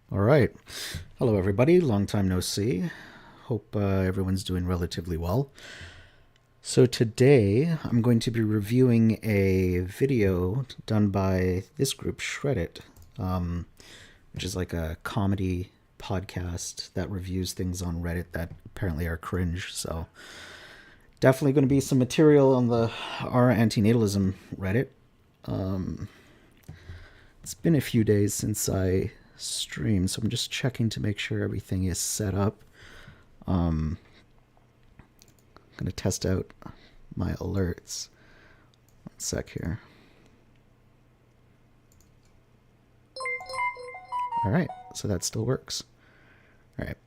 All right. Hello, everybody. Long time no see. Hope everyone's doing relatively well. So, today I'm going to be reviewing a video done by this group, SHREDDIT, which is like a comedy podcast that reviews things on Reddit that apparently are cringe. So, definitely going to be some material on the our antinatalism Reddit. It's been a few days since I streamed, so I'm just checking to make sure everything is set up. I'm going to test out my alerts. One sec here. All right, so that still works. All right.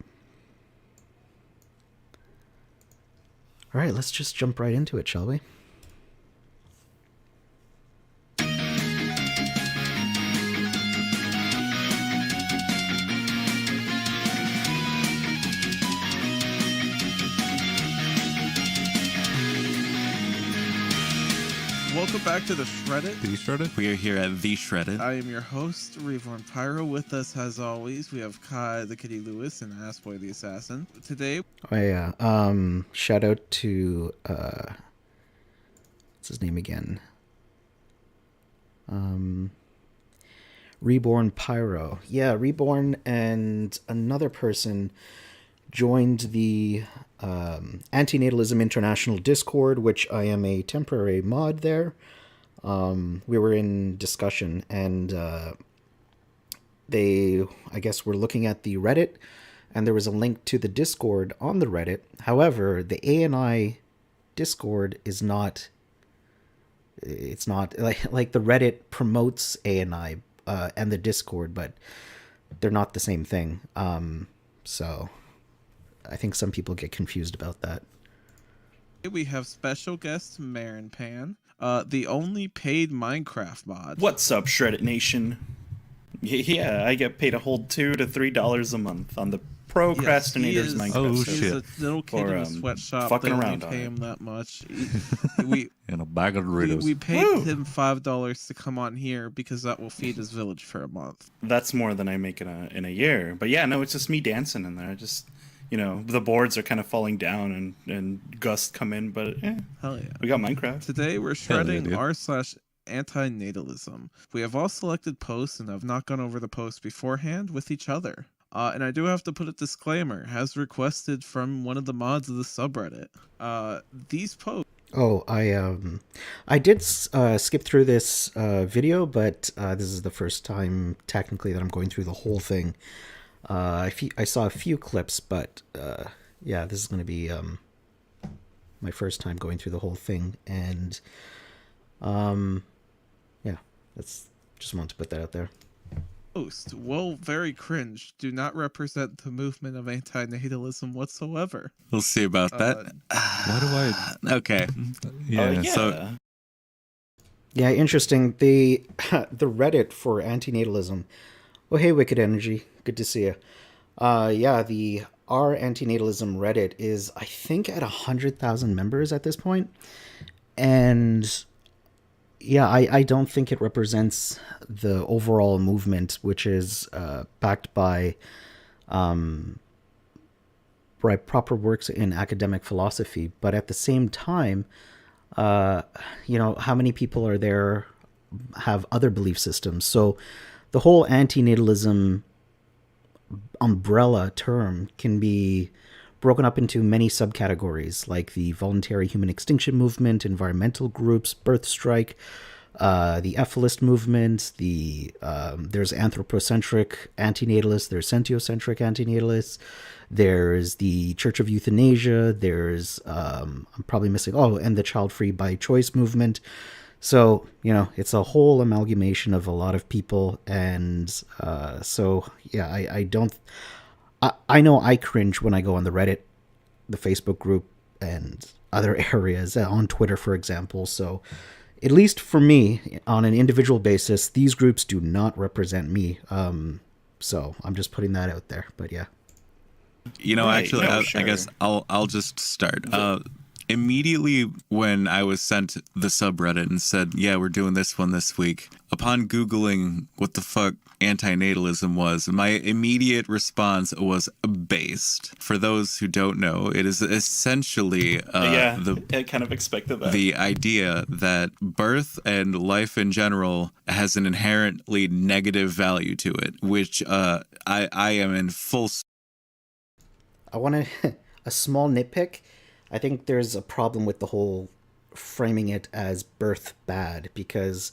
All right, let's just jump right into it, shall we? Welcome back to the SHREDDIT. The SHREDDIT? We are here at the SHREDDIT. I am your host, Reborn Pyro. With us, as always, we have Kai the Kitty Lewis and Assboy the Assassin. Today, Oh yeah. Shout out to what's his name again? Reborn Pyro. Yeah, Reborn and another person joined the Antinatalism International Discord, which I am a temporary mod there. We were in discussion, and they, I guess, were looking at the Reddit, and there was a link to the Discord on the Reddit. However, the ANI Discord is not. It's not like the Reddit promotes ANI and the Discord, but they're not the same thing. So I think some people get confused about that. we have special guest Marin Pan, the only paid Minecraft mod. What's up, SHREDDIT Nation? Yeah, I get paid a whole $2 to $3 a month on the Procrastinators Minecraft Oh, server. He's shit. a little kid For, in a sweatshop. fucking They only around on pay it. him that much. We And a bag of Doritos. we paid Woo! him $5 to come on here because that will feed his village for a month. That's more than I make in a year. But yeah, no, it's just me dancing in there. Just, the boards are kind of falling down and gusts come in, but Hell yeah. we got Minecraft. Today we're Hell yeah, shredding dude. r/antinatalism. We have all selected posts and have not gone over the posts beforehand with each other. And I do have to put a disclaimer, as requested from one of the mods of the subreddit. These posts. Oh, I did skip through this video, but this is the first time technically that I'm going through the whole thing. I saw a few clips, but yeah, this is going to be my first time going through the whole thing, and yeah, that's just wanted to put that out there. Post, well, very cringe, do not represent the movement of antinatalism whatsoever. We'll see about that. Why do I? Okay. Yeah, Yeah. Yeah, interesting. The Reddit for antinatalism. Oh, hey, Wicked Energy. Good to see you. Yeah, the our antinatalism Reddit is, I think, at 100,000 members at this point. And yeah, I don't think it represents the overall movement, which is backed by proper works in academic philosophy. But at the same time, how many people are there have other belief systems? So the whole antinatalism umbrella term can be broken up into many subcategories, like the voluntary human extinction movement, environmental groups, birth strike, the ephalist movement, there's anthropocentric antinatalists, there's sentiocentric antinatalists, there's the Church of Euthanasia, there's I'm probably missing, and the child free by choice movement. So, it's a whole amalgamation of a lot of people, and so yeah, I know I cringe when I go on the Reddit, the Facebook group, and other areas, on Twitter, for example. So at least for me, on an individual basis, these groups do not represent me. So I'm just putting that out there. But yeah. You know, Right, actually, no, I sure. guess I'll just start. immediately when I was sent the subreddit and said, yeah, we're doing this one this week, upon Googling what the fuck antinatalism was, my immediate response was based. For those who don't know, it is essentially I kind of expected that. The idea that birth and life in general has an inherently negative value to it, which I am in full. I want to a small nitpick. I think there's a problem with the whole framing it as birth bad, because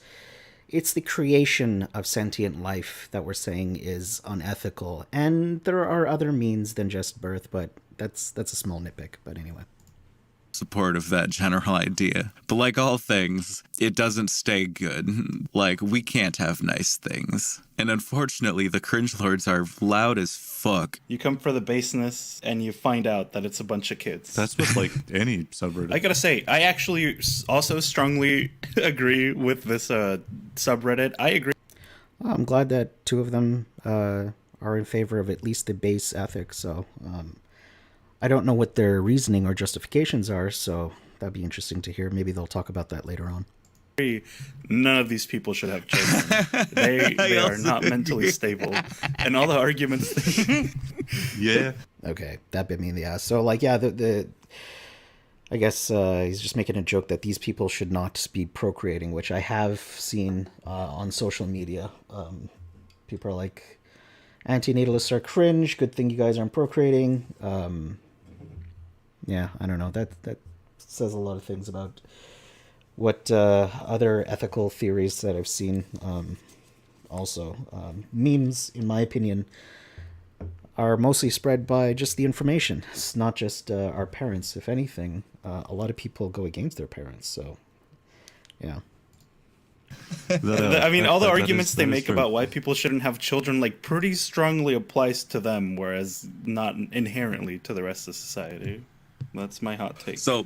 it's the creation of sentient life that we're saying is unethical, and there are other means than just birth, but that's a small nitpick. But anyway, Support of that general idea. But like all things, it doesn't stay good. Like, we can't have nice things. And unfortunately, the cringe lords are loud as fuck. You come for the baseness, and you find out that it's a bunch of kids. That's with, like, any subreddit. I gotta say, I actually also strongly agree with this subreddit. I agree. well, I'm glad that two of them are in favor of at least the base ethics, so I don't know what their reasoning or justifications are, so that'd be interesting to hear. Maybe they'll talk about that later on. None of these people should have children. They are not mentally stable. And all the arguments... Yeah. Okay, that bit me in the ass. So, like, yeah, I guess he's just making a joke that these people should not be procreating, which I have seen on social media. People are like, antinatalists are cringe, good thing you guys aren't procreating. Yeah, I don't know. That says a lot of things about what other ethical theories that I've seen. Also, memes, in my opinion, are mostly spread by just the information. It's not just our parents. If anything, a lot of people go against their parents. So, yeah. I mean, all the arguments they make true. about why people shouldn't have children, like, pretty strongly applies to them, whereas not inherently to the rest of society. That's my hot take. So,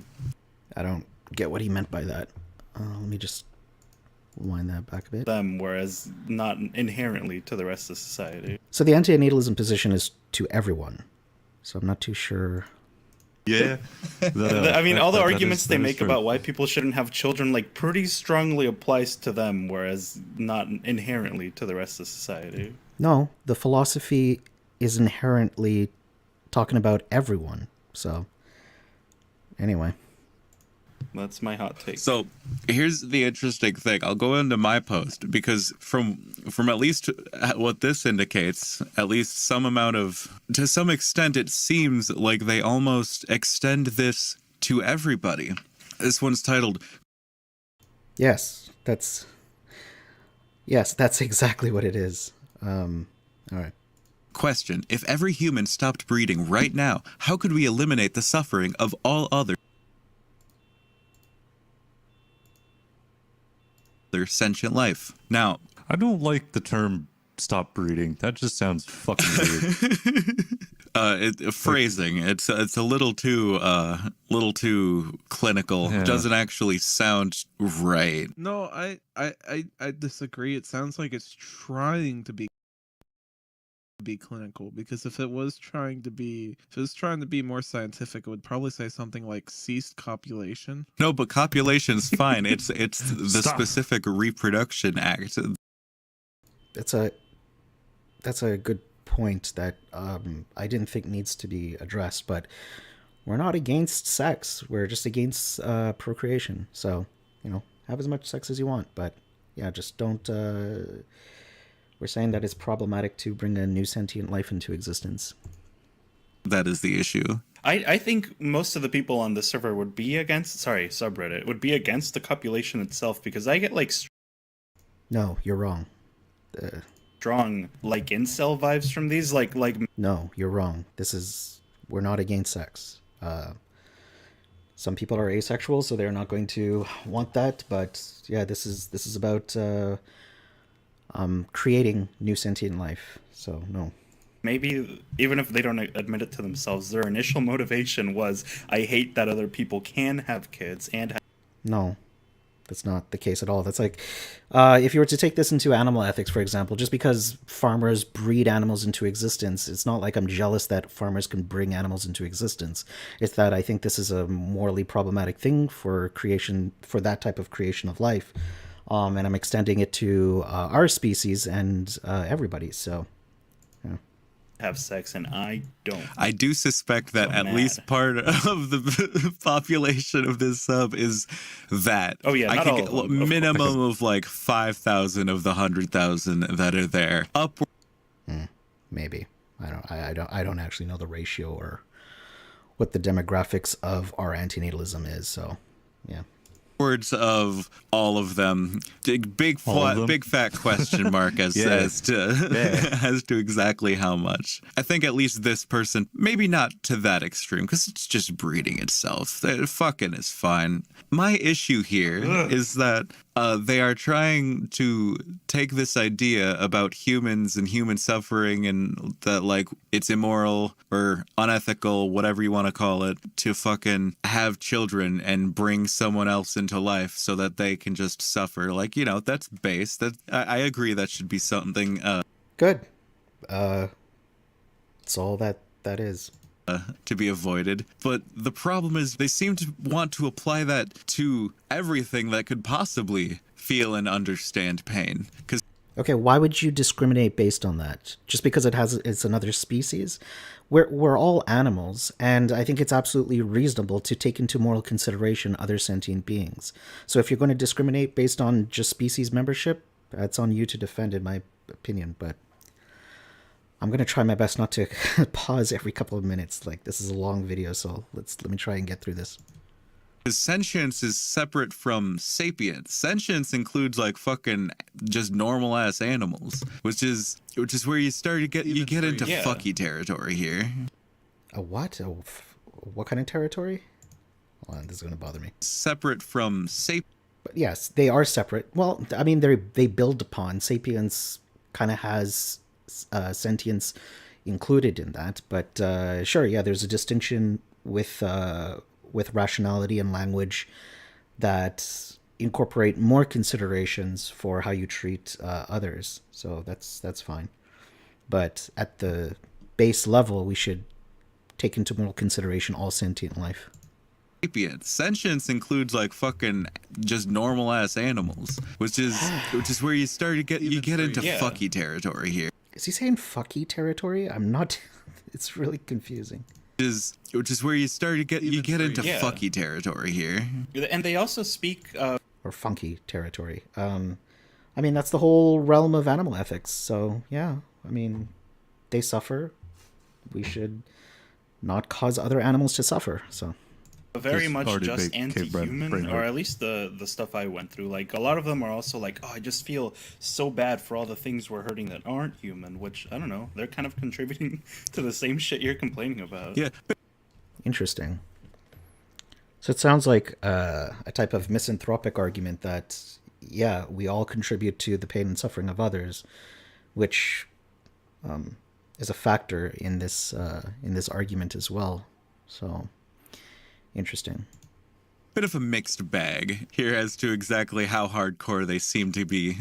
I don't get what he meant by that. Let me just wind that back a bit. Them, whereas not inherently to the rest of society. So the antinatalism position is to everyone. So I'm not too sure. Yeah. I mean, all the arguments they that is make true. about why people shouldn't have children, like, pretty strongly applies to them, whereas not inherently to the rest of society. No, the philosophy is inherently talking about everyone. So, anyway. That's my hot take. So here's the interesting thing. I'll go into my post because from at least what this indicates, at least some amount of, to some extent, it seems like they almost extend this to everybody. This one's titled, Yes, that's exactly what it is. All right. Question: if every human stopped breeding right now, how could we eliminate the suffering of all other sentient life? Now, I don't like the term stop breeding. That just sounds fucking weird. phrasing, it's a little too clinical. Yeah. Doesn't actually sound right. No, I disagree. It sounds like it's trying to be clinical, because if it was trying to be more scientific, it would probably say something like ceased copulation. No, but copulation's fine. It's the Stop. specific reproduction act. That's a good point that I didn't think needs to be addressed, but we're not against sex. We're just against procreation. So, have as much sex as you want, but yeah, just don't we're saying that it's problematic to bring a new sentient life into existence. That is the issue. I think most of the people on the server would be against, subreddit, would be against the copulation itself, because I get, like, No, you're wrong. strong, like, incel vibes from these, like... No, you're wrong. We're not against sex. Some people are asexual, so they're not going to want that, but yeah, this is about creating new sentient life. So no. Maybe even if they don't admit it to themselves, their initial motivation was, I hate that other people can have kids and No. That's not the case at all. That's like, if you were to take this into animal ethics, for example, just because farmers breed animals into existence, it's not like I'm jealous that farmers can bring animals into existence. It's that I think this is a morally problematic thing for creation, for that type of creation of life. And I'm extending it to our species and everybody. So, yeah. Have sex and I don't. I do suspect that So at mad. least part of the population of this sub is that. Oh, yeah, I not could all get of them, of minimum of like 5,000 of the 100,000 that are there. Maybe. I don't actually know the ratio or what the demographics of our antinatalism is. So, yeah. Upwards of all of them. Big All of them? big fat question mark as Yeah. as to Yeah. as to exactly how much. I think at least this person, maybe not to that extreme, because it's just breeding itself. Fucking is fine. My issue here is that they are trying to take this idea about humans and human suffering and that, like, it's immoral or unethical, whatever you want to call it, to fucking have children and bring someone else into life so that they can just suffer. Like, you know, that's base. That I agree that should be something Good. It's all that is. to be avoided. But the problem is they seem to want to apply that to everything that could possibly feel and understand pain. Because Okay, why would you discriminate based on that? Just because it's another species? We're all animals, and I think it's absolutely reasonable to take into moral consideration other sentient beings. So if you're going to discriminate based on just species membership, that's on you to defend, in my opinion. But I'm going to try my best not to pause every couple of minutes. Like, this is a long video, so let me try and get through this. sentience is separate from sapience. Sentience includes like fucking just normal ass animals, which is where you start to get into Yeah. fucky territory here. A what? What kind of territory? Hold on, this is going to bother me. Separate from sapience. But yes, they are separate. Well, I mean, they build upon. Sapiens kind of has sentience included in that, but sure, yeah, there's a distinction with rationality and language that incorporate more considerations for how you treat others. So that's fine. But at the base level, we should take into moral consideration all sentient life. Sapience. Sentience includes like fucking just normal ass animals, which is where you start to get into Yeah. fucky territory here. Is he saying fucky territory? I'm not. It's really confusing. Which is where you start to get into Yeah. fucky territory here. And they also speak Or funky territory. I mean, that's the whole realm of animal ethics. So, yeah, I mean, they suffer. We should not cause other animals to suffer. So, very Just much already just baked Cape Bread anti-human, brain or hurt. at least the stuff I went through. Like, a lot of them are also like, oh, I just feel so bad for all the things we're hurting that aren't human, which, I don't know, they're kind of contributing to the same shit you're complaining about. Yeah. interesting. So, it sounds like a type of misanthropic argument that, yeah, we all contribute to the pain and suffering of others, which is a factor in this argument as well. So, interesting. Bit of a mixed bag here as to exactly how hardcore they seem to be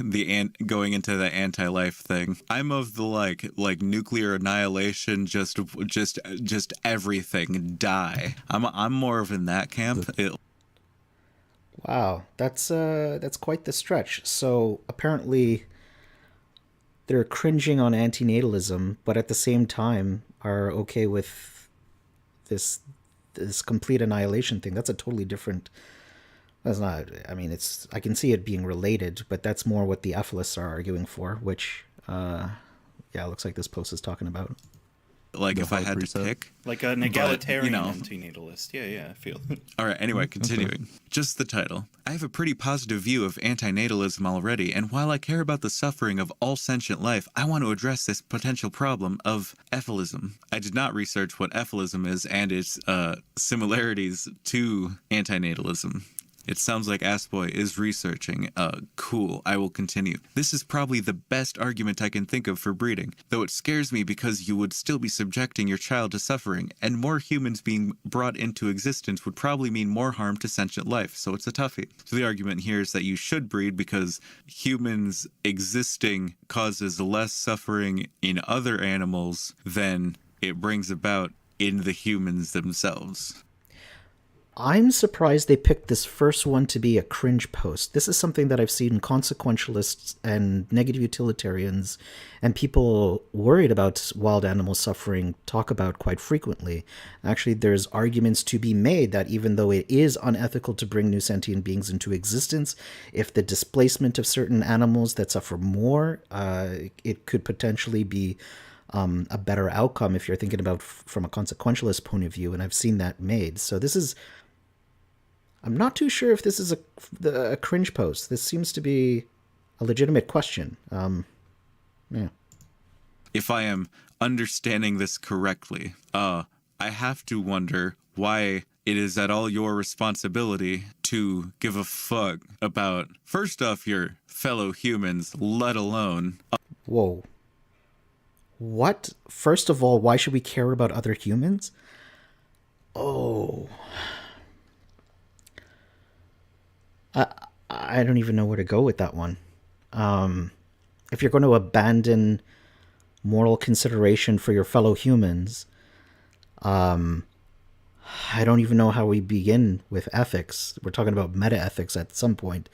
going into the anti-life thing. I'm of the like nuclear annihilation, just everything die. I'm more of in that camp. Wow, that's quite the stretch. So apparently they're cringing on antinatalism, but at the same time are okay with this complete annihilation thing. That's a totally different. That's not. I mean, it's. I can see it being related, but that's more what the ethalists are arguing for. Which, yeah, it looks like this post is talking about. Like The if I hard had to reset. pick. Like an But, egalitarian you know. antinatalist. Yeah, I feel. All right, anyway, continuing. Just the title. I have a pretty positive view of antinatalism already, and while I care about the suffering of all sentient life, I want to address this potential problem of ethalism. I did not research what ethalism is and its similarities to antinatalism. It sounds like Assboy is researching. Cool. I will continue. This is probably the best argument I can think of for breeding, though it scares me because you would still be subjecting your child to suffering, and more humans being brought into existence would probably mean more harm to sentient life, so it's a toughie. So the argument here is that you should breed because humans existing causes less suffering in other animals than it brings about in the humans themselves. I'm surprised they picked this first one to be a cringe post. This is something that I've seen consequentialists and negative utilitarians and people worried about wild animal suffering talk about quite frequently. Actually, there's arguments to be made that even though it is unethical to bring new sentient beings into existence, if the displacement of certain animals that suffer more, it could potentially be a better outcome if you're thinking about from a consequentialist point of view, and I've seen that made. So this is... I'm not too sure if this is a cringe post. This seems to be a legitimate question. Yeah. If I am understanding this correctly, I have to wonder why it is at all your responsibility to give a fuck about, first off, your fellow humans, let alone... Whoa. What? First of all, why should we care about other humans? Oh... I don't even know where to go with that one. If you're going to abandon moral consideration for your fellow humans, I don't even know how we begin with ethics. We're talking about meta-ethics at some point,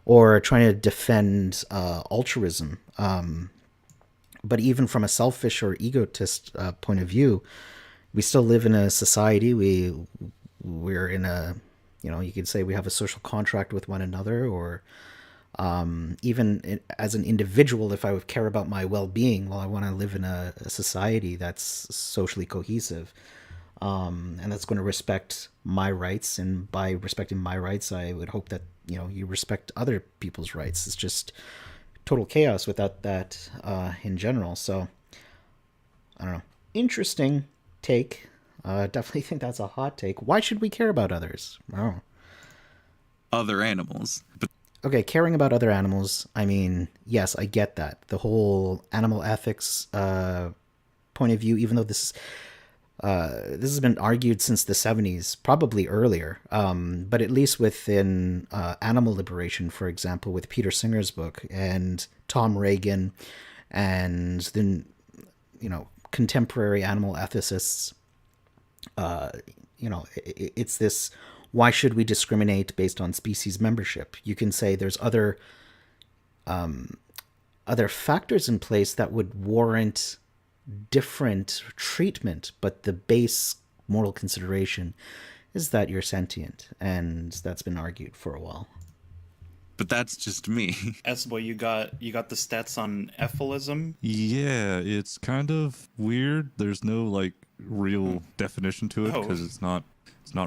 or trying to defend altruism. But even from a selfish or egotist point of view, we still live in a society. We're in a... you could say we have a social contract with one another, or even as an individual, if I would care about my well-being, well, I want to live in a society that's socially cohesive, and that's going to respect my rights. And by respecting my rights, I would hope that, you respect other people's rights. It's just total chaos without that in general. So, I don't know. Interesting take. Definitely think that's a hot take. Why should we care about others? Oh. Other animals. But Okay, caring about other animals, I mean, yes, I get that. The whole animal ethics point of view, even though this has been argued since the 70s, probably earlier, but at least within animal liberation, for example, with Peter Singer's book and Tom Reagan and then, contemporary animal ethicists, it's this, why should we discriminate based on species membership? You can say there's other factors in place that would warrant different treatment, but the base moral consideration is that you're sentient, and that's been argued for a while. But that's just me. Boy, you got the stats on ephilism. Yeah, it's kind of weird. There's no real definition to it because it's not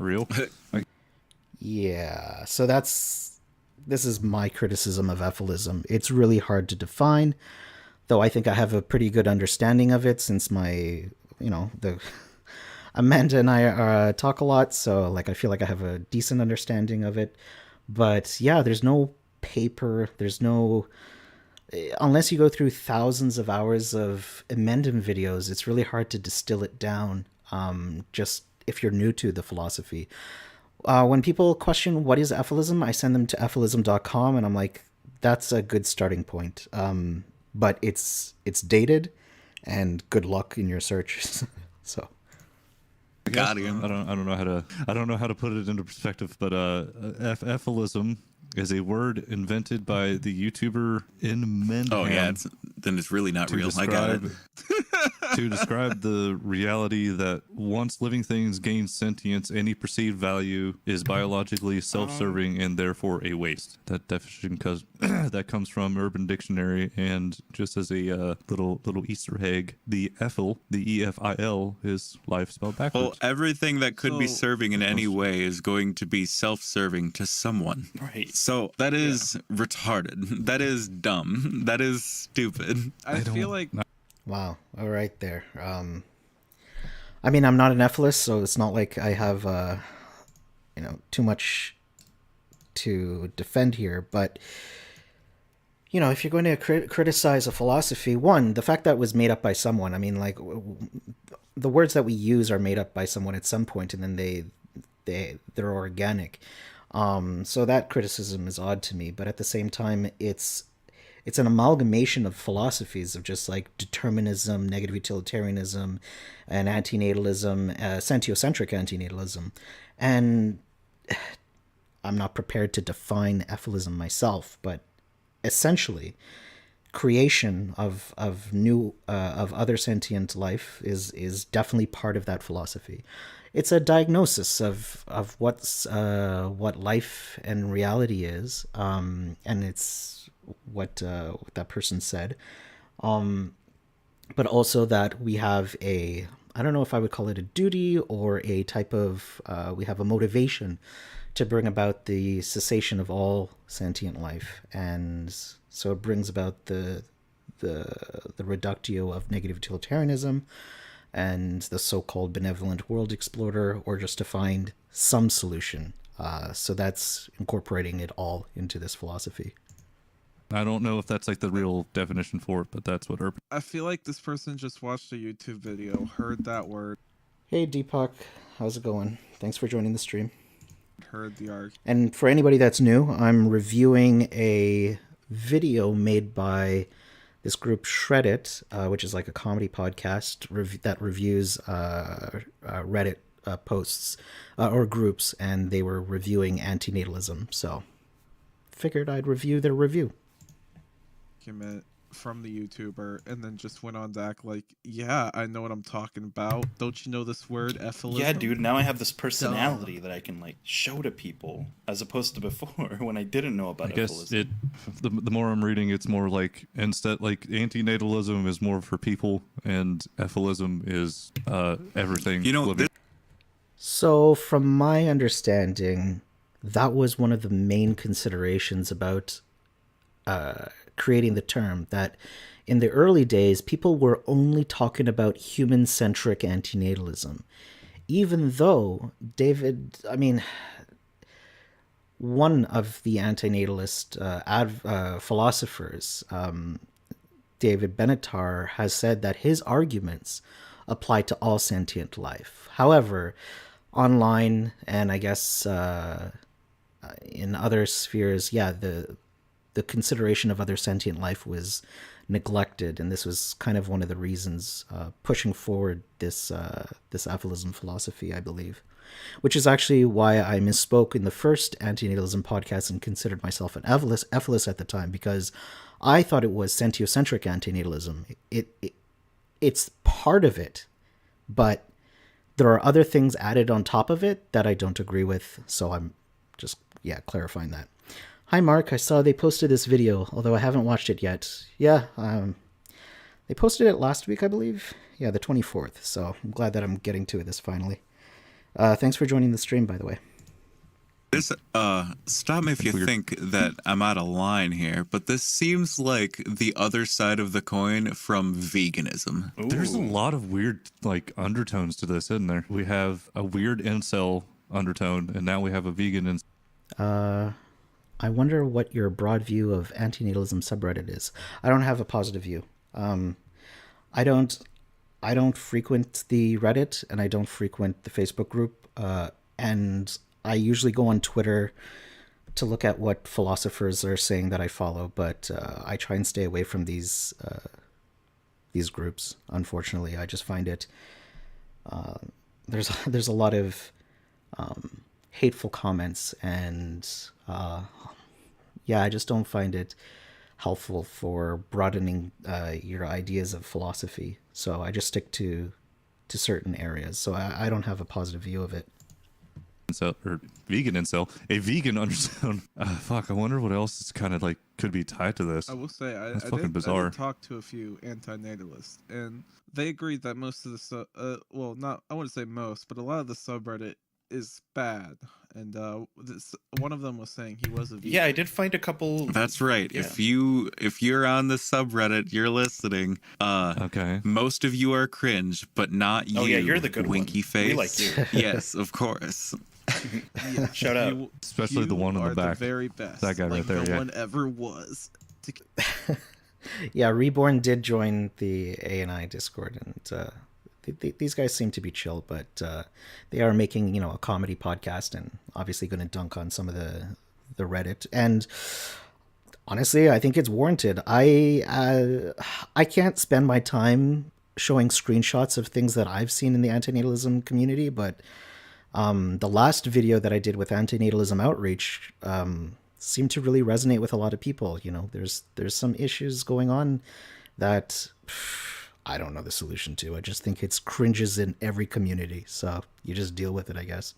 real. Yeah, so this is my criticism of ephilism. It's really hard to define, though I think I have a pretty good understanding of it since Amanda and I talk a lot, so I feel like I have a decent understanding of it. But yeah, there's no paper, there's no... Unless you go through thousands of hours of amendment videos, it's really hard to distill it down, just if you're new to the philosophy. When people question what is ephilism, I send them to ephilism.com, and I'm like, that's a good starting point. But it's dated, and good luck in your search. So Got him. I don't know how to put it into perspective, but ephilism is a word invented by the YouTuber in Mendham. Oh yeah, then it's really not real. I got it. To describe the reality that once living things gain sentience, any perceived value is biologically self-serving and therefore a waste. That definition comes from Urban Dictionary, and just as a little Easter egg, the ephil, the EFIL, is life spelled backwards. Well, everything that could be serving in any way is going to be self-serving to someone. Right. So that is retarded. That is dumb. That is stupid. I feel like... wow, all right there. I mean, I'm not an ethicist, so it's not like I have too much to defend here, but you know, if you're going to criticize a philosophy, one, the fact that it was made up by someone, I mean, like, the words that we use are made up by someone at some point, and then they're organic. So that criticism is odd to me, but at the same time, it's an amalgamation of philosophies of just like determinism, negative utilitarianism, and antinatalism, sentiocentric antinatalism. And I'm not prepared to define ephilism myself, but essentially, creation of other sentient life is definitely part of that philosophy. It's a diagnosis of what life and reality is, and it's what that person said, but also that we have I don't know if I would call it a duty or a type of we have a motivation to bring about the cessation of all sentient life, and so it brings about the reductio of negative utilitarianism and the so-called benevolent world explorer, or just to find some solution. So that's incorporating it all into this philosophy. I don't know if that's like the real definition for it, but that's what Urban. I feel like this person just watched a YouTube video, heard that word, Hey Deepak, how's it going? Thanks for joining the stream. heard the argument. And for anybody that's new, I'm reviewing a video made by this group SHREDDIT, which is like a comedy podcast that reviews Reddit posts or groups, and they were reviewing antinatalism. So figured I'd review their review. From the YouTuber, and then just went on to act like, yeah, I know what I'm talking about. Don't you know this word, ephilism? Yeah, dude, now I have this personality that I can, like, show to people, as opposed to before, when I didn't know about I guess ephilism. the more I'm reading, it's more like, instead, like, antinatalism is more for people, and ephilism is everything You know, living. So from my understanding, that was one of the main considerations about creating the term, that in the early days, people were only talking about human-centric antinatalism. Even though one of the antinatalist philosophers, David Benatar, has said that his arguments apply to all sentient life. However, online and I guess in other spheres, the consideration of other sentient life was neglected, and this was kind of one of the reasons pushing forward this ephilism philosophy, I believe, which is actually why I misspoke in the first antinatalism podcast and considered myself an ephilis at the time, because I thought it was sentiocentric antinatalism. It's part of it, but there are other things added on top of it that I don't agree with, so I'm just clarifying that. Hi Mark, I saw they posted this video, although I haven't watched it yet. Yeah, they posted it last week, I believe. Yeah, the 24th, so I'm glad that I'm getting to this finally. Thanks for joining the stream, by the way. This, stop me if you think that I'm out of line here, but this seems like the other side of the coin from veganism. Ooh. There's a lot of weird, like, undertones to this, isn't there? We have a weird incel undertone, and now we have a vegan I wonder what your broad view of antinatalism subreddit is. I don't have a positive view. I don't frequent the Reddit, and I don't frequent the Facebook group. And I usually go on Twitter to look at what philosophers are saying that I follow, but I try and stay away from these groups. Unfortunately, I just find it there's a lot of hateful comments, and I just don't find it helpful for broadening your ideas of philosophy. So I just stick to certain areas. So I don't have a positive view of it. incel, or vegan incel, a vegan undertone. Fuck, I wonder what else is kind of like could be tied to this. I will say, I bizarre. did talk to a few antinatalists, and they agreed that most of the I wouldn't say most, but a lot of the subreddit is bad. And one of them was saying he was a vegan. Yeah, I did find a couple. That's right. Yeah. If you're on the subreddit, you're listening. Okay. Most of you are cringe, but not you. Oh yeah, you're the good winky one. face. We like you. Yes, of course. Yeah, Shout out. Especially the one in the are back. the very best. That guy right like there, no yeah. one ever was. Yeah, Reborn did join the ANI Discord, and these guys seem to be chill, but they are making, a comedy podcast, and obviously going to dunk on some of the Reddit. And honestly, I think it's warranted. I can't spend my time showing screenshots of things that I've seen in the antinatalism community, but the last video that I did with antinatalism outreach seemed to really resonate with a lot of people. There's some issues going on that I don't know the solution to. I just think it's cringes in every community, so you just deal with it, I guess.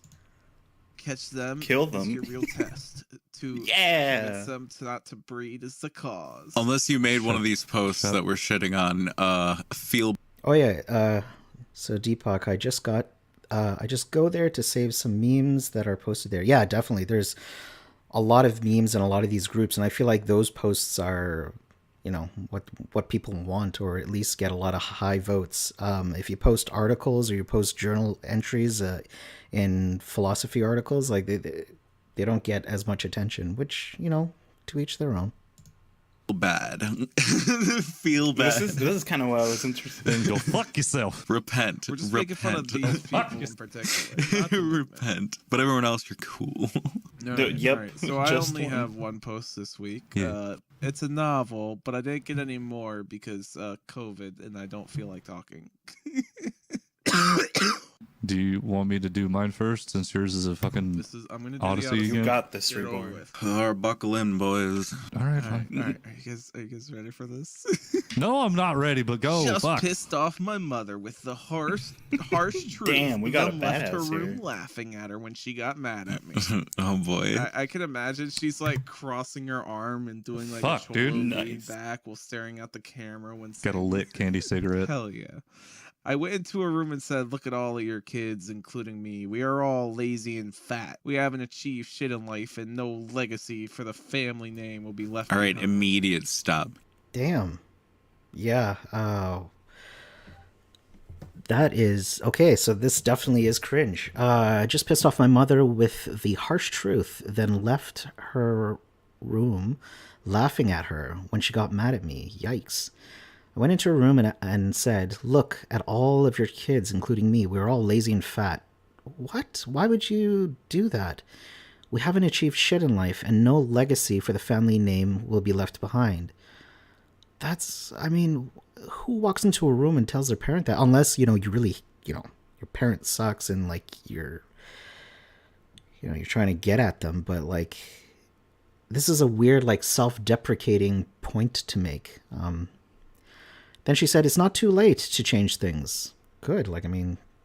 Catch them, Kill is them. your real test to Yeah. convince them to not to breed is the cause. Unless you made one of these posts that we're shitting on, feel Oh yeah, so Deepak, I just go there to save some memes that are posted there. Yeah, definitely. There's a lot of memes in a lot of these groups, and I feel like those posts are, what people want, or at least get a lot of high votes. If you post articles or you post journal entries in philosophy articles, like they don't get as much attention, which, to each their own. bad. Feel bad. This is kind of what I was interested Then in. go fuck yourself. Repent. We're just Repent. making fun of these people in particular. not the movement. Repent. But everyone else, you're cool. No, Dude, yep, alright, so I just only one. have one post this week. Yeah. It's a novel, but I didn't get any more because COVID, and I don't feel like talking. Do you want me to do mine first, since yours is a fucking... I'm gonna do Odyssey the Odyssey. again? You got this, Get it over Reborn. with. Buckle in, boys. All right, All right, fine. all right. Are you guys ready for this? No, I'm not ready, but go. Just Fuck. pissed off my mother with the harsh truth. Damn, we got a then left her badass room here. laughing at her when she got mad at me. Oh boy. I can imagine she's like crossing her arm and doing like Fuck, a dude. shoulder lean Nice. back while staring at the camera when Got a saying lit these candy things. cigarette. Hell yeah. I went into a room and said, "Look at all of your kids, including me. We are all lazy and fat. We haven't achieved shit in life, and no legacy for the family name will be left." All right, behind." immediate stop. Damn. Yeah. That is okay. So this definitely is cringe. I just pissed off my mother with the harsh truth, then left her room laughing at her when she got mad at me. Yikes. I went into her room and said, "Look at all of your kids, including me. We're all lazy and fat." What? Why would you do that? We haven't achieved shit in life, and no legacy for the family name will be left behind. Who walks into a room and tells their parent that? Unless, you really, your parent sucks and, like, you're trying to get at them. But, like, this is a weird, like, self-deprecating point to make. Then she said, "It's not too late to change things." Good.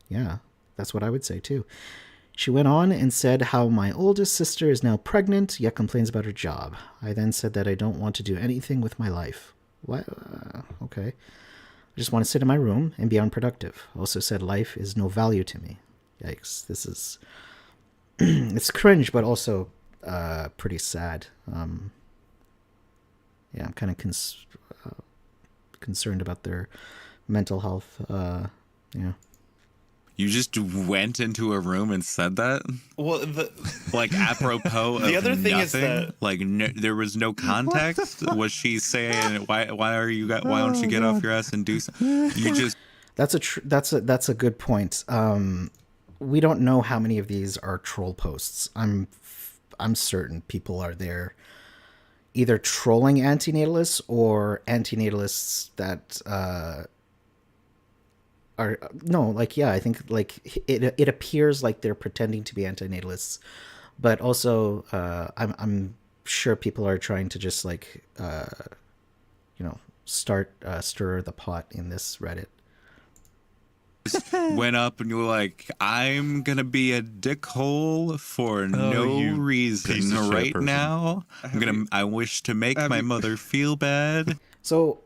Yeah, that's what I would say, too. She went on and said how my oldest sister is now pregnant, yet complains about her job. I then said that I don't want to do anything with my life. What? Okay. I just want to sit in my room and be unproductive. Also said life is no value to me. Yikes. This is... it's cringe, but also pretty sad. I'm kind of concerned about their mental health. Yeah. You just went into a room and said that? Well, Like apropos The of other thing is nothing? that- Like there was no context? Was she saying why don't you get off your ass and do something? You just That's a good point. We don't know how many of these are troll posts. I'm certain people are there either trolling antinatalists or antinatalists that are I think like it appears like they're pretending to be antinatalists, but also I'm sure people are trying to just like stir the pot in this Reddit. went up and you were like, "I'm gonna be a dickhole for no you reason piece of shit right person. now. I wish to make my mother feel bad." So,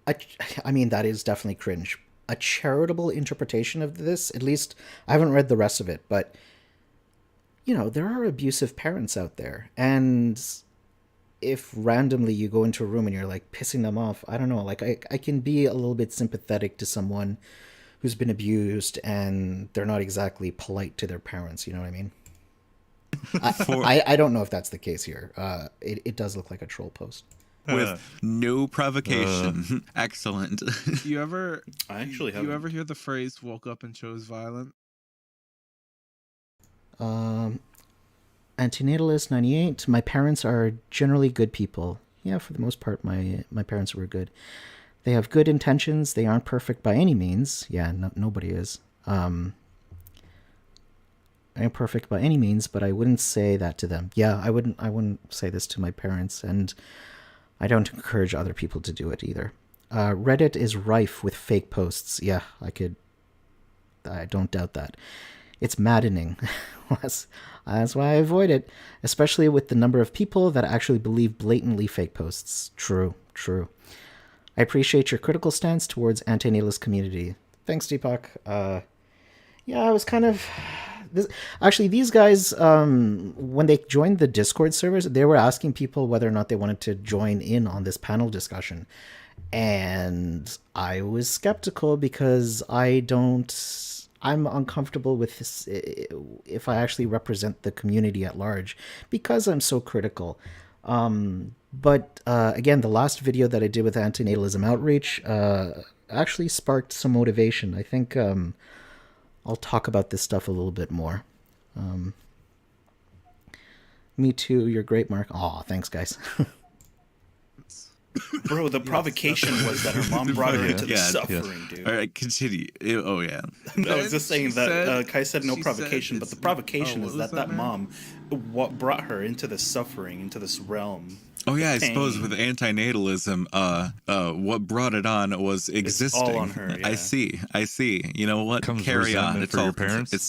I mean, that is definitely cringe. A charitable interpretation of this, at least, I haven't read the rest of it, but, there are abusive parents out there. And if randomly you go into a room and you're, like, pissing them off, I don't know, like, I can be a little bit sympathetic to someone who's been abused and they're not exactly polite to their parents, you know what I mean? I don't know if that's the case here. It does look like a troll post. With no provocation. Excellent. You ever I actually you haven't. ever hear the phrase "woke up and chose violent"? Antinatalist 98. My parents are generally good people. Yeah, for the most part, my parents were good. They have good intentions. They aren't perfect by any means. Yeah, nobody is. I ain't perfect by any means, but I wouldn't say that to them. Yeah, I wouldn't say this to my parents, and I don't encourage other people to do it either. Reddit is rife with fake posts. Yeah, I don't doubt that. It's maddening. That's why I avoid it, especially with the number of people that actually believe blatantly fake posts. True. I appreciate your critical stance towards anti-natalist community. Thanks, Deepak. Yeah, I was kind of... Actually, these guys, when they joined the Discord servers, they were asking people whether or not they wanted to join in on this panel discussion. And I was skeptical because I'm uncomfortable with this if I actually represent the community at large because I'm so critical. But again, the last video that I did with Antinatalism Outreach actually sparked some motivation. I think I'll talk about this stuff a little bit more. Me too. You're great, Mark. Aw, thanks, guys. Bro, the provocation was that her mom brought her into the suffering, dude. All right, continue. Oh, yeah. I was just saying that Kai said no she provocation, said but the it's- provocation is what was that man? mom what brought her into this suffering, into this realm. Oh, yeah, I Pain. suppose with antinatalism, what brought it on was existing. all on her, yeah. I see. You know what? Comes Carry on. resentment It's for all your parents? It's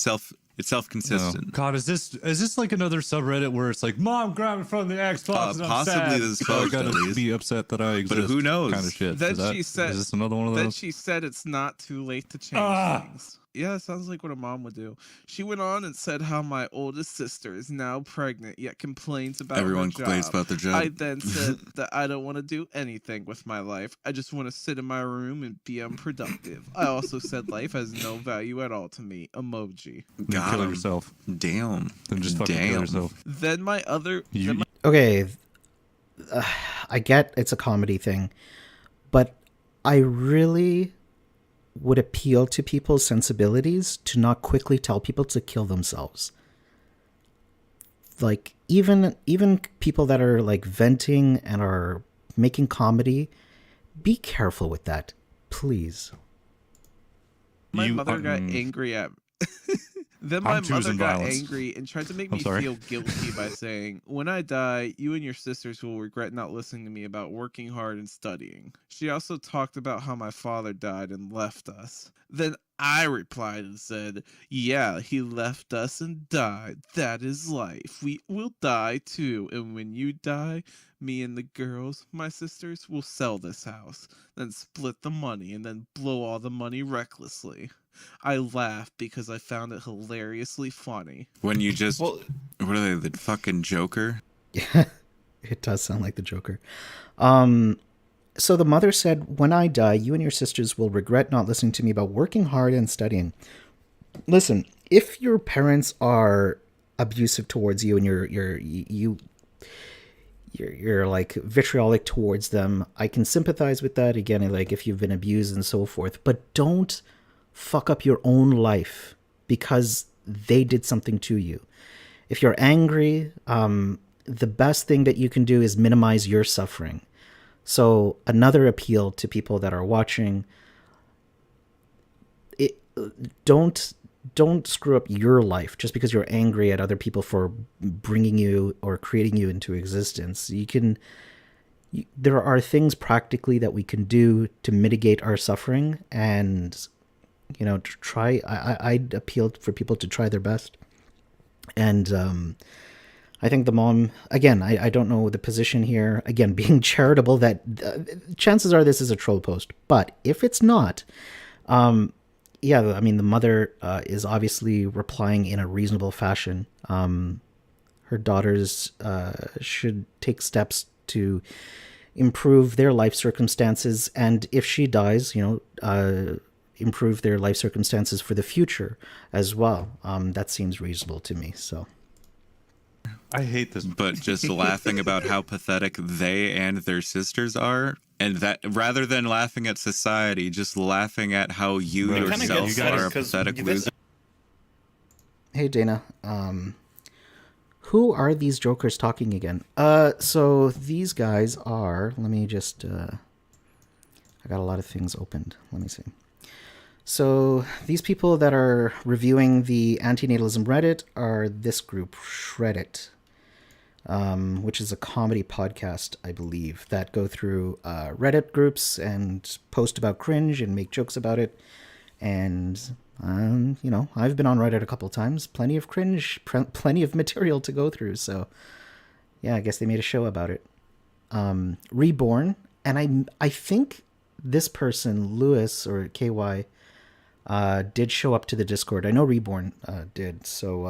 self-consistent. No. God, is this like another subreddit where it's like, Mom grabbed me from the Xbox and I'm Possibly sad, this so I post, gotta at least. be upset that I exist. who knows? Kind of shit. Then Is that- she said- is this another one of Then those? she said it's not too late to change things. Yeah, it sounds like what a mom would do. She went on and said how my oldest sister is now pregnant, yet complains about Everyone her job. complains about their job. I then said that I don't want to do anything with my life. I just want to sit in my room and be unproductive. I also said life has no value at all to me. Emoji. Then Got kill him. yourself. Damn. Then just fucking kill yourself. Then my other... then my- Okay, I get it's a comedy thing, but I really would appeal to people's sensibilities to not quickly tell people to kill themselves. Like even people that are like venting and are making comedy, be careful with that, please. My You mother got are- angry at... Then my I'm mother choosing got violence. angry and tried to make I'm me sorry. feel guilty by saying, when I die, you and your sisters will regret not listening to me about working hard and studying. She also talked about how my father died and left us. Then I replied and said, yeah, he left us and died. That is life. We will die too. And when you die, me and the girls, my sisters, will sell this house, then split the money, and then blow all the money recklessly. I laughed because I found it hilariously funny. When you just... Well, what are they, the fucking Joker? It does sound like the Joker. So the mother said, when I die, you and your sisters will regret not listening to me about working hard and studying. Listen, if your parents are abusive towards you and you're like vitriolic towards them, I can sympathize with that. Again, like if you've been abused and so forth, but don't fuck up your own life because they did something to you. If you're angry, the best thing that you can do is minimize your suffering. So another appeal to people that are watching, don't screw up your life just because you're angry at other people for bringing you or creating you into existence. There are things practically that we can do to mitigate our suffering, and I'd appeal for people to try their best. And I think the mom, again, I don't know the position here, again, being charitable, that chances are this is a troll post. But if it's not, yeah, I mean, the mother is obviously replying in a reasonable fashion. Her daughters should take steps to improve their life circumstances, and if she dies, improve their life circumstances for the future as well. That seems reasonable to me. So I hate this. but just laughing about how pathetic they and their sisters are. And that rather than laughing at society, just laughing at how you Right. yourself You gotta- are a 'cause pathetic this- loser. Hey Dana, who are these jokers talking again? So these guys are. Let me just. I got a lot of things opened. Let me see. So these people that are reviewing the Antinatalism Reddit are this group, SHREDDIT, which is a comedy podcast, I believe, that go through Reddit groups and post about Cringe and make jokes about it. And I've been on Reddit a couple of times. Plenty of Cringe, plenty of material to go through. So, yeah, I guess they made a show about it. Reborn, and I think this person, Lewis or KY, did show up to the Discord. I know Reborn did. So,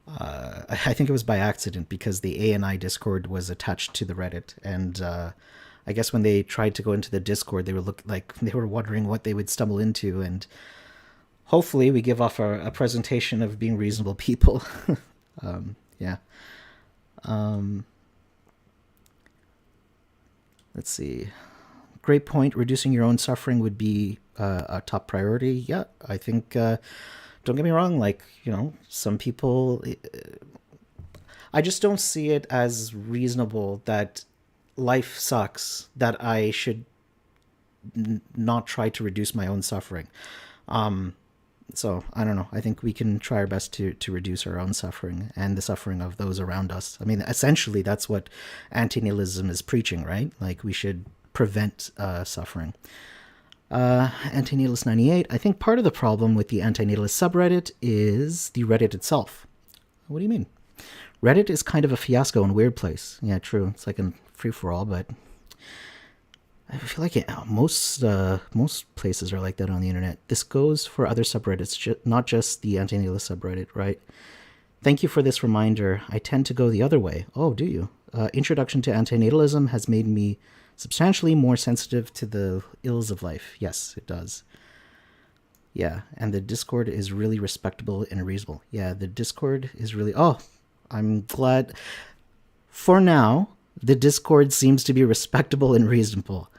I think it was by accident because the ANI Discord was attached to the Reddit, and I guess when they tried to go into the Discord, they were wondering what they would stumble into, and hopefully we give off a presentation of being reasonable people. Yeah. Let's see. Great point. Reducing your own suffering would be a top priority. Yeah, I think. Don't get me wrong. Some people, I just don't see it as reasonable that life sucks, that I should not try to reduce my own suffering. So I don't know. I think we can try our best to reduce our own suffering and the suffering of those around us. I mean, essentially, that's what antinatalism is preaching, right? Like, we should prevent suffering. Antinatalist 98. I think part of the problem with the antinatalist subreddit is the Reddit itself. What do you mean? Reddit is kind of a fiasco and weird place. Yeah, true. It's like a free-for-all, but I feel like most places are like that on the internet. This goes for other subreddits, not just the antinatalist subreddit, right? Thank you for this reminder. I tend to go the other way. Oh, do you? Introduction to Antinatalism has made me substantially more sensitive to the ills of life. Yes, it does. Yeah, and the Discord is really respectable and reasonable. Yeah, the Discord is really... Oh, I'm glad. For now, the Discord seems to be respectable and reasonable.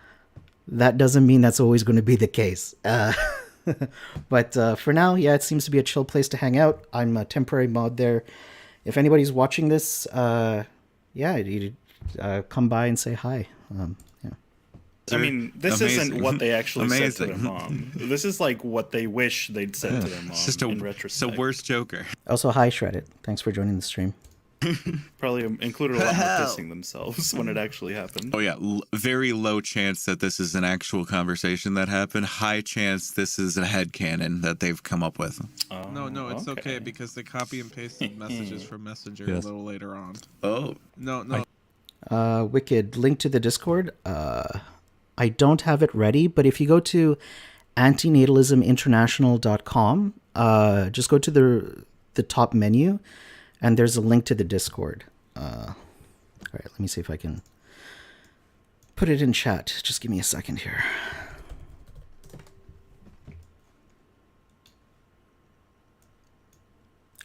That doesn't mean that's always going to be the case. But for now, yeah, it seems to be a chill place to hang out. I'm a temporary mod there. If anybody's watching this, you come by and say hi. Yeah. I mean, this Amazing. isn't what they actually said to their Amazing. mom. This is like what they wish they'd said to their mom. It's just in it's retrospect. the worst Joker. Also, hi, SHREDDIT. Thanks for joining the stream. Probably included a lot more pissing themselves when it actually happened. Oh yeah, very low chance that this is an actual conversation that happened. High chance this is a headcanon that they've come up with. No, it's okay because they copy and pasted messages from Messenger Yes. a little later on. Oh. No. Wicked. Link to the Discord. I don't have it ready, but if you go to antinatalisminternational.com, just go to the top menu, and there's a link to the Discord. All right, let me see if I can put it in chat. Just give me a second here.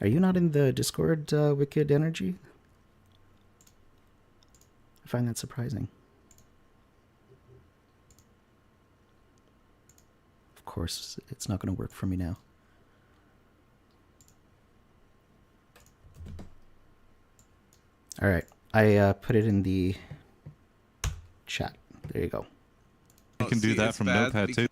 Are you not in the Discord, Wicked Energy? I find that surprising. Of course, it's not going to work for me now. All right, I put it in the chat. There you go. You can do that it's from bad Notepad too.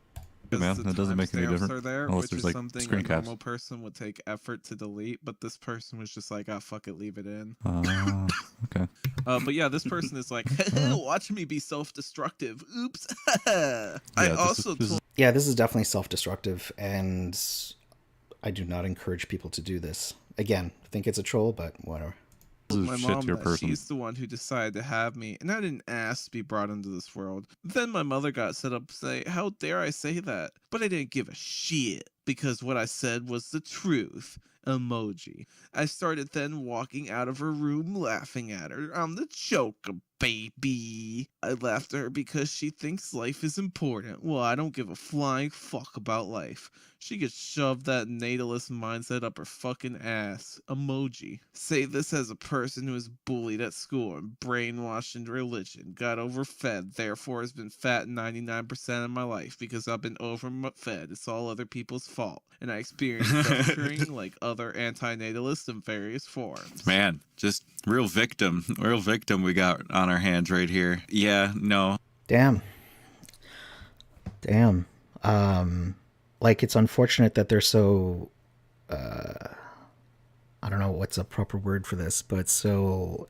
Man, the that doesn't make any timestamps difference. are there, Unless which there's is like something screen a caps. normal person would take effort to delete, but this person was just like, fuck it, leave it in. Okay. But yeah, this person is like, watch me be self-destructive. Oops. I Yeah, also this is told Yeah, this is definitely self-destructive, and I do not encourage people to do this. Again, I think it's a troll, but whatever. my shit mom to your that person. she's the one who decided to have me, and I didn't ask to be brought into this world. Then my mother got set up to say, how dare I say that? But I didn't give a shit. because what I said was the truth. Emoji. I started then walking out of her room laughing at her. I'm the Joker, baby. I laughed at her because she thinks life is important. Well, I don't give a flying fuck about life. She could shove that natalist mindset up her fucking ass. Emoji. Say this as a person who was bullied at school and brainwashed into religion, got overfed, therefore has been fat 99% of my life because I've been overfed. It's all other people's fault. And I experienced suffering like other anti-natalists in various forms. Man, just real victim we got on our hands right here. Yeah, no. Damn. Like, it's unfortunate that they're so, I don't know what's a proper word for this, but so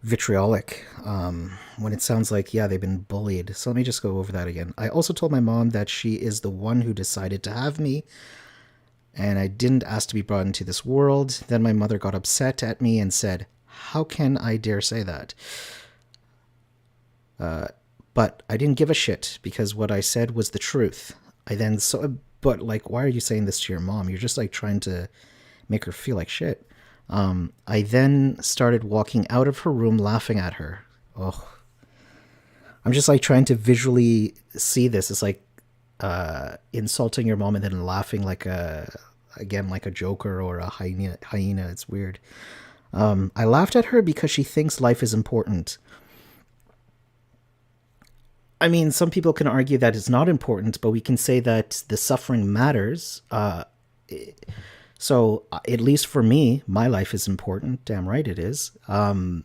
vitriolic, when it sounds like, yeah, they've been bullied. So let me just go over that again. I also told my mom that she is the one who decided to have me, and I didn't ask to be brought into this world. Then my mother got upset at me and said, how can I dare say that? But I didn't give a shit because what I said was the truth. But like, why are you saying this to your mom? You're just like trying to make her feel like shit. I then started walking out of her room laughing at her. Oh, I'm just like trying to visually see this. It's like insulting your mom and then laughing like a joker or a hyena. It's weird. I laughed at her because she thinks life is important. I mean, some people can argue that it's not important, but we can say that the suffering matters. So at least for me, my life is important. Damn right it is. The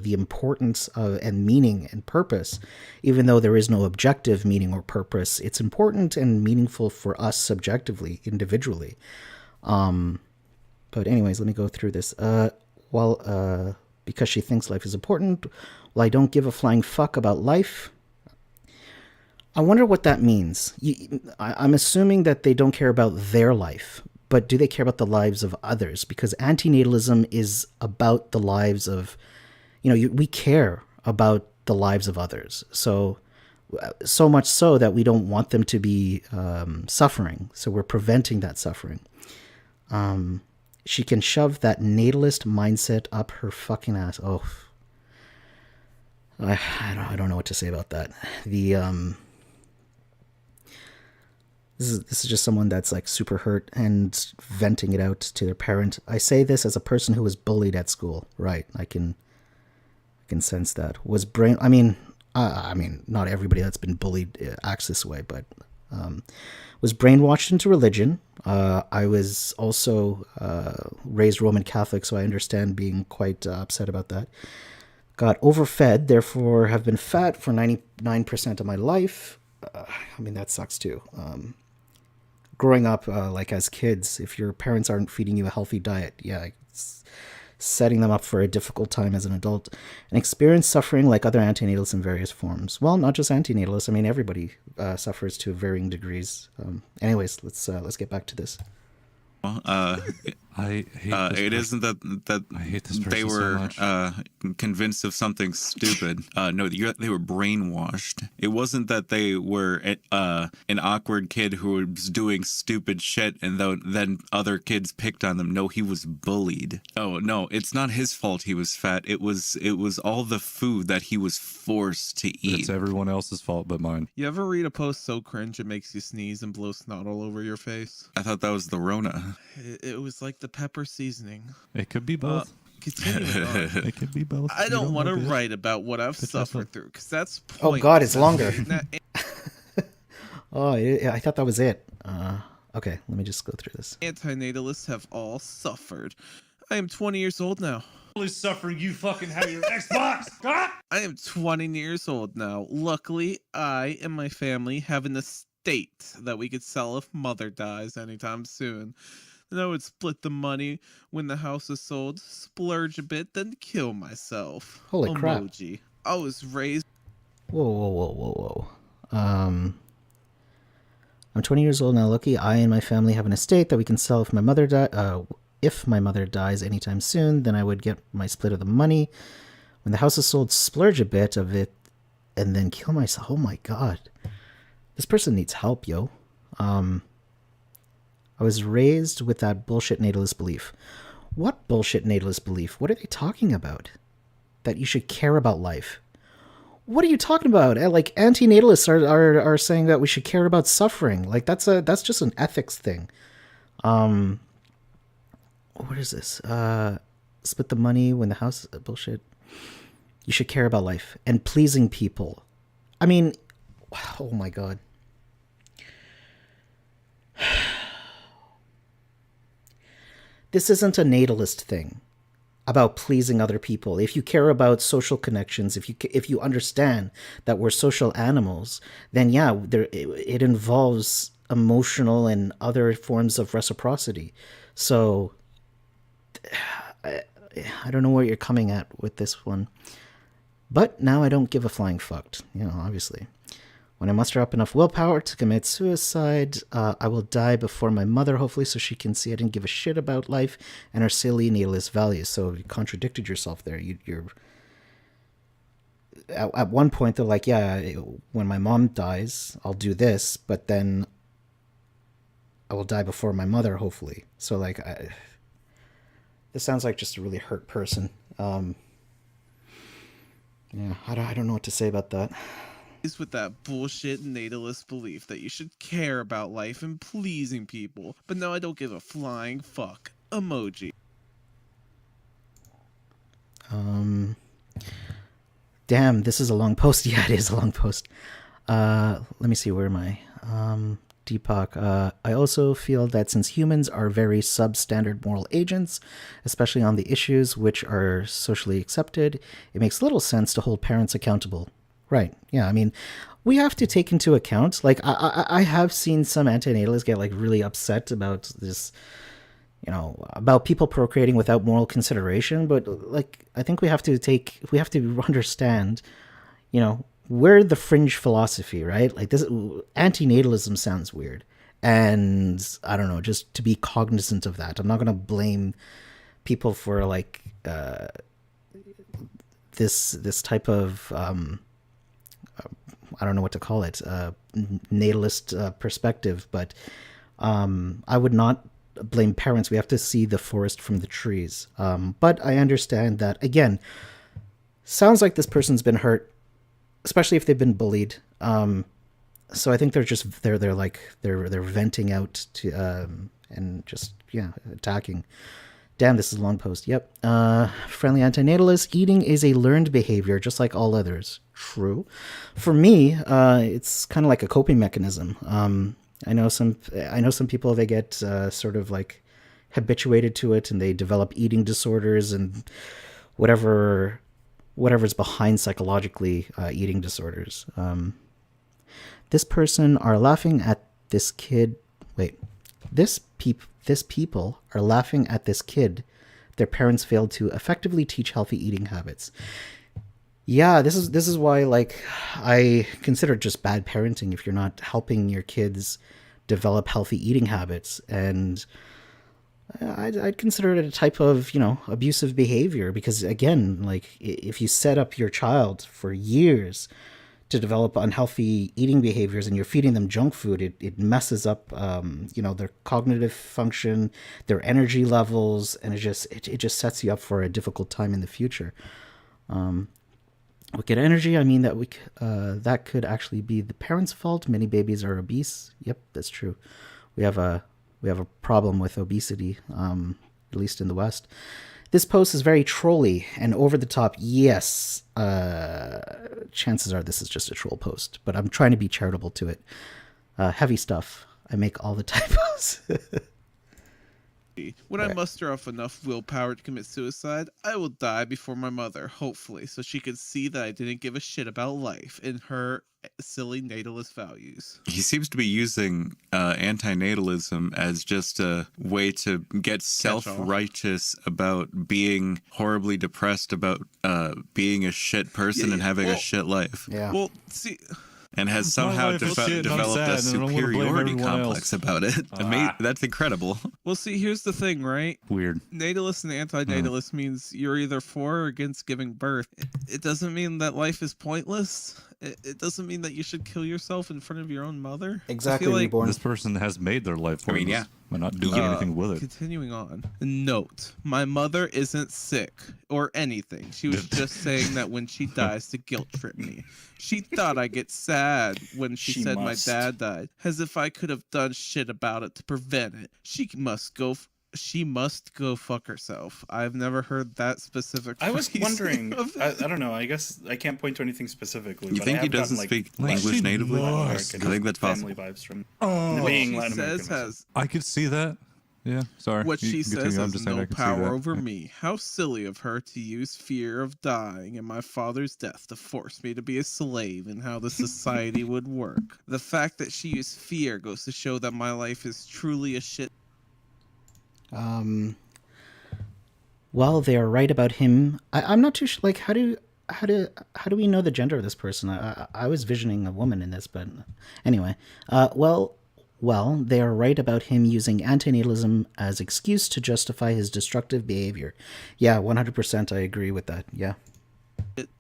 importance of and meaning and purpose, even though there is no objective meaning or purpose, it's important and meaningful for us subjectively, individually. But anyways, let me go through this. Because she thinks life is important, well, I don't give a flying fuck about life. I wonder what that means. I'm assuming that they don't care about their life, but do they care about the lives of others? Because antinatalism is about the lives of, we care about the lives of others. So much so that we don't want them to be suffering. So we're preventing that suffering. She can shove that natalist mindset up her fucking ass. Oh, I don't know what to say about that. This is just someone that's like super hurt and venting it out to their parent. I say this as a person who was bullied at school. Right. I can sense that. I mean, not everybody that's been bullied acts this way, but was brainwashed into religion. I was also raised Roman Catholic, so I understand being quite upset about that. Got overfed, therefore have been fat for 99% of my life. That sucks too. Growing up, like as kids, if your parents aren't feeding you a healthy diet, it's setting them up for a difficult time as an adult, and experience suffering like other antinatalists in various forms. Well, not just antinatalists. Everybody suffers to varying degrees. Anyways, let's get back to this. I hate this it isn't that I hate this they person were so much. convinced of something stupid. No, they were brainwashed. It wasn't that they were an awkward kid who was doing stupid shit and then other kids picked on them. No, he was bullied. Oh no, it's not his fault he was fat. It was all the food that he was forced to eat. It's everyone else's fault but mine. You ever read a post so cringe it makes you sneeze and blow snot all over your face? I thought that was the Rona. It was like the pepper seasoning. It could be both. Continuing on. It could be both. I don't want to know, bitch. write about what I've suffered through, because that's Oh pointless. God, it's longer. Now, Oh, I thought that was it. Okay, let me just go through this. antinatalists have all suffered. I am 20 years old now. Suffering, you fucking have your Xbox. Ah! I am 20 years old now. Luckily, I and my family have an estate that we could sell if mother dies anytime soon. Then I would split the money when the house is sold, splurge a bit, then kill myself. Holy crap. Emoji. I was raised. Whoa. I'm 20 years old now. Lucky I and my family have an estate that we can sell if my mother dies anytime soon. Then I would get my split of the money. When the house is sold, splurge a bit of it, and then kill myself. Oh my God. This person needs help, yo. I was raised with that bullshit natalist belief. What bullshit natalist belief? What are they talking about? That you should care about life. What are you talking about? Like, antinatalists are saying that we should care about suffering. Like, that's just an ethics thing. What is this? Split the money when the house bullshit. You should care about life and pleasing people. I mean, oh my god. This isn't a natalist thing about pleasing other people. If you care about social connections, if you understand that we're social animals, then yeah, it involves emotional and other forms of reciprocity. So I don't know where you're coming at with this one. But now I don't give a flying fucked, obviously. When I muster up enough willpower to commit suicide, I will die before my mother, hopefully, so she can see I didn't give a shit about life and her silly natalist values. So you contradicted yourself there. You're at one point, they're like, yeah, when my mom dies, I'll do this, but then I will die before my mother, hopefully. So, like, this sounds like just a really hurt person. Yeah, I don't know what to say about that. Is with that bullshit natalist belief that you should care about life and pleasing people, but no, I don't give a flying fuck. Emoji. Damn, this is a long post. Yeah, it is a long post. Let me see, where am I? Deepak, I also feel that since humans are very substandard moral agents, especially on the issues which are socially accepted, it makes little sense to hold parents accountable. Right. Yeah. I mean, we have to take into account, like, I have seen some antinatalists get, like, really upset about this, about people procreating without moral consideration. But, like, I think we have to understand, we're the fringe philosophy, right? Like, this antinatalism sounds weird. And I don't know, just to be cognizant of that. I'm not going to blame people for, like, this type of, I don't know what to call it, natalist perspective, but I would not blame parents. We have to see the forest from the trees. But I understand that, again, sounds like this person's been hurt, especially if they've been bullied. So I think they're venting out to and just attacking. Damn, this is a long post. Yep. Friendly antinatalist, eating is a learned behavior, just like all others. True. For me, it's kind of like a coping mechanism. I know some people, they get sort of like habituated to it, and they develop eating disorders and whatever's behind psychologically eating disorders. This person are laughing at this kid. Wait, this people are laughing at this kid. Their parents failed to effectively teach healthy eating habits. Yeah, this is why, like, I consider it just bad parenting if you're not helping your kids develop healthy eating habits. And I'd consider it a type of, abusive behavior, because, again, like, if you set up your child for years to develop unhealthy eating behaviors and you're feeding them junk food, it messes up, their cognitive function, their energy levels, and it just sets you up for a difficult time in the future. Wicked energy, I mean, that could actually be the parents' fault. Many babies are obese. Yep, that's true. We have a problem with obesity, at least in the West. This post is very trolly and over the top. Yes, chances are this is just a troll post, but I'm trying to be charitable to it. Heavy stuff. I make all the typos. When I muster up enough willpower to commit suicide, I will die before my mother, hopefully, so she can see that I didn't give a shit about life and her silly natalist values. He seems to be using antinatalism as just a way to get self-righteous about being horribly depressed about being a shit person and having a shit life. Yeah. Well, see... And has somehow developed a superiority complex about it. That's incredible. Well, see, here's the thing, right? Weird. Natalist and antinatalist means you're either for or against giving birth. It doesn't mean that life is pointless. It doesn't mean that you should kill yourself in front of your own mother. Exactly, I feel like, Reborn. This person has made their life I mean, pointless yeah. by not doing anything with it. Continuing on. Note, my mother isn't sick or anything. She was just saying that when she dies to guilt trip me. She thought I get sad when she said must. my dad died, as if I could have done shit about it to prevent it. She must go fuck herself. I've never heard that specific. I was phrasing wondering. of I it. don't know. I guess I can't point to anything specifically. You but think I he have gotten, doesn't like, speak Like, English she natively? must. I think that's family possible. vibes from Oh, being What Latin she American. says has I could see that. Yeah, sorry. what You she can continue. says I'm has just saying I no can see power that. over Yeah. me. How silly of her to use fear of dying and my father's death to force me to be a slave and how the society would work. The fact that she used fear goes to show that my life is truly a shit. Well, they are right about him. I'm not too sure. Like, how do we know the gender of this person? I was visioning a woman in this, but anyway. Well, they are right about him using antinatalism as excuse to justify his destructive behavior. Yeah, 100%. I agree with that. Yeah.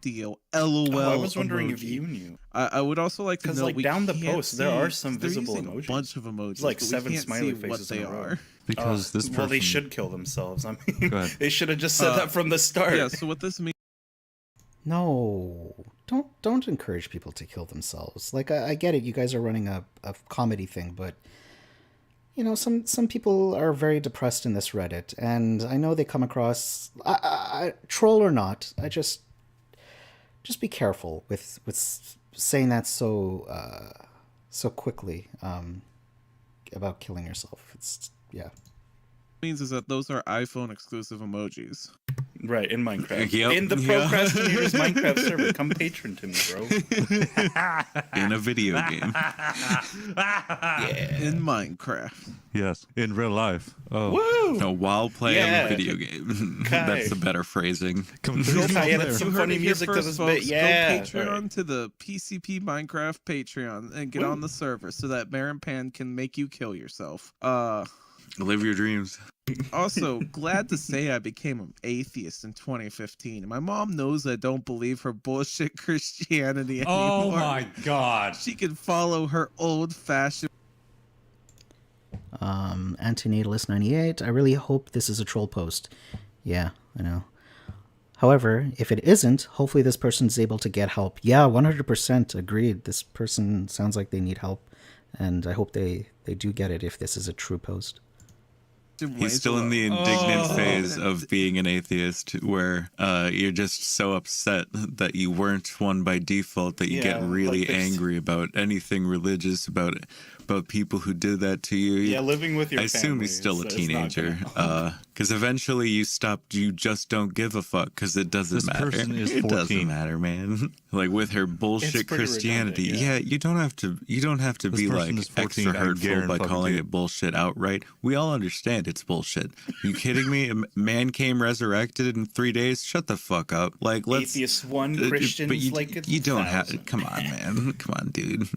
Deal. LOL. Oh, I was wondering if emoji. you knew. I would also like to know, Because, like, we down the can't post, there are see- some they're visible using emojis. A bunch of emojis. It's like but we 7 can't smiley see what faces they in a row. are. Because this person. Well, they should kill themselves. I mean, Go ahead. they should have just said that from the start. Yeah. So what this means. No, don't encourage people to kill themselves. Like, I get it. You guys are running a comedy thing, but you know, some people are very depressed in this Reddit, and I know they come across troll or not. I just be careful with saying that so quickly about killing yourself. It's Means is that those are iPhone exclusive emojis. Right, in Minecraft. Yep. In the Procrastinators Minecraft server. Come patron to me, bro. In a video game. In Minecraft. Yes, in real life. Oh, Woo! No, while playing Yeah. a video game. Kai. That's the better phrasing. completely Kai, yeah, there. that's some You heard funny it here music to first, this folks. bit. Yeah. Go Patreon Right. to the PCP Minecraft Patreon and get on the server so that Baron Pan can make you kill yourself. Live your dreams. Also, glad to say I became an atheist in 2015. My mom knows I don't believe her bullshit Christianity anymore. Oh my god. She can follow her old-fashioned. Antinatalist 98. I really hope this is a troll post. Yeah, I know. However, if it isn't, hopefully this person's able to get help. Yeah, 100% agreed. This person sounds like they need help, and I hope they do get it if this is a true post. He's still in the indignant phase of being an atheist where you're just so upset that you weren't one by default that you get Yeah, really like there's- angry about anything religious, about people who did that to you. Yeah, living with your I assume family he's still a is- it's not teenager. gonna- Because eventually you just don't give a fuck because it doesn't This matter. person is It 14. doesn't matter, man. Like with her bullshit pretty Christianity. redundant, yeah. You don't have to This be person like is 14, extra I hurtful guarantee by fucking calling you. it bullshit outright. We all understand it's bullshit. You kidding me? A man came resurrected in 3 days? Shut the fuck up. Like let's Atheists 1, but Christians you, like you don't have 1,000. come on, man. Come on, dude.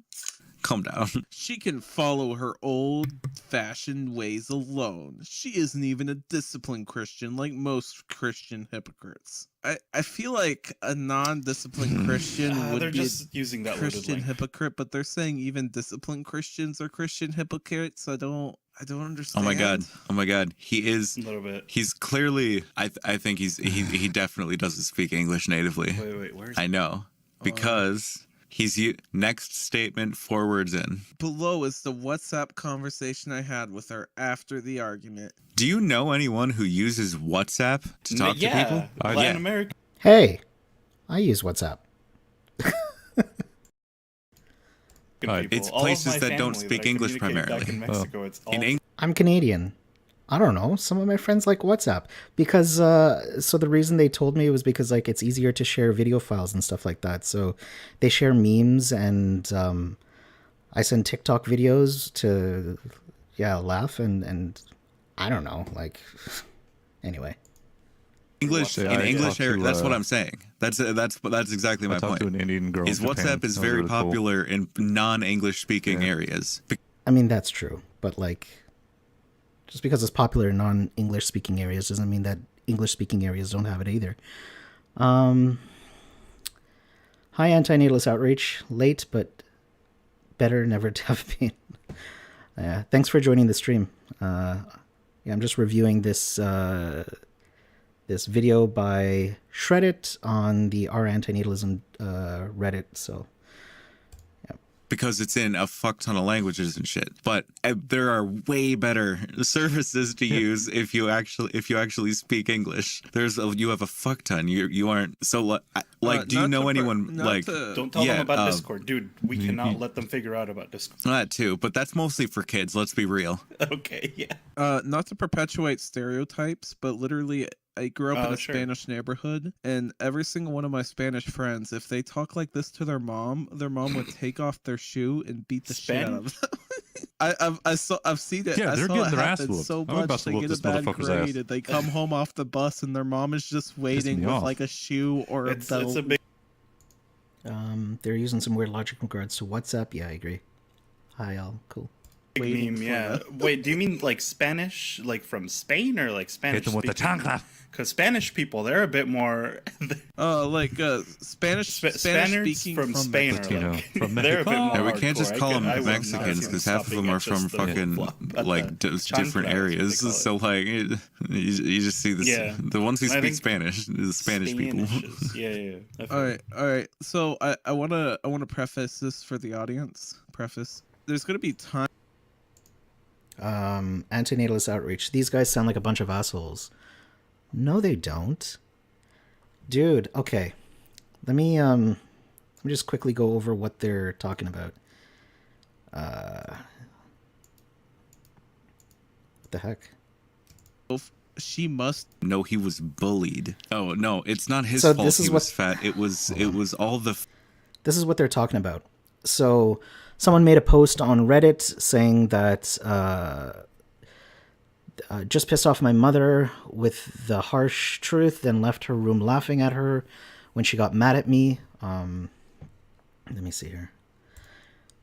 Calm down. She can follow her old-fashioned ways alone. She isn't even a disciplined Christian like most Christian hypocrites. I feel like a non-disciplined Christian would They're be just using a that loaded Christian link. hypocrite, but they're saying even disciplined Christians are Christian hypocrites. I don't understand. Oh my god. He is A little bit. he's clearly I think he definitely doesn't speak English natively. Wait, where's I know. Because next statement 4 words in. Below is the WhatsApp conversation I had with her after the argument. Do you know anyone who uses WhatsApp to talk to people? Latin Yeah. America. Hey, I use WhatsApp. Alright, people. It's All of places my that don't family speak I English communicate back primarily. In Mexico, it's all In English, I'm Canadian. I don't know. Some of my friends like WhatsApp because so the reason they told me was because like it's easier to share video files and stuff like that. So they share memes and I send TikTok videos to laugh and I don't know, like anyway. English Yeah, in I English talked to, area, that's what I'm saying. That's exactly my I talked point. to an Indian girl. Is in Japan. WhatsApp is That was very really cool. popular in non-English speaking Yeah. areas. I mean that's true, but like just because it's popular in non-English speaking areas doesn't mean that English speaking areas don't have it either. Hi, Antinatalist Outreach. Late, but better never to have been. Thanks for joining the stream. I'm just reviewing this this video by SHREDDIT on the R Antinatalism Reddit. So because it's in a fuck ton of languages and shit. But there are way better services to use if you actually speak English. You have a fuck ton. You aren't so like. Do you know anyone like? Don't tell them about Discord, dude. We cannot let them figure out about Discord. That too, but that's mostly for kids. Let's be real. Okay, yeah. Not to perpetuate stereotypes, but literally, I grew up in a Spanish neighborhood, and every single one of my Spanish friends, if they talk like this to their mom would take off their shoe and beat the shit out of them. I've seen it. Yeah, I they're saw getting it their ass happen whooped. so I'm about much. to They whoop get this a bad motherfucker's grade, ass. and they come home off the bus, and their mom is just waiting me with off. like a shoe or a belt. It's a big. they're using some weird logic in regards to WhatsApp. Yeah, I agree. Hi, all. Cool. Meme, yeah. Wait, do you mean like Spanish, like from Spain, or like Spanish? Hit them with the chancla. Because Spanish people, they're a bit more. Spanish speaking from Spain, Latino, or like, from they're a bit Mexico. more. Yeah, we can't just hardcore. call I them will Mexicans not because half of them are from stopping at fucking just the like different chanclas, areas. they call it. So like you just see this. Yeah. The ones who I speak think Spanish, the Spanish people. Yeah. All right. So I wanna preface this for the audience. There's gonna be time. Antinatalist Outreach. These guys sound like a bunch of assholes. No, they don't. Dude, okay. Let me just quickly go over what they're talking about. What the heck? She must. No, he was bullied. Oh no, it's not his So fault. this is He what- was fat. It was all the. This is what they're talking about. So someone made a post on Reddit saying that just pissed off my mother with the harsh truth, then left her room laughing at her when she got mad at me. Let me see here.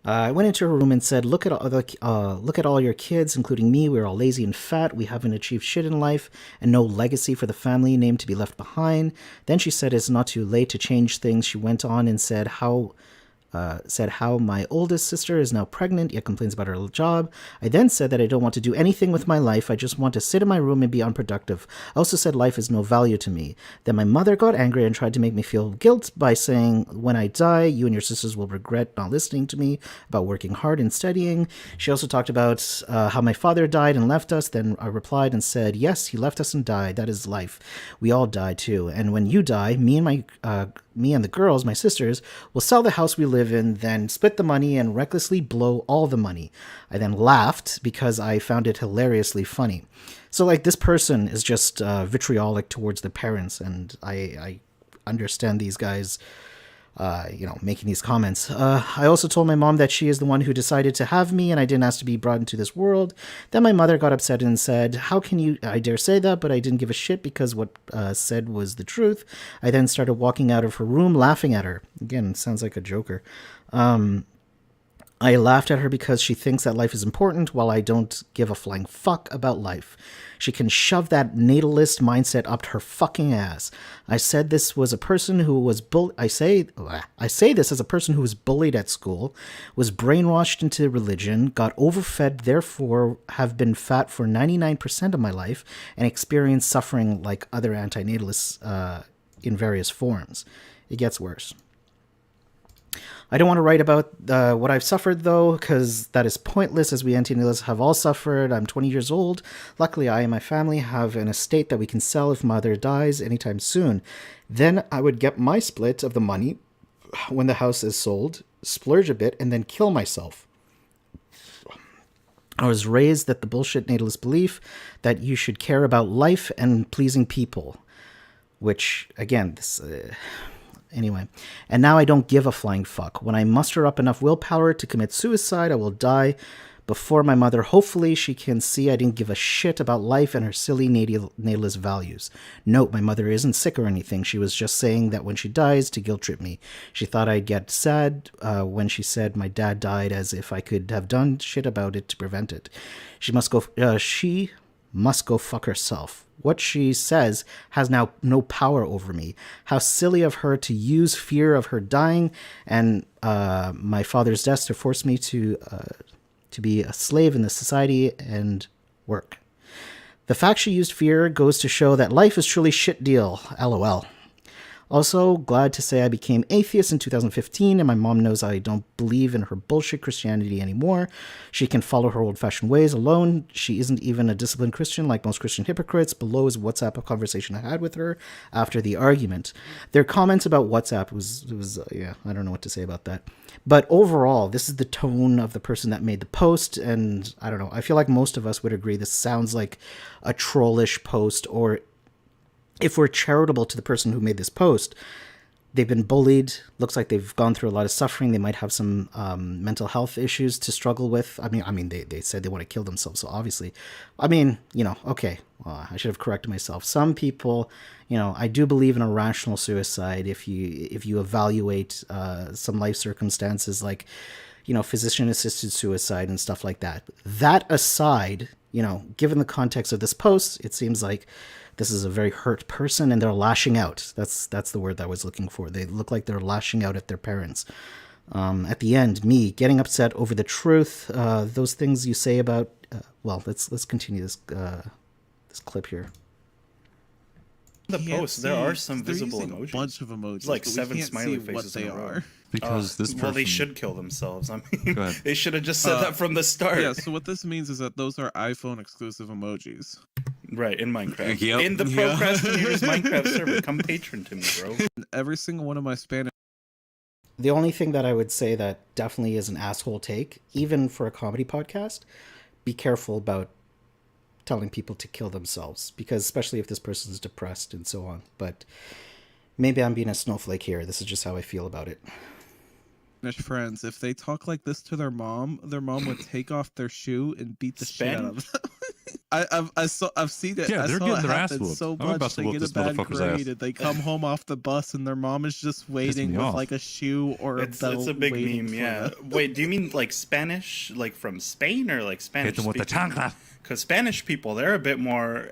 I went into her room and said, look at all your kids, including me. We're all lazy and fat. We haven't achieved shit in life and no legacy for the family name to be left behind. Then she said it's not too late to change things. She went on and said how my oldest sister is now pregnant, yet complains about her job. I then said that I don't want to do anything with my life. I just want to sit in my room and be unproductive. I also said life is no value to me. Then my mother got angry and tried to make me feel guilt by saying, when I die, you and your sisters will regret not listening to me about working hard and studying. She also talked about how my father died and left us. Then I replied and said, yes, he left us and died. That is life. We all die too. And when you die, me and the girls, my sisters, will sell the house we live in, then split the money and recklessly blow all the money. I then laughed because I found it hilariously funny. So, like, this person is just vitriolic towards the parents, and I understand these guys, making these comments. I also told my mom that she is the one who decided to have me, and I didn't ask to be brought into this world. Then my mother got upset and said, how can you, I dare say that, but I didn't give a shit because what said was the truth. I then started walking out of her room laughing at her. Again, sounds like a joker. I laughed at her because she thinks that life is important while I don't give a flying fuck about life. She can shove that natalist mindset up her fucking ass. I said this was a person who was I say this as a person who was bullied at school, was brainwashed into religion, got overfed, therefore have been fat for 99% of my life, and experienced suffering like other antinatalists in various forms. It gets worse. I don't want to write about what I've suffered, though, because that is pointless, as we antinatalists have all suffered. I'm 20 years old. Luckily, I and my family have an estate that we can sell if mother dies anytime soon. Then I would get my split of the money when the house is sold, splurge a bit, and then kill myself. I was raised that the bullshit natalist belief that you should care about life and pleasing people, which, again, this... Anyway, and now I don't give a flying fuck. When I muster up enough willpower to commit suicide, I will die before my mother. Hopefully she can see I didn't give a shit about life and her silly natalist values. Note, my mother isn't sick or anything. She was just saying that when she dies to guilt trip me. She thought I'd get sad when she said my dad died, as if I could have done shit about it to prevent it. She must go fuck herself. What she says has now no power over me. How silly of her to use fear of her dying and my father's death to force me to be a slave in the society and work. The fact she used fear goes to show that life is truly shit deal. LOL. Also, glad to say I became atheist in 2015, and my mom knows I don't believe in her bullshit Christianity anymore. She can follow her old-fashioned ways alone. She isn't even a disciplined Christian like most Christian hypocrites. Below is WhatsApp conversation I had with her after the argument. Their comments about WhatsApp was I don't know what to say about that. But overall, this is the tone of the person that made the post, and I don't know. I feel like most of us would agree this sounds like a trollish post, or if we're charitable to the person who made this post, they've been bullied. Looks like they've gone through a lot of suffering. They might have some mental health issues to struggle with. I mean, they said they want to kill themselves. So obviously, okay. Well, I should have corrected myself. Some people, I do believe in a rational suicide if you evaluate some life circumstances like, physician-assisted suicide and stuff like that. That aside, given the context of this post, it seems like this is a very hurt person and they're lashing out. That's the word that I was looking for. They look like they're lashing out at their parents. At the end, me getting upset over the truth, those things you say about, let's continue this clip here. The post, there are some visible using emojis. A bunch of emojis, like but 7 we can't smiley see faces what they in a row. are. Because this person... Well, they should kill themselves. I mean, Go ahead. they should have just said that from the start. Yeah, so what this means is that those are iPhone exclusive emojis. Right, in Minecraft. Yep. In the Procrastinators Minecraft server. Come patron to me, bro. Every single one of my Spanish... The only thing that I would say that definitely is an asshole take, even for a comedy podcast, be careful about telling people to kill themselves, because especially if this person is depressed and so on. But maybe I'm being a snowflake here. This is just how I feel about it. friends, if they talk like this to their mom would take off their shoe and beat the shit out of them. I've seen it. Yeah, I they're saw getting it their ass happen whooped. so I'm about much. to They whoop get a this bad motherfucker's grade ass. and they come home off the bus and their mom is just waiting me with off. like a shoe or It's a belt. a big waiting meme, for yeah. them. Wait, do you mean like Spanish, like from Spain, or like Spanish? Hit them with the chancla. Because Spanish people, they're a bit more.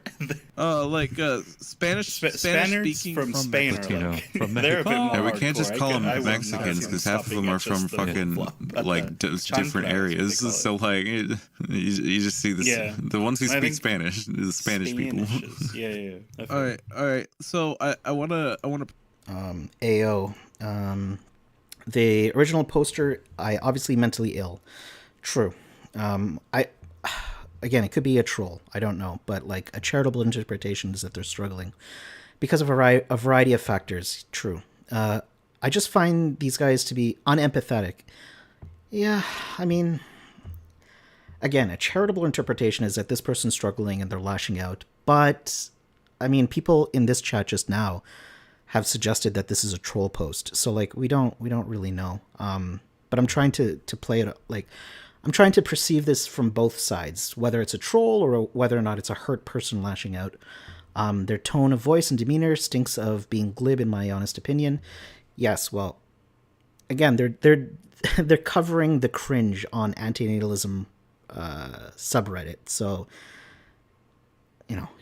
Spanish speaking from Spain are Latino, like, from they're a bit Mexico. more Yeah, we can't hardcore. just call them I would not Mexicans see because them half of them stopping are at from just the fucking flop at like the different chancla, areas. that's what So they call it. like, you just see this. Yeah. The ones who I speak think Spanish, the Spanish people. Yeah. I feel All right. So I wanna AO. The original poster, I obviously mentally ill. True. Again, it could be a troll. I don't know. But like a charitable interpretation is that they're struggling because of a variety of factors. True. I just find these guys to be unempathetic. Yeah, I mean, again, a charitable interpretation is that this person's struggling and they're lashing out. But, I mean, people in this chat just now have suggested that this is a troll post. So, like, we don't really know. But I'm trying to play it, like, I'm trying to perceive this from both sides, whether it's a troll or whether or not it's a hurt person lashing out. Their tone of voice and demeanor stinks of being glib, in my honest opinion. Yes, well, again, they're covering the cringe on antinatalism subreddit, so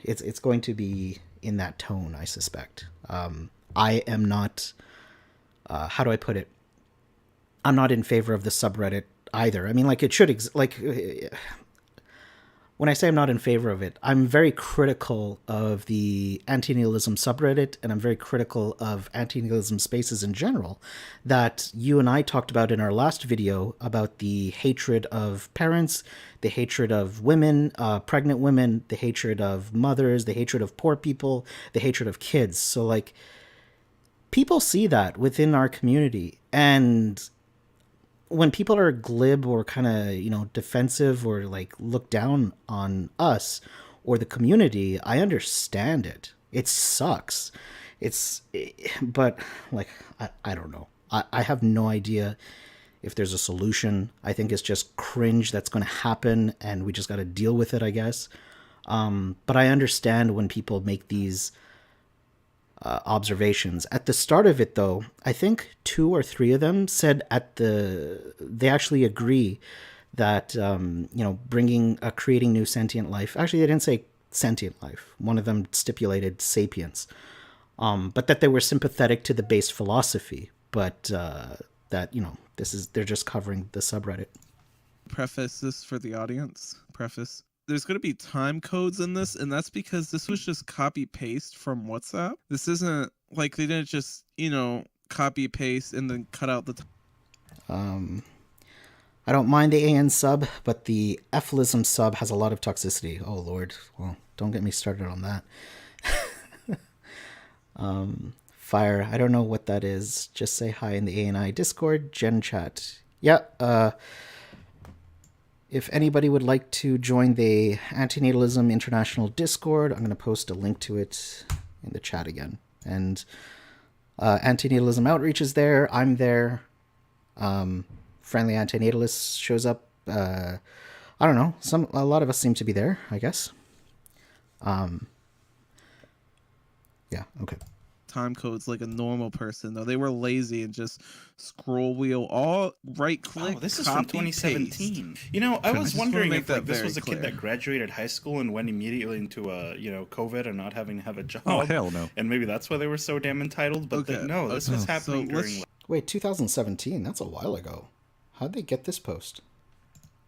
it's going to be in that tone, I suspect. I am not. How do I put it? I'm not in favor of the subreddit either. I mean, like, it should when I say I'm not in favor of it, I'm very critical of the antinatalism subreddit, and I'm very critical of antinatalism spaces in general that you and I talked about in our last video about the hatred of parents, the hatred of women, pregnant women, the hatred of mothers, the hatred of poor people, the hatred of kids. So, like, people see that within our community, and when people are glib or kind of, defensive or like look down on us or the community, I understand it. It sucks. But like, I don't know. I have no idea if there's a solution. I think it's just cringe that's going to happen and we just got to deal with it, I guess. But I understand when people make these observations. At the start of it, though, I think 2 or 3 of them said they actually agree that, creating new sentient life. Actually, they didn't say sentient life. One of them stipulated sapience, but that they were sympathetic to the base philosophy, but that, you know, they're just covering the subreddit. Preface this for the audience. Preface. There's going to be time codes in this, and that's because this was just copy paste from WhatsApp. This isn't like they didn't just, you know, copy paste and then cut out the I don't mind the AN sub, but the Ephilism sub has a lot of toxicity. Oh lord. Well, don't get me started on that. Fire. I don't know what that is. Just say hi in the ANI Discord. Gen chat. Yeah. If anybody would like to join the Antinatalism International Discord, I'm going to post a link to it in the chat again. And Antinatalism Outreach is there. I'm there. Friendly Antinatalist shows up. I don't know. A lot of us seem to be there, I guess. Yeah, okay. time codes like a normal person, though. They were lazy and just scroll wheel, all right click. Oh, this is copy, from 2017. paste. You know, I was just wanna wondering make if that like this very was a clear. kid that graduated high school and went immediately into COVID and not having to have a job. Oh, hell no. And maybe that's why they were so damn entitled. But Okay, no, this was happening so let's during Wait, 2017? That's a while ago. How'd they get this post?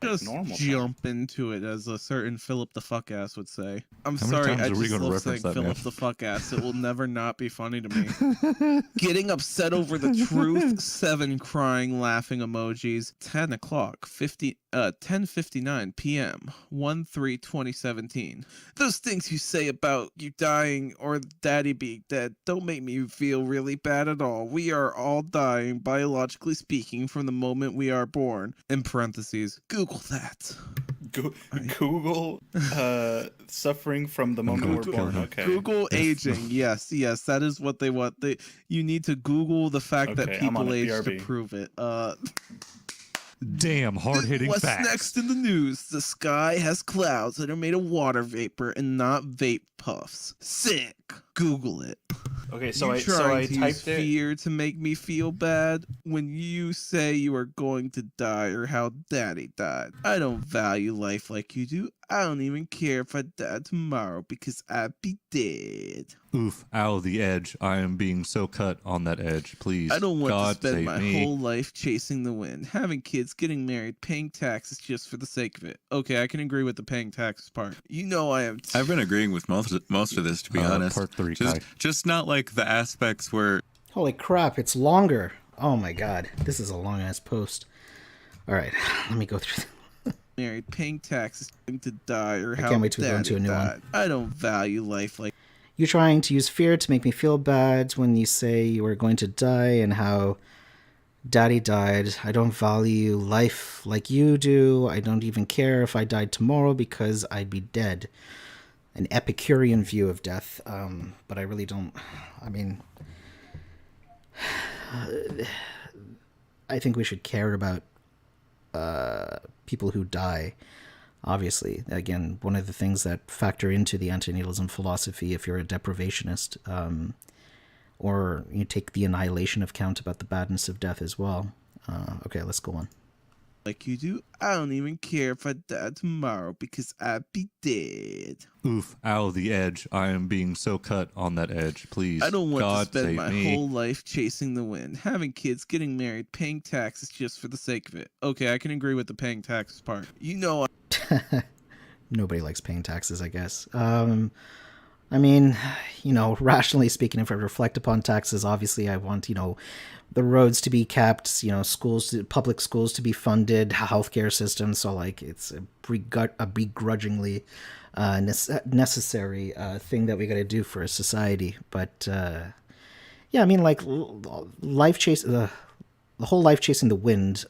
just normal jump into it, as a certain Philip the fuck ass would say. I'm How many sorry, times I are we just gonna love saying reference that, Philip man? the fuck ass. It will never not be funny to me. Getting upset over the truth. 7 crying, laughing emojis. 10 o'clock, 10:59 p.m. 1/3/2017. Those things you say about you dying or daddy being dead don't make me feel really bad at all. We are all dying, biologically speaking, from the moment we are born. In parentheses, Google that. Google suffering from the moment we're born. Okay. Google aging. Yes, that is what they want. You need to Google the fact that Okay, I'm on people it, age to BRB. prove it. Damn, hard-hitting What's facts. next in the news? The sky has clouds that are made of water vapor and not vape puffs. Sick. Google it. Okay, so You I trying to use typed it. fear to make me feel bad when you say you are going to die or how daddy died. I don't value life like you do. I don't even care if I die tomorrow because I'd be dead. Oof, ow, the edge. I am being so cut on that edge. Please, I don't want God, to spend save my me. whole life chasing the wind, having kids, getting married, paying taxes just for the sake of it. Okay, I can agree with the paying taxes part. You know I am. I've been agreeing with most of this, to be honest. Part 3, just, Kai. just not like the aspects where Holy crap, it's longer. Oh my god, this is a long ass post. Alright, let me go through Married, paying taxes, going to die, or how can't wait to go daddy into a new one. died. I don't value life like. You trying to use fear to make me feel bad when you say you are going to die and how daddy died. I don't value life like you do. I don't even care if I died tomorrow because I'd be dead. An Epicurean view of death, but I really don't. I mean, I think we should care about people who die. Obviously, again, one of the things that factor into the antinatalism philosophy, if you're a deprivationist, or you take the annihilation of count about the badness of death as well. Okay, let's go on. Like you do, I don't even care if I die tomorrow because I'd be dead. Oof, ow, the edge. I am being so cut on that edge. Please, I don't want God, to spend save my me. whole life chasing the wind, having kids, getting married, paying taxes just for the sake of it. Okay, I can agree with the paying taxes part. You know Nobody likes paying taxes, I guess. I mean, rationally speaking, if I reflect upon taxes, obviously I want, the roads to be kept, public schools to be funded, healthcare system. So like it's a begrudgingly necessary thing that we got to do for a society. But yeah, I mean, like life chase, the whole life chasing the wind,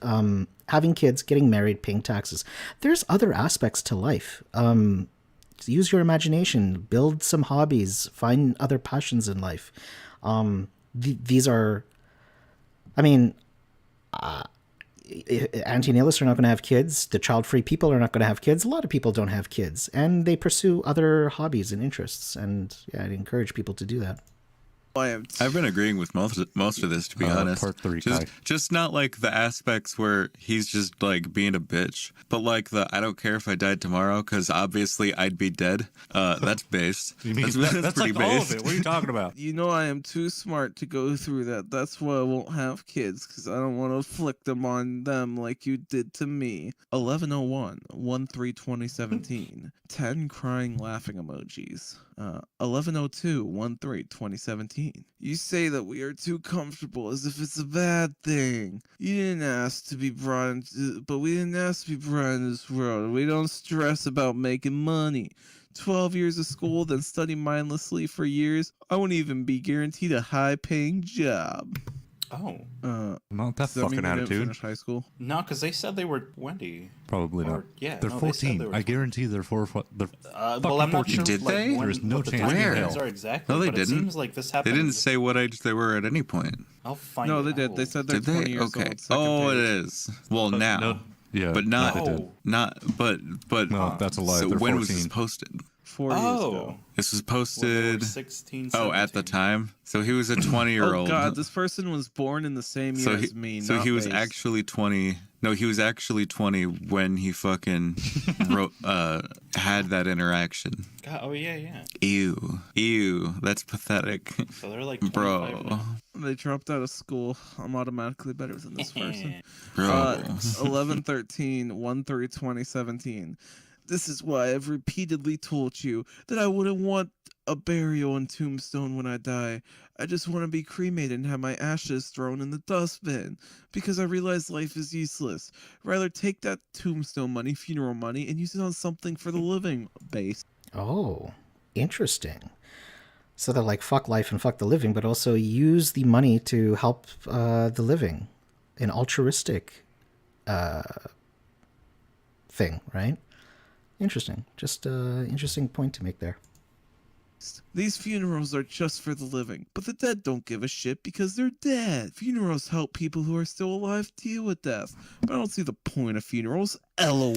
having kids, getting married, paying taxes. There's other aspects to life. Use your imagination, build some hobbies, find other passions in life. These are, I mean, anti-nihilists are not going to have kids. The child-free people are not going to have kids. A lot of people don't have kids, and they pursue other hobbies and interests. And yeah, I'd encourage people to do that. I am. I've been agreeing with most of this, to be honest. Part 3, Kai. Just not like the aspects where he's just like being a bitch, but like the I don't care if I died tomorrow because obviously I'd be dead. That's based. You mean that's pretty like all of based. it? What are you talking about? You know I am too smart to go through that. That's why I won't have kids, because I don't want to inflict them on them like you did to me. 1101, 1/3/2017. 10 crying laughing emojis. 1102, 1/3/2017. You say that we are too comfortable as if it's a bad thing. You didn't ask to be brought into, but we didn't ask to be brought into this world. We don't stress about making money. 12 years of school, then study mindlessly for years. I won't even be guaranteed a high-paying job. Oh. Not that Does that mean fucking you didn't attitude. finish high school? No, because they said they were 20. Probably Or- not. yeah, They're no, they said 14. they were I guarantee they're well, I'm not fucking sure. 14. Did like, they? when- There is no what the chance time in frames hell. are exactly. No, they but didn't. It seems like this They happened. didn't say what age they were at any point. I'll find No, it. they I did. They will- said they're Did 20 they? years Okay. old. Second Oh, it page. is. Well, now. No, yeah, But not, no, they did. Oh. not, but. No, that's a lie. So They're when 14. was this posted? 4 years ago. Oh. This was When they were posted. 16, Oh, at the 17. time. So he was a 20-year-old. Oh god, this person was born in the same year so as me. so not he was based. actually 20. No, he was actually 20 when he fucking wrote had that interaction. God, oh yeah, yeah. Ew, that's pathetic. So they're like 25 Bro. now. They dropped out of school. I'm automatically better than this person. Bro. 11/13, 1/3/2017. This is why I've repeatedly told you that I wouldn't want a burial and tombstone when I die. I just want to be cremated and have my ashes thrown in the dustbin because I realize life is useless. Rather take that tombstone money, funeral money, and use it on something for the living. Base. Oh, interesting. So they're like, fuck life and fuck the living, but also use the money to help the living. An altruistic thing, right? Interesting. Just interesting point to make there. These funerals are just for the living, but the dead don't give a shit because they're dead. Funerals help people who are still alive deal with death, but I don't see the point of funerals. LOL.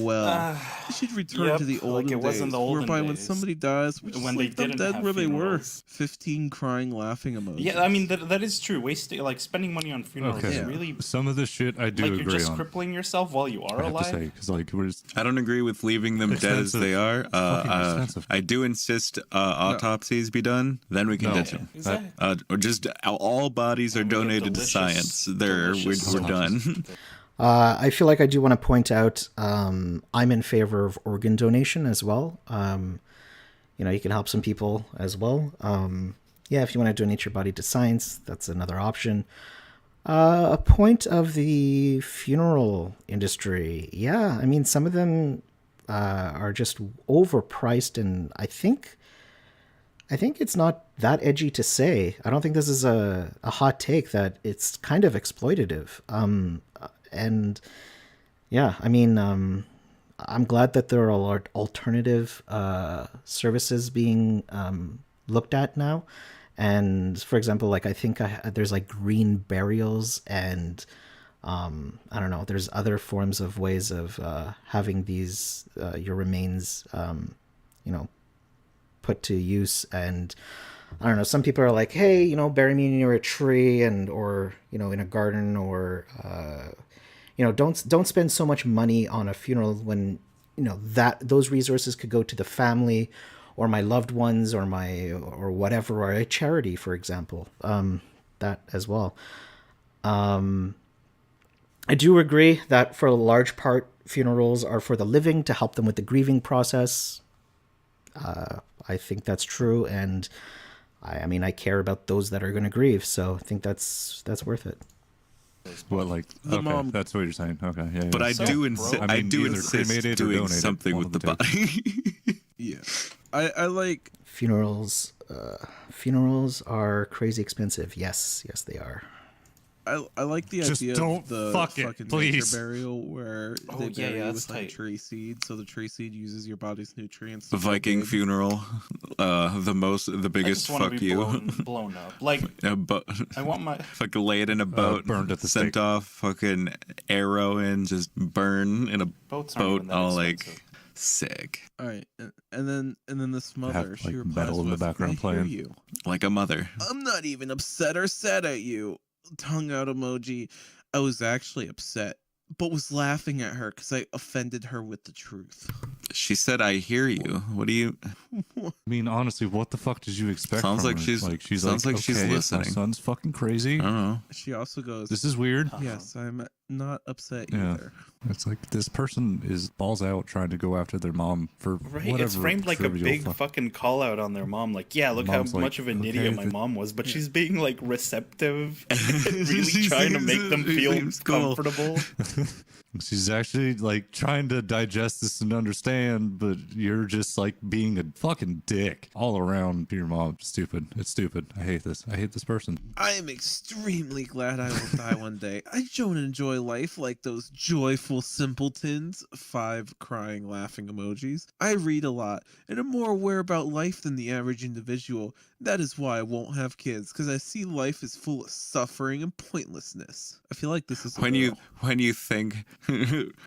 You should return yep, to the like olden it wasn't days, the olden whereby when days. somebody dies, we just When they leave them didn't dead have where they were. funerals. 15 crying laughing emojis. Yeah, I mean that is true. Wasting like spending money on funerals Okay. is really Some of this shit I do like you're agree just on. crippling yourself while you are I have to say, alive. because like we're just, I don't agree with leaving them dead as Expensive. they are. Fucking expensive. I do insist autopsies be done. Then we can No. ditch them. Exactly. Or just all bodies are And we have donated to delicious- science. We're delicious done. I feel like I do want to point out I'm in favor of organ donation as well. You can help some people as well. Yeah, if you want to donate your body to science, that's another option. A point of the funeral industry. Yeah, I mean, some of them are just overpriced, and I think it's not that edgy to say. I don't think this is a hot take that it's kind of exploitative. And yeah, I mean, I'm glad that there are alternative services being looked at now. And for example, like I think there's like green burials, and I don't know, there's other forms of ways of having these your remains, put to use. And I don't know, some people are like, hey, bury me near a tree or in a garden, or don't spend so much money on a funeral when that those resources could go to the family or my loved ones or whatever, or a charity, for example. That as well. I do agree that for a large part, funerals are for the living to help them with the grieving process. I think that's true, and I mean, I care about those that are going to grieve, so I think that's worth it. what, like, The okay, mom- that's what you're saying. Okay, yeah. But I So do broke. insist. I mean, I do either insist cremated or doing donated, something one with of the the two. body. Yeah. I like Funerals are crazy expensive. Yes, they are. I like the Just idea don't of the fuck it, fucking please. nature burial where Oh, they yeah, bury yeah, you that's with like tight. tree seed, so the tree seed uses your body's nutrients. The to grow Viking big. funeral, the I biggest just want to fuck be you. blown up. Like A boat, I want my fucking lay it in a boat, burned at the sent stake. off, fucking arrow in, just burn in a boats aren't boat, even that all like expensive. Sick. All right, and then this mother, Have, she like, replies metal in the with, background "I hear playing. you. Like a mother. I'm not even upset or sad at you." Tongue out emoji. I was actually upset, but was laughing at her because I offended her with the truth. She said, "I hear you." What do you? I mean, honestly, what the fuck did you expect? Sounds from like her? she's- she's sounds like she's okay, My listening. son's fucking crazy. I don't know. She also goes, This is weird. "Yes, I'm not upset Yeah. either." It's like this person is balls out trying to go after their mom for Right, whatever. it's framed like a trivial big fucking call out on their mom. Like, yeah, look Mom's how like, much of an okay, idiot my mom was, but she's being like receptive, and really She trying to seems- make them she feel seems cool. comfortable. She's actually like trying to digest this and understand, but you're just like being a fucking dick all around to your mom. Stupid. It's stupid. I hate this. I hate this person. I am extremely glad I will die one day. I don't enjoy life like those joyful simpletons. 5 crying, laughing emojis. I read a lot and am more aware about life than the average individual. That is why I won't have kids, because I see life is full of suffering and pointlessness. I feel like this is a When girl. think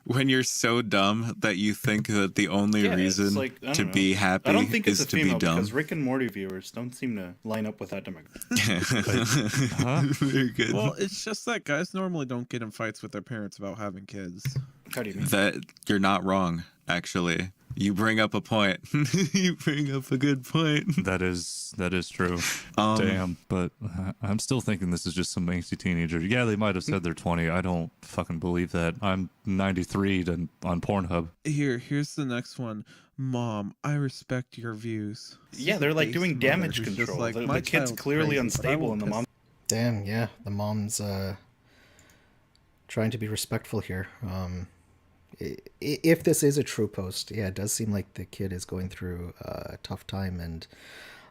when you're so dumb that you think that the only Yeah, it's reason like, I to don't be know. happy I don't think it's is a to be female dumb. because Rick and Morty viewers don't seem to line up with that demographic. Huh? Very good. Well, it's just that guys normally don't get in fights with their parents about having kids. How do you mean? That you're not wrong, actually. You bring up a point. You bring up a good point. That is true. Um, Damn, but I'm still thinking this is just some angsty teenager. Yeah, they might have said they're 20. I don't fucking believe that. I'm 93 on Pornhub. Here's the next one. Mom, I respect your views. Yeah, they're like doing Based mother damage who's just control. like, The "My kid's child's clearly crazy, but I unstable, won't and the piss mom. Damn, yeah, the mom's trying to be respectful here. If this is a true post, yeah, it does seem like the kid is going through a tough time. And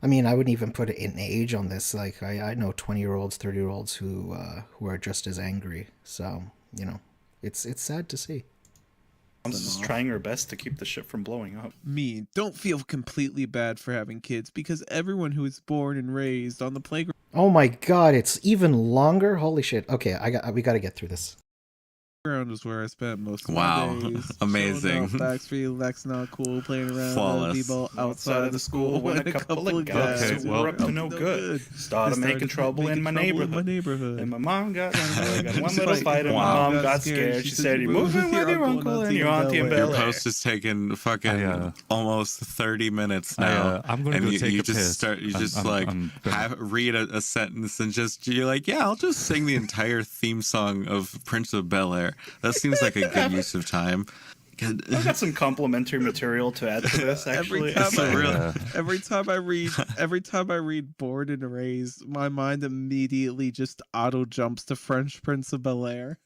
I mean, I wouldn't even put an age on this. Like, I know 20-year-olds, 30-year-olds who are just as angry. So, you know, it's sad to see. Mom's just trying her best to keep the shit from blowing up. Me, don't feel completely bad for having kids because everyone who is born and raised on the playground Oh my god, it's even longer. Holy shit. Okay, we got to get through this. is where I spent most of Wow. my days. Amazing. Backs free, Lex not cool, playing around Flawless. with people outside of the school when when a couple of guys Okay, who well, were up to no good started making trouble in my neighborhood. And my mom got one little fight, and Wow. my mom got scared. She said, "You're moving with your uncle and your auntie in Your Bel Air." post is taking fucking almost 30 minutes I, now. I'm gonna and go you, take you a just piss. start. You just I'm gonna- read a sentence and just you're like, yeah, I'll just sing the entire theme song of Prince of Bel Air. That seems like a good use of time. I've got some complimentary material to add to this. Actually, Every time I read Born and Raised, my mind immediately just auto jumps to French Prince of Bel Air.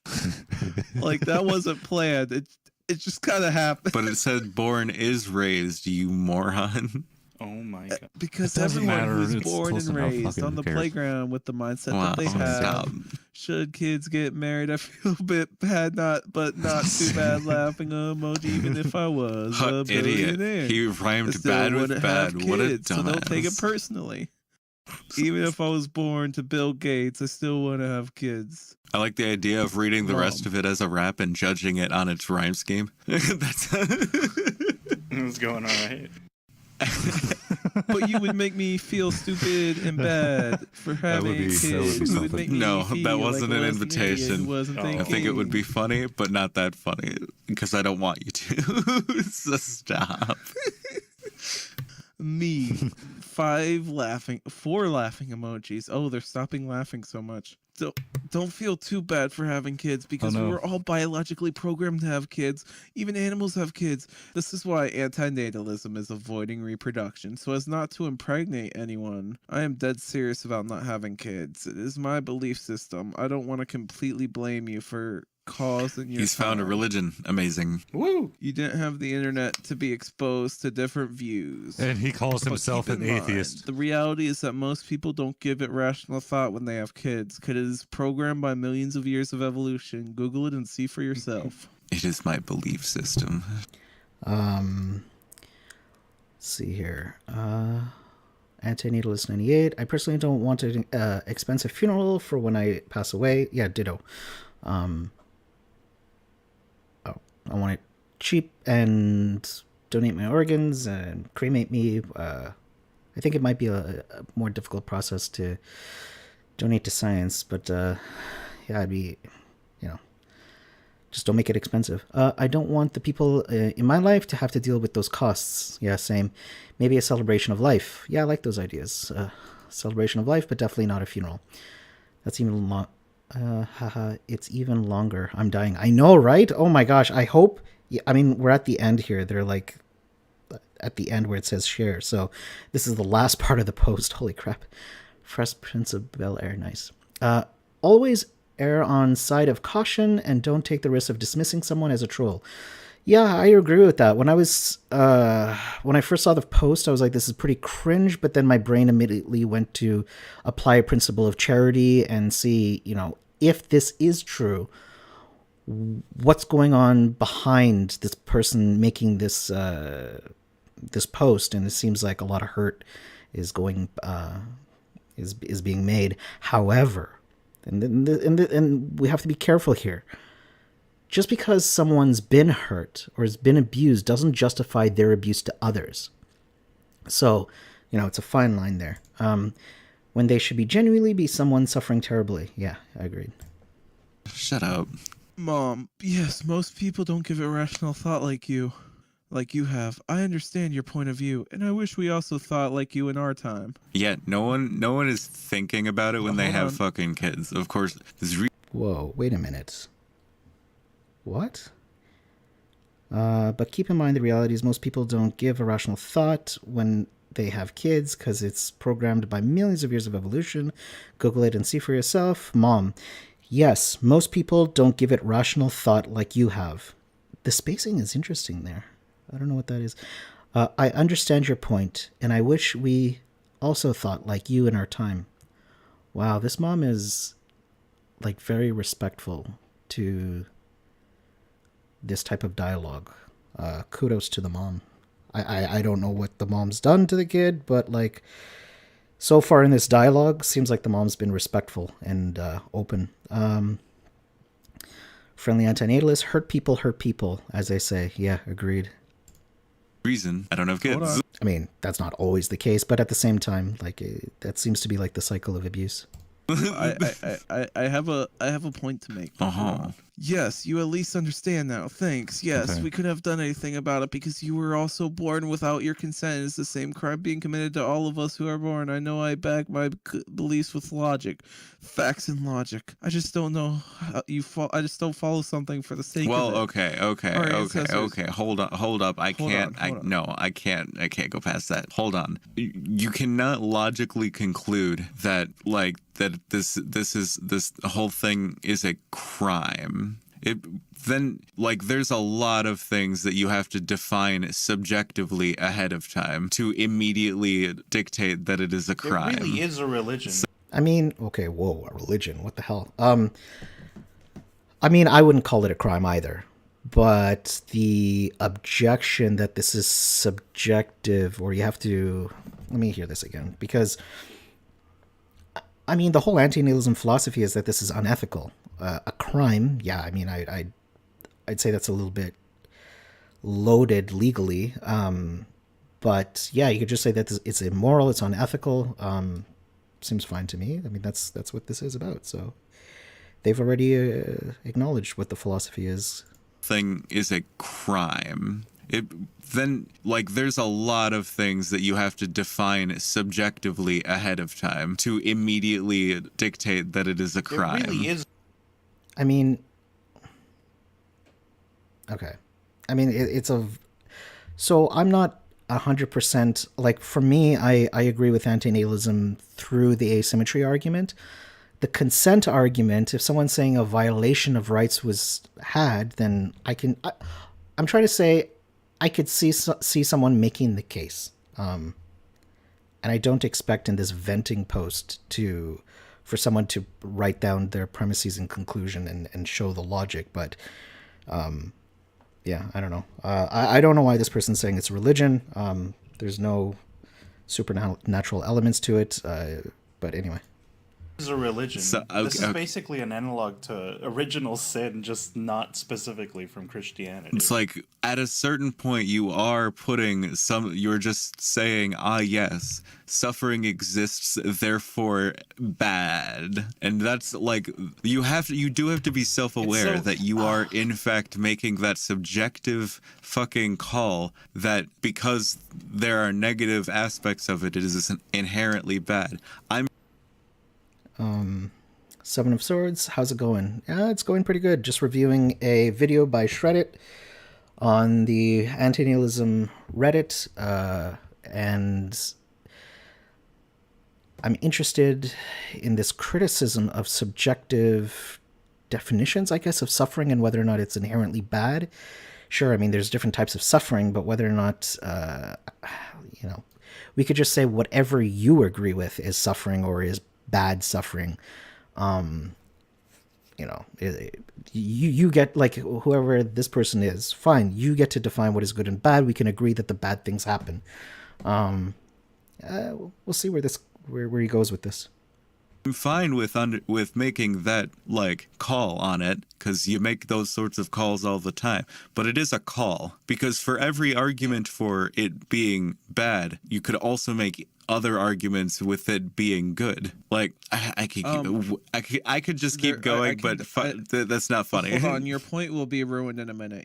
Like that wasn't planned. It just kind of happened. But it said "born is raised," you moron. oh my god. Because It doesn't everyone matter. who's It's born close and enough. raised Fucking on who the cares? playground with the mindset Wow, that they have. stop. Should kids get married? I feel a bit bad, not too bad. Laughing emoji, even if I was a Idiot. billionaire. He I rhymed still bad with wouldn't bad. have What a kids, so don't take it dumbass. personally. Even if I was born to Bill Gates, I still want to have kids. I like the idea of reading the rest Mom. of it as a rap and judging it on its rhyme scheme. That's It was going all right. But you would make me feel stupid and bad for having would be kids. something. You would make me No, feel that like wasn't an a lesbian idiot who invitation. wasn't I I think it would be thinking. funny, but not that funny because I don't want you to. So stop. Me, 4 laughing emojis. Oh, they're stopping laughing so much. Don't feel too bad for having kids because Oh, no. we were all biologically programmed to have kids. Even animals have kids. This is why antinatalism is avoiding reproduction, so as not to impregnate anyone. I am dead serious about not having kids. It is my belief system. I don't want to completely blame you for causing your He's found a time. religion. Amazing. Woo! You didn't have the internet to be exposed to different views. And he calls But himself keep an in mind, atheist. the reality is that most people don't give it rational thought when they have kids. Kid is programmed by millions of years of evolution. Google it and see for yourself. It is my belief system. Let's see here. Antinatalist 98. I personally don't want an expensive funeral for when I pass away. Yeah, ditto. I want it cheap and donate my organs and cremate me. I think it might be a more difficult process to donate to science, but yeah, I'd be, just don't make it expensive. I don't want the people in my life to have to deal with those costs. Yeah, same. Maybe a celebration of life. Yeah, I like those ideas. Celebration of life, but definitely not a funeral. That's even haha, it's even longer. I'm dying. I know, right? Oh my gosh. I hope. Yeah, I mean, we're at the end here. They're like at the end where it says share. So this is the last part of the post. Holy crap. Fresh Prince of Bel-Air. Nice. Always err on side of caution and don't take the risk of dismissing someone as a troll. Yeah, I agree with that. When I first saw the post, I was like, this is pretty cringe, but then my brain immediately went to apply a principle of charity and see, if this is true, what's going on behind this person making this this post. And it seems like a lot of hurt is going is being made. However, and we have to be careful here. Just because someone's been hurt or has been abused doesn't justify their abuse to others. So, it's a fine line there. When they should genuinely be someone suffering terribly. Yeah, I agreed. Shut up. Mom, yes, most people don't give it rational thought like you have. I understand your point of view, and I wish we also thought like you in our time. Yeah, no one is thinking about it when they Hold have on. fucking kids. Of course, Whoa, wait a minute. What? But keep in mind the reality is most people don't give a rational thought when they have kids because it's programmed by millions of years of evolution. Google it and see for yourself. Mom, yes, most people don't give it rational thought like you have. The spacing is interesting there. I don't know what that is. I understand your point, and I wish we also thought like you in our time. Wow, this mom is like very respectful to this type of dialogue. Kudos to the mom. I don't know what the mom's done to the kid, but like so far in this dialogue, seems like the mom's been respectful and open. Friendly antinatalist, hurt people, as they say. Yeah, agreed. reason I don't have Hold kids. on. I mean, that's not always the case, but at the same time, like that seems to be like the cycle of abuse. I have a point to make. Uh-huh. Yes, you at least understand now. Thanks. Yes, Okay. we couldn't have done anything about it because you were also born without your consent. It's the same crime being committed to all of us who are born. I know I back my beliefs with logic, facts and logic. I just don't know how I just don't follow something for the sake Well, of it. okay. Our ancestors- Hold up. I Hold can't. on, hold on. No, I can't. I can't go past that. Hold on. You cannot logically conclude that this whole thing is a crime. Then there's a lot of things that you have to define subjectively ahead of time to immediately dictate that it is a crime. It really is a religion. I mean, okay, whoa, a religion, what the hell? I mean, I wouldn't call it a crime either, but the objection that this is subjective, or you have to, let me hear this again, because, I mean, the whole antinatalism philosophy is that this is unethical. A crime, yeah, I mean, I'd say that's a little bit loaded legally, but yeah, you could just say that it's immoral, it's unethical. Seems fine to me. I mean, that's what this is about. So they've already acknowledged what the philosophy is. Thing is a crime. Then there's a lot of things that you have to define subjectively ahead of time to immediately dictate that it is a crime. It really is. I mean, okay. I mean, it's a. So I'm not 100% like, for me, I agree with antinatalism through the asymmetry argument. The consent argument, if someone's saying a violation of rights was had, then I'm trying to say I could see someone making the case. And I don't expect in this venting post for someone to write down their premises and conclusion and show the logic. But yeah, I don't know. I don't know why this person's saying it's religion. There's no supernatural elements to it. But anyway. Is a religion. So, This is okay. basically an analog to original sin, just not specifically from Christianity. It's like at a certain point you are putting you're just saying, yes, suffering exists, therefore bad. And that's like you do have to be self-aware that you are in fact making that subjective fucking call that because there are negative aspects of it, it is inherently bad. Seven of Swords, how's it going? Yeah, it's going pretty good. Just reviewing a video by SHREDDIT on the Antinatalism Reddit, and I'm interested in this criticism of subjective definitions, I guess, of suffering and whether or not it's inherently bad. Sure, I mean, there's different types of suffering, but whether or not, we could just say whatever you agree with is suffering or is bad suffering. You get, like, whoever this person is, fine, you get to define what is good and bad. We can agree that the bad things happen. We'll see where he goes with this. I'm fine with making that like call on it, because you make those sorts of calls all the time. But it is a call, because for every argument for it being bad, you could also make other arguments with it being good. Like I could just keep going, but that's not funny. Hold on, your point will be ruined in a minute.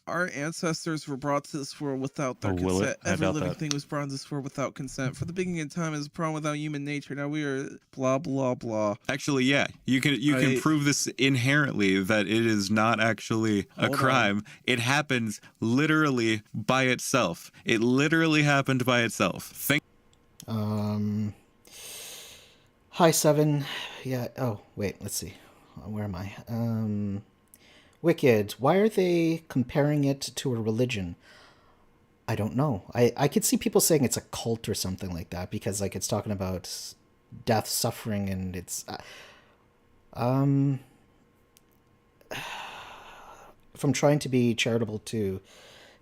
Our ancestors were brought to this world without their consent. Every living thing was brought to this world without consent. For the beginning of time is a problem without human nature. Now we are blah blah blah. Actually, yeah, you can prove this inherently that it is not actually a crime. It happens literally by itself. It literally happened by itself. Hi, Seven. Yeah. Oh, wait. Let's see. Where am I? Wicked. Why are they comparing it to a religion? I don't know. I could see people saying it's a cult or something like that, because like it's talking about death, suffering, and it's if I'm trying to be charitable to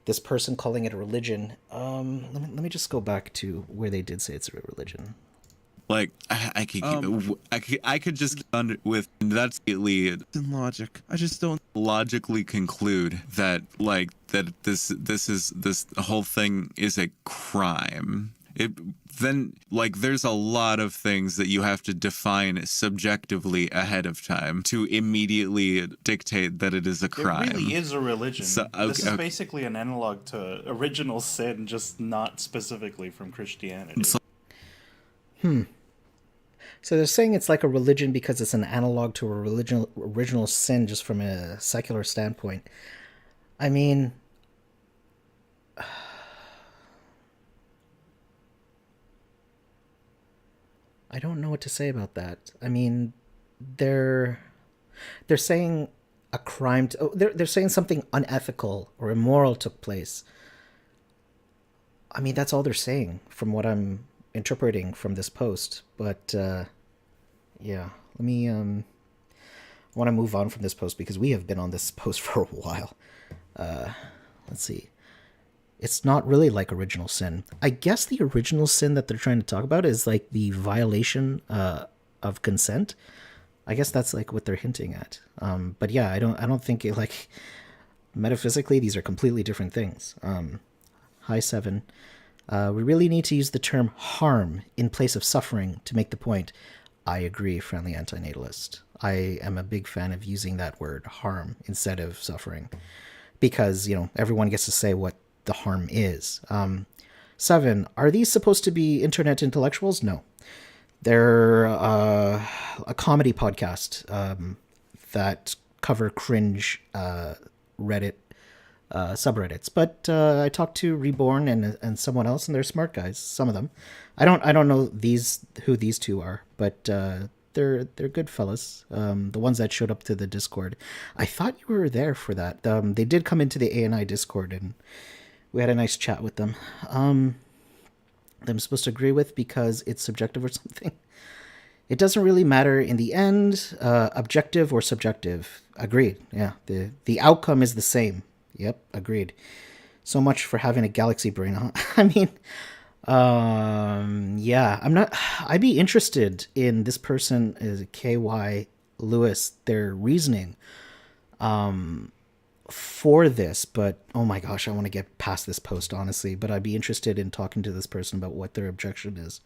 this person calling it a religion, let me just go back to where they did say it's a religion. Like I could just with that's in logic. I just don't logically conclude that this whole thing is a crime. Then there's a lot of things that you have to define subjectively ahead of time to immediately dictate that it is a crime. It really is a religion. So, this is basically an analog to original sin, just not specifically from Christianity. So they're saying it's like a religion because it's an analog to a original sin, just from a secular standpoint. I mean, I don't know what to say about that. I mean, they're saying a crime. They're saying something unethical or immoral took place. I mean, that's all they're saying from what I'm interpreting from this post. But yeah, let me I want to move on from this post because we have been on this post for a while. Let's see. It's not really like original sin. I guess the original sin that they're trying to talk about is like the violation of consent. I guess that's like what they're hinting at. But yeah, I don't think it, like, metaphysically these are completely different things. Hi, Seven. We really need to use the term harm in place of suffering to make the point. I agree, friendly antinatalist. I am a big fan of using that word, harm, instead of suffering. Because, everyone gets to say what the harm is. Seven, are these supposed to be internet intellectuals? No. They're a comedy podcast that cover cringe Reddit subreddits. But I talked to Reborn and someone else, and they're smart guys. Some of them. I don't know who these two are, but they're good fellas. The ones that showed up to the Discord. I thought you were there for that. They did come into the ANI Discord, and we had a nice chat with them. I'm supposed to agree with because it's subjective or something. It doesn't really matter in the end, objective or subjective. Agreed. Yeah, the outcome is the same. Yep, agreed. So much for having a galaxy brain, huh? I mean, Yeah, I'm not. I'd be interested in this person, KY Lewis, their reasoning for this, but oh my gosh, I want to get past this post, honestly. But I'd be interested in talking to this person about what their objection is.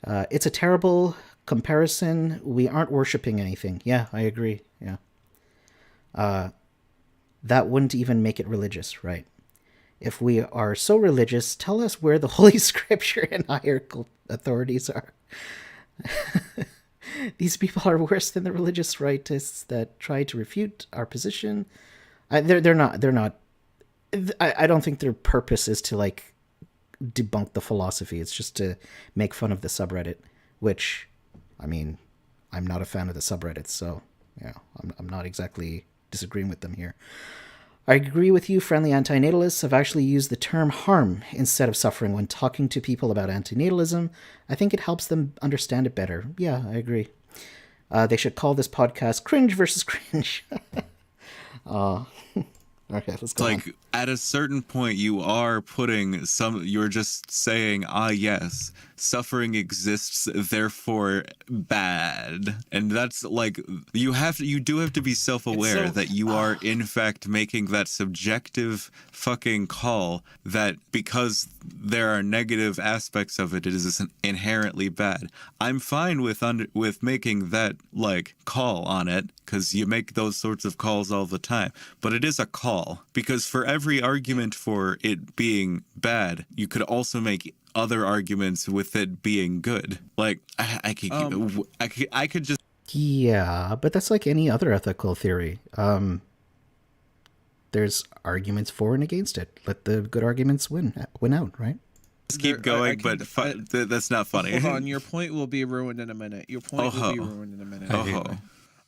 It's a terrible comparison. We aren't worshiping anything. Yeah, I agree. Yeah. That wouldn't even make it religious, right? If we are so religious, tell us where the Holy Scripture and higher authorities are. These people are worse than the religious rightists that try to refute our position. They're not. I don't think their purpose is to like debunk the philosophy. It's just to make fun of the subreddit, which, I mean, I'm not a fan of the subreddit, so yeah, I'm not exactly disagreeing with them here. I agree with you, friendly antinatalists. I've actually used the term harm instead of suffering when talking to people about antinatalism. I think it helps them understand it better. Yeah, I agree. They should call this podcast Cringe versus Cringe. Okay, let's go. Like, at a certain point, you are putting you're just saying, yes, suffering exists, therefore bad. And that's like, you do have to be self-aware that you are in fact making that subjective fucking call that because there are negative aspects of it, it is inherently bad. I'm fine with making that like call on it, because you make those sorts of calls all the time. But it is a call, because for every argument for it being bad, you could also make other arguments with it being good. Like, I could just... Yeah, but that's like any other ethical theory. There's arguments for and against it. Let the good arguments win out, right? Just keep going, that's not funny. Hold on, your point will be ruined in a minute.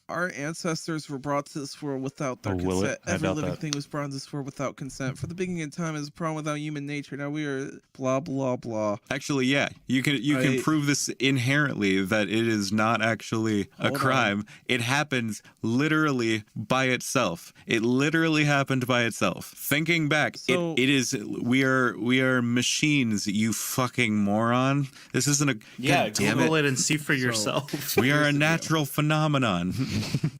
Our ancestors were brought to this world without their consent. Every living thing was brought to this world without consent. For the beginning of time is a problem without human nature. Now we are blah blah blah. Actually, yeah, you can prove this inherently that it is not actually a crime. It happens literally by itself. It literally happened by itself. Thinking back, So, it is we are machines. You fucking moron. This isn't a Google it and see for yourself. We are a natural phenomenon.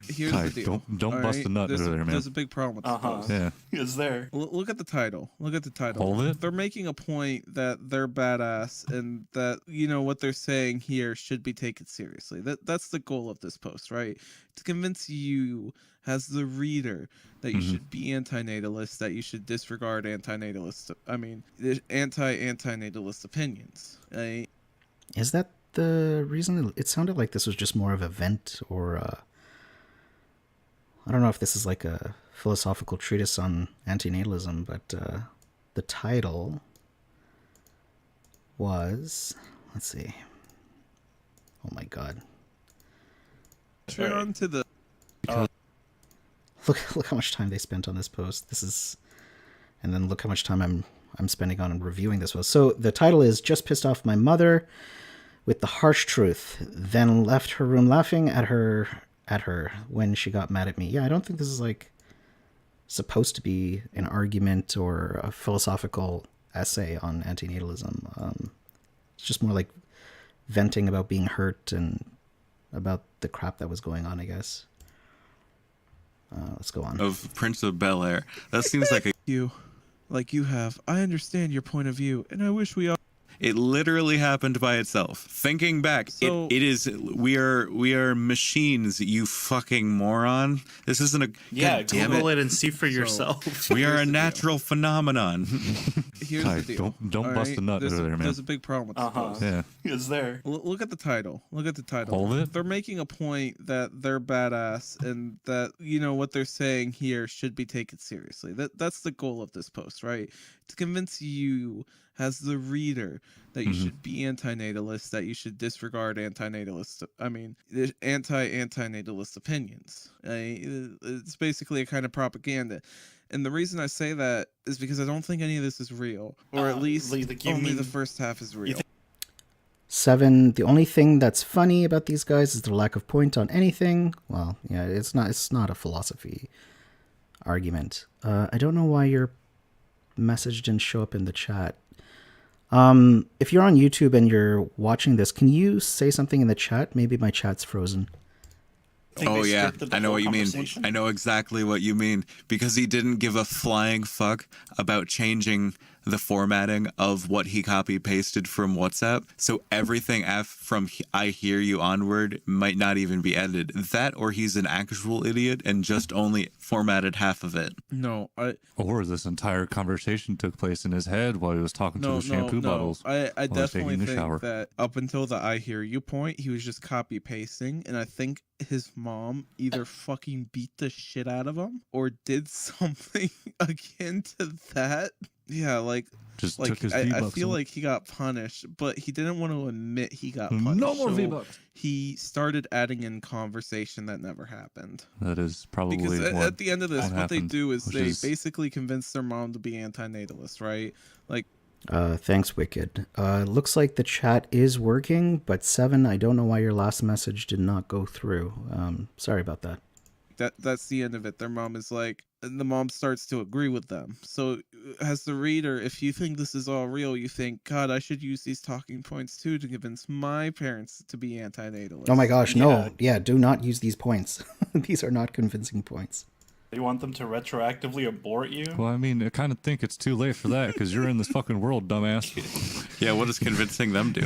Here's the deal. Don't bust a nut there, man. There's a big problem with this post. Yeah. Is there? Look at the title. Hold it. They're making a point that they're badass and that, what they're saying here should be taken seriously. That's the goal of this post, right? To convince you as the reader that you should be antinatalist, that you should disregard antinatalist opinions. Right? Is that the reason? It sounded like this was just more of a vent, or I don't know if this is like a philosophical treatise on antinatalism, but the title was, let's see. Oh my god. Turn on to the Look how much time they spent on this post. And then look how much time I'm spending on reviewing this post. So the title is "Just Pissed Off My Mother with the Harsh Truth, then left her room laughing at her when she got mad at me." Yeah, I don't think this is like supposed to be an argument or a philosophical essay on antinatalism. It's just more like venting about being hurt and about the crap that was going on, I guess. Let's go on. Of Prince of Bel-Air. That seems like you have. I understand your point of view, and I wish we all. It literally happened by itself. Thinking back, So- it is we are machines. You fucking moron. This isn't a Google it and see for yourself. We are a Here's the natural phenomenon. Here's Kai, the deal. don't bust a nut there, man. There's a big problem with this post. Yeah. Is there? Look at the title. Hold it. They're making a point that they're badass and that what they're saying here should be taken seriously. That's the goal of this post, right? To convince you as the reader that you should be antinatalist, that you should disregard antinatalist opinions. It's basically a kind of propaganda. And the reason I say that is because I don't think any of this is real, or at least only the first half is real. 7, the only thing that's funny about these guys is their lack of point on anything. Well, yeah, it's not a philosophy argument. I don't know why your message didn't show up in the chat. If you're on YouTube and you're watching this, can you say something in the chat? Maybe my chat's frozen. think Oh they yeah, scripted the I know whole what you mean. conversation. I know exactly what you mean because he didn't give a flying fuck about changing the formatting of what he copy pasted from WhatsApp. So everything from I hear you onward might not even be edited. That or he's an actual idiot and just only formatted half of it. No, Or this entire conversation took place in his head while he was talking to no, the shampoo bottles. I while he's definitely taking a think shower. that up until the I hear you point, he was just copy pasting, and I think his mom either fucking beat the shit out of him or did something akin to that. Yeah, Just like took his I V-Bucks feel away. like he got punished, but he didn't want to admit he got punished. No more so V-Bucks. he started adding in conversation that never happened. That is probably Because what, at the end of this, what what they happened, do is which they is- basically convince their mom to be antinatalist, right? Like, Thanks, Wicked. Looks like the chat is working, but Seven, I don't know why your last message did not go through. Sorry about that. that's the end of it. Their mom is like, and the mom starts to agree with them. So as the reader, if you think this is all real, you think, God, I should use these talking points too to convince my parents to be antinatalist. Oh my gosh, Yeah. no. Yeah, do not use these points. These are not convincing points. You want them to retroactively abort you? Well, I mean, I kind of think it's too late for that because you're in this fucking world, dumbass. Yeah, what does convincing them do?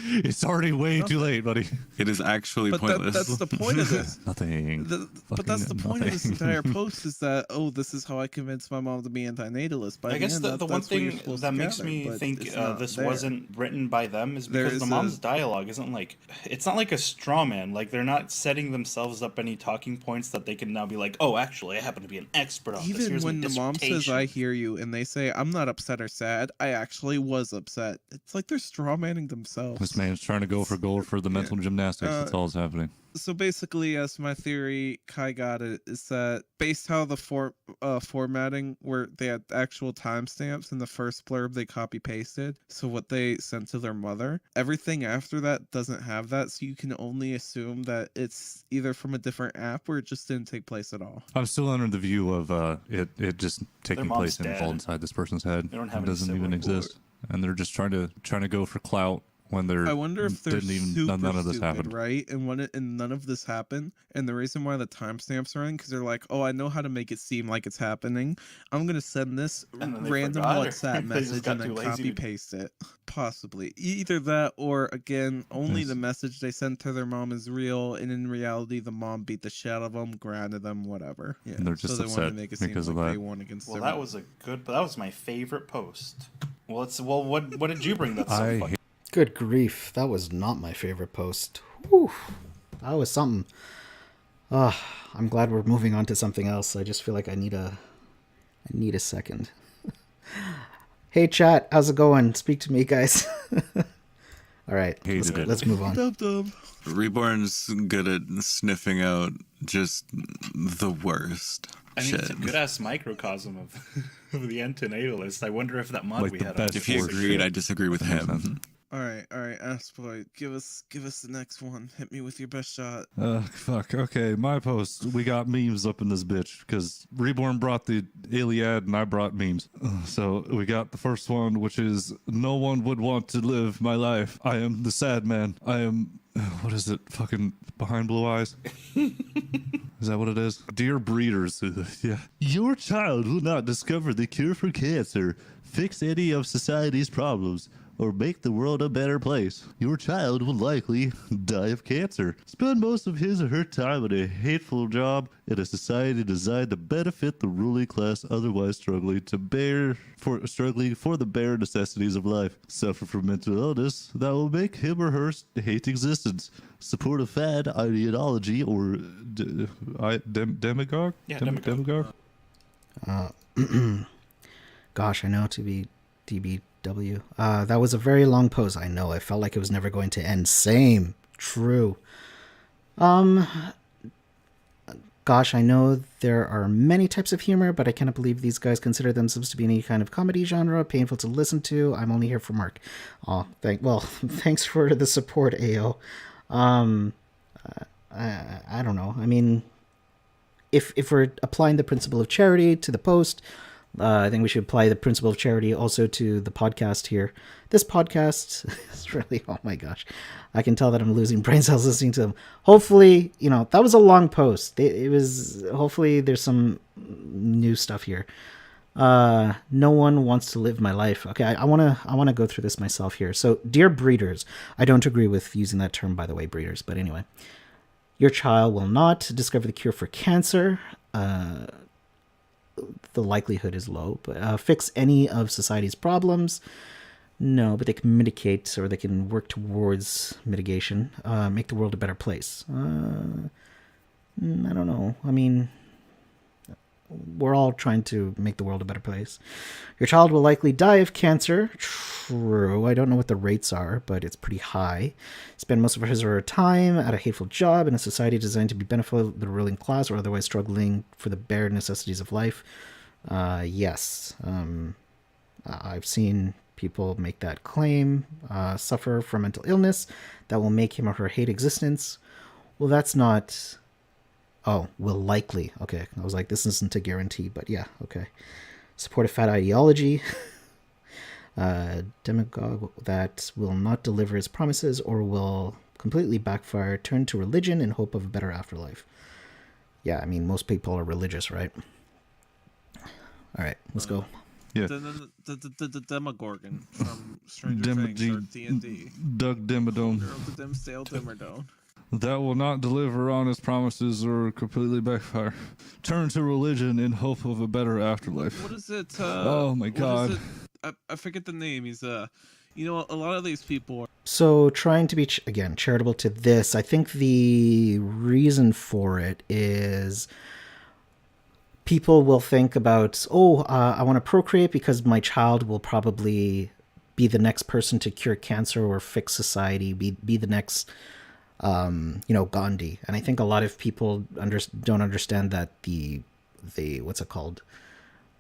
It's already way too late, buddy. It is actually But pointless. that's the point of this. Nothing. But that's the Fucking point of this nothing. entire post is that, oh, this is how I convinced my mom to be antinatalist. By I guess end, the one that's what you're thing supposed that to makes gather, me but think it's not this there. wasn't written by them is There because the is mom's a- dialogue isn't like, it's not like a straw man. Like, they're not setting themselves up any talking points that they can now be like, oh, actually, I happen to be an expert on this. Even Here's my when the mom says, I dissertation." hear you, and they say, I'm not upset or sad, I actually was upset. It's like they're straw manning themselves. This man's trying to go for gold for the mental gymnastics. That's all that's happening. So basically, yes, my theory, Kai got it, is that based how the formatting where they had actual timestamps in the first blurb they copy pasted, so what they sent to their mother, everything after that doesn't have that, so you can only assume that it's either from a different app or it just didn't take place at all. I'm still under the view of it just taking mom's place dead. all inside this person's head. They don't have It any doesn't even sibling exist, and they're just trying to go for clout when they're I wonder if they're super none of this stupid, happened. right? And none of this happened. And the reason why the timestamps are in, because they're like, oh, I know how to make it seem like it's happening. I'm gonna send this And then they random forgot, or WhatsApp they just message got and then too lazy copy to- paste it. Possibly either that, or again, only Yes. the message they sent to their mom is real, and in reality, the mom beat the shit out of them, grounded them, whatever. Yeah, And they're just so they wanted to upset make it seem because like of they that. won against Well, their that mom. was but that was my favorite post. Well, what did you bring that's so I funny? Good grief, that was not my favorite post. Whew, that was something. I'm glad we're moving on to something else. I just feel like I need a second. Hey chat, how's it going? Speak to me, guys. All right, Hated it. let's move on. Dub. Reborn's good at sniffing out just the worst I mean, shit. it's a good ass microcosm of the antinatalist. I wonder if that mod Like we the had. best on If he Worst agreed, shit. I disagree with Makes sense. him. All right, Aspboy, give us the next one. Hit me with your best shot. Fuck. Okay, my post. We got memes up in this bitch because Reborn brought the Iliad and I brought memes. So we got the first one, which is no one would want to live my life. I am the sad man. I am. What is it? Fucking behind blue eyes. Is that what it is? Dear breeders, yeah. Your child will not discover the cure for cancer, fix any of society's problems, or make the world a better place. Your child will likely die of cancer. Spend most of his or her time in a hateful job in a society designed to benefit the ruling class, otherwise struggling for the bare necessities of life. Suffer from mental illness that will make him or her hate existence. Support a fad, ideology, or demagogue? Yeah, demagogue. Gosh, I know to be DBW. That was a very long post. I know. I felt like it was never going to end. Same. True. Gosh, I know there are many types of humor, but I cannot believe these guys consider themselves to be any kind of comedy genre. Painful to listen to. I'm only here for Mark. Oh, thanks for the support, AO. I don't know. I mean, if we're applying the principle of charity to the post, I think we should apply the principle of charity also to the podcast here. This podcast is really, oh my gosh. I can tell that I'm losing brain cells listening to them. Hopefully, that was a long post. It was, hopefully there's some new stuff here. No one wants to live my life. Okay, I wanna go through this myself here. So, dear breeders, I don't agree with using that term, by the way, breeders, but anyway. Your child will not discover the cure for cancer. The likelihood is low, but fix any of society's problems. No, but they can mitigate, or they can work towards mitigation. Make the world a better place. I don't know. I mean, we're all trying to make the world a better place. Your child will likely die of cancer. True. I don't know what the rates are, but it's pretty high. Spend most of his or her time at a hateful job in a society designed to be beneficial to the ruling class or otherwise struggling for the bare necessities of life. Yes. I've seen people make that claim. Suffer from mental illness that will make him or her hate existence. Well, that's not... Oh, will likely. Okay. I was like, this isn't a guarantee, but yeah, okay. Support a fat ideology. Demagogue that will not deliver its promises or will completely backfire. Turn to religion in hope of a better afterlife. Yeah, I mean, most people are religious, right? All right, let's go. Yeah. The Demogorgon from Stranger Things or D&D. Doug Dimmadome. Girl, the Dimsdale Dimmerdome. That will not deliver on its promises or completely backfire. Turn to religion in hope of a better afterlife. What is it? Oh my God. I forget the name. He's a lot of these people are... So trying to be, again, charitable to this, I think the reason for it is people will think about, I want to procreate because my child will probably be the next person to cure cancer or fix society, be the next... Gandhi. And I think a lot of people don't understand that the what's it called?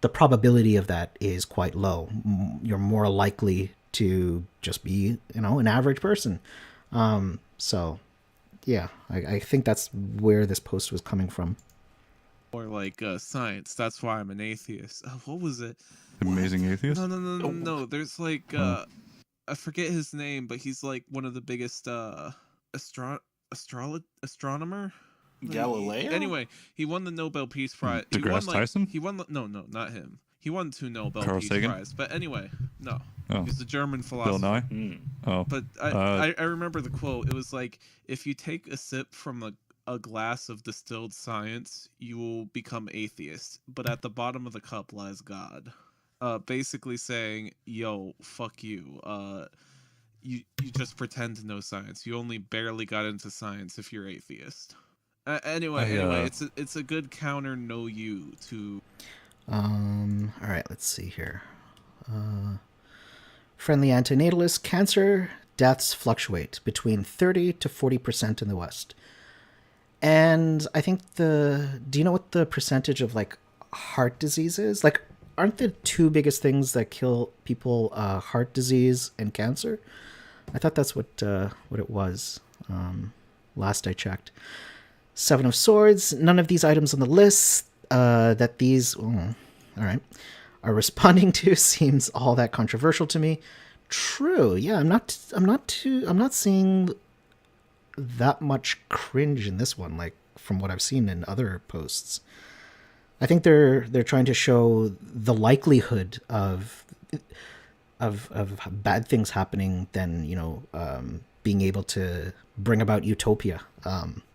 The probability of that is quite low. You're more likely to just be, an average person. So yeah, I think that's where this post was coming from. Or like science. That's why I'm an atheist. What was it? Amazing Atheist? No. There's like I forget his name, but he's like one of the biggest astronomer. Galileo? Anyway, he won the Nobel Peace Prize. DeGrasse Tyson? He won no, not him. He won 2 Nobel Carl Peace Sagan? Prize. But anyway, no. Oh. He's a German philosopher. Bill Nye? Oh. But I remember the quote. It was like, if you take a sip from a glass of distilled science, you will become atheist. But at the bottom of the cup lies God. Basically saying, yo, fuck you. You just pretend to know science. You only barely got into science if you're atheist. Anyway, it's a good counter no you to... All right, let's see here. Friendly antinatalist, cancer deaths fluctuate between 30 to 40% in the West. And I think do you know what the percentage of like heart disease is? Like, aren't the 2 biggest things that kill people heart disease and cancer? I thought that's what it was. Last I checked. 7 of Swords. None of these items on the list that these all right, are responding to seems all that controversial to me. True. Yeah, I'm not seeing that much cringe in this one, like from what I've seen in other posts. I think they're trying to show the likelihood of bad things happening than being able to bring about utopia,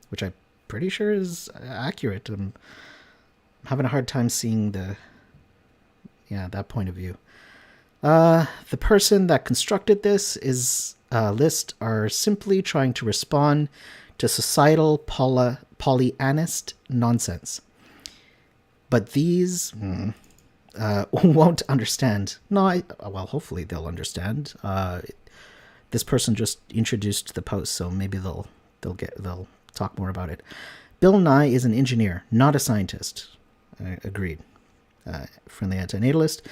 which I'm pretty sure is accurate. I'm having a hard time seeing that point of view. The person that constructed this list are simply trying to respond to societal Pollyanist nonsense. But these won't understand. No, well, hopefully they'll understand. This person just introduced the post, so maybe they'll talk more about it. Bill Nye is an engineer, not a scientist. Agreed. Friendly antinatalist.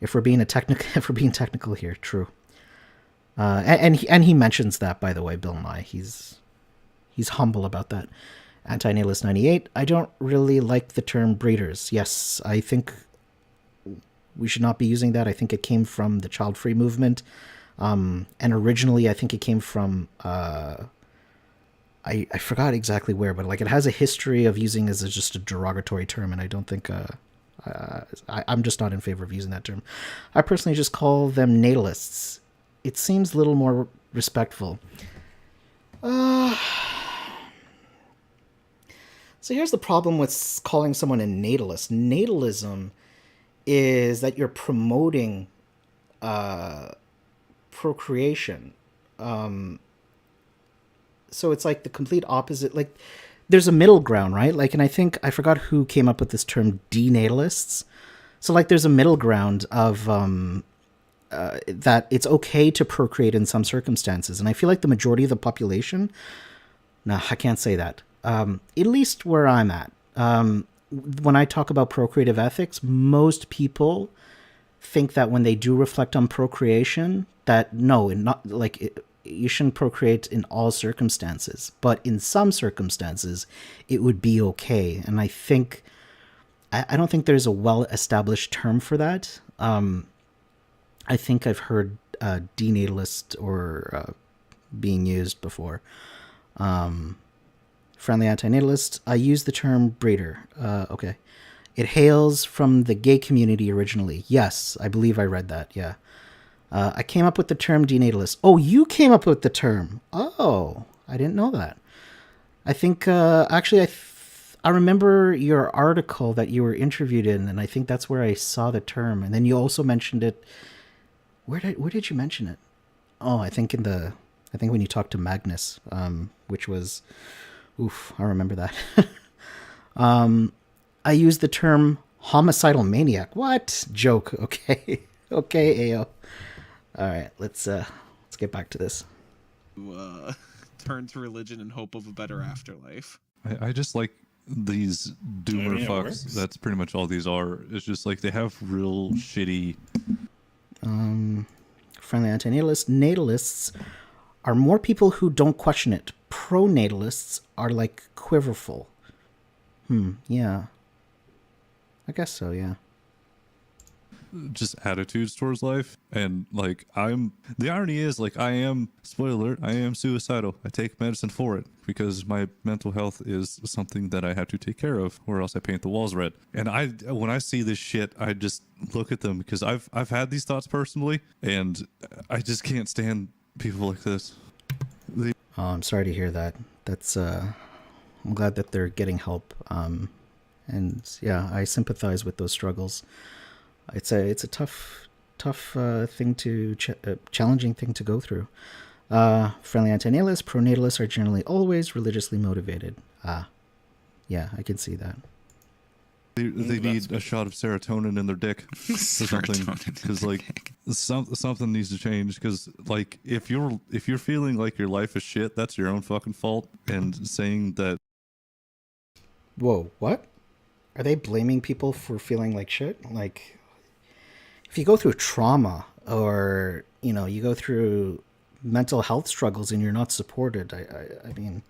If we're being technical here, true. And he mentions that, by the way, Bill Nye. He's humble about that. Antinatalist 98. I don't really like the term breeders. Yes, I think we should not be using that. I think it came from the child-free movement. And originally, I think it came from, I forgot exactly where, but like it has a history of using as just a derogatory term, and I don't think, I'm just not in favor of using that term. I personally just call them natalists. It seems a little more respectful. So here's the problem with calling someone a natalist. Natalism is that you're promoting procreation. So it's like the complete opposite. Like there's a middle ground, right? Like, and I think I forgot who came up with this term, denatalists. So like there's a middle ground of that it's okay to procreate in some circumstances. And I feel like the majority of the population, no, I can't say that. At least where I'm at. When I talk about procreative ethics, most people think that when they do reflect on procreation, that no, you shouldn't procreate in all circumstances. But in some circumstances, it would be okay. And I don't think there's a well-established term for that. I think I've heard denatalist or being used before. Friendly antinatalist. I use the term breeder. Okay. It hails from the gay community originally. Yes, I believe I read that. Yeah. I came up with the term denatalist. Oh, you came up with the term. Oh, I didn't know that. I think, actually, I remember your article that you were interviewed in, and I think that's where I saw the term. And then you also mentioned it. Where did you mention it? Oh, I think when you talked to Magnus, which was, oof, I remember that. I used the term homicidal maniac. What? Joke. Okay. Okay, AO. All right, let's get back to this. Turn to religion in hope of a better afterlife. I just like these doomer fucks. That's pretty much all these are. It's just like they have real shitty. Friendly antinatalists. Natalists are more people who don't question it. Pronatalists are like quiverful. Yeah. I guess so, yeah. Just attitudes towards life. And like the irony is, like, I am, spoiler alert, I am suicidal. I take medicine for it because my mental health is something that I have to take care of, or else I paint the walls red. And when I see this shit, I just look at them because I've had these thoughts personally, and I just can't stand people like this. Oh, I'm sorry to hear that. That's I'm glad that they're getting help. And yeah, I sympathize with those struggles. It's a tough thing to challenging thing to go through. Friendly antinatalists, pronatalists are generally always religiously motivated. Yeah, I can see that. They need a shot of serotonin in their dick or something, because like something needs to change. Because like if you're feeling like your life is shit, that's your own fucking fault. And saying that. Whoa, what? Are they blaming people for feeling like shit? Like, if you go through trauma, or you go through mental health struggles and you're not supported, I mean,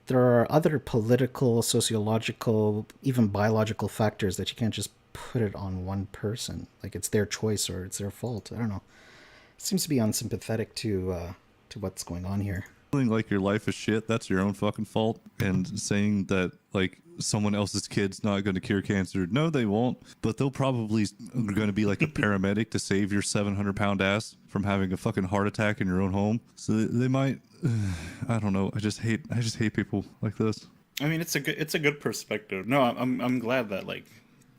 there are other political, sociological, even biological factors that you can't just put it on one person. Like it's their choice or it's their fault. I don't know. It seems to be unsympathetic to what's going on here. Feeling like your life is shit, that's your own fucking fault. And saying that like someone else's kid's not going to cure cancer, no, they won't. But they'll probably going to be like a paramedic to save your 700-pound ass from having a fucking heart attack in your own home. So they might. I don't know. I just hate people like this. I mean, it's a good perspective. No, I'm glad that, like,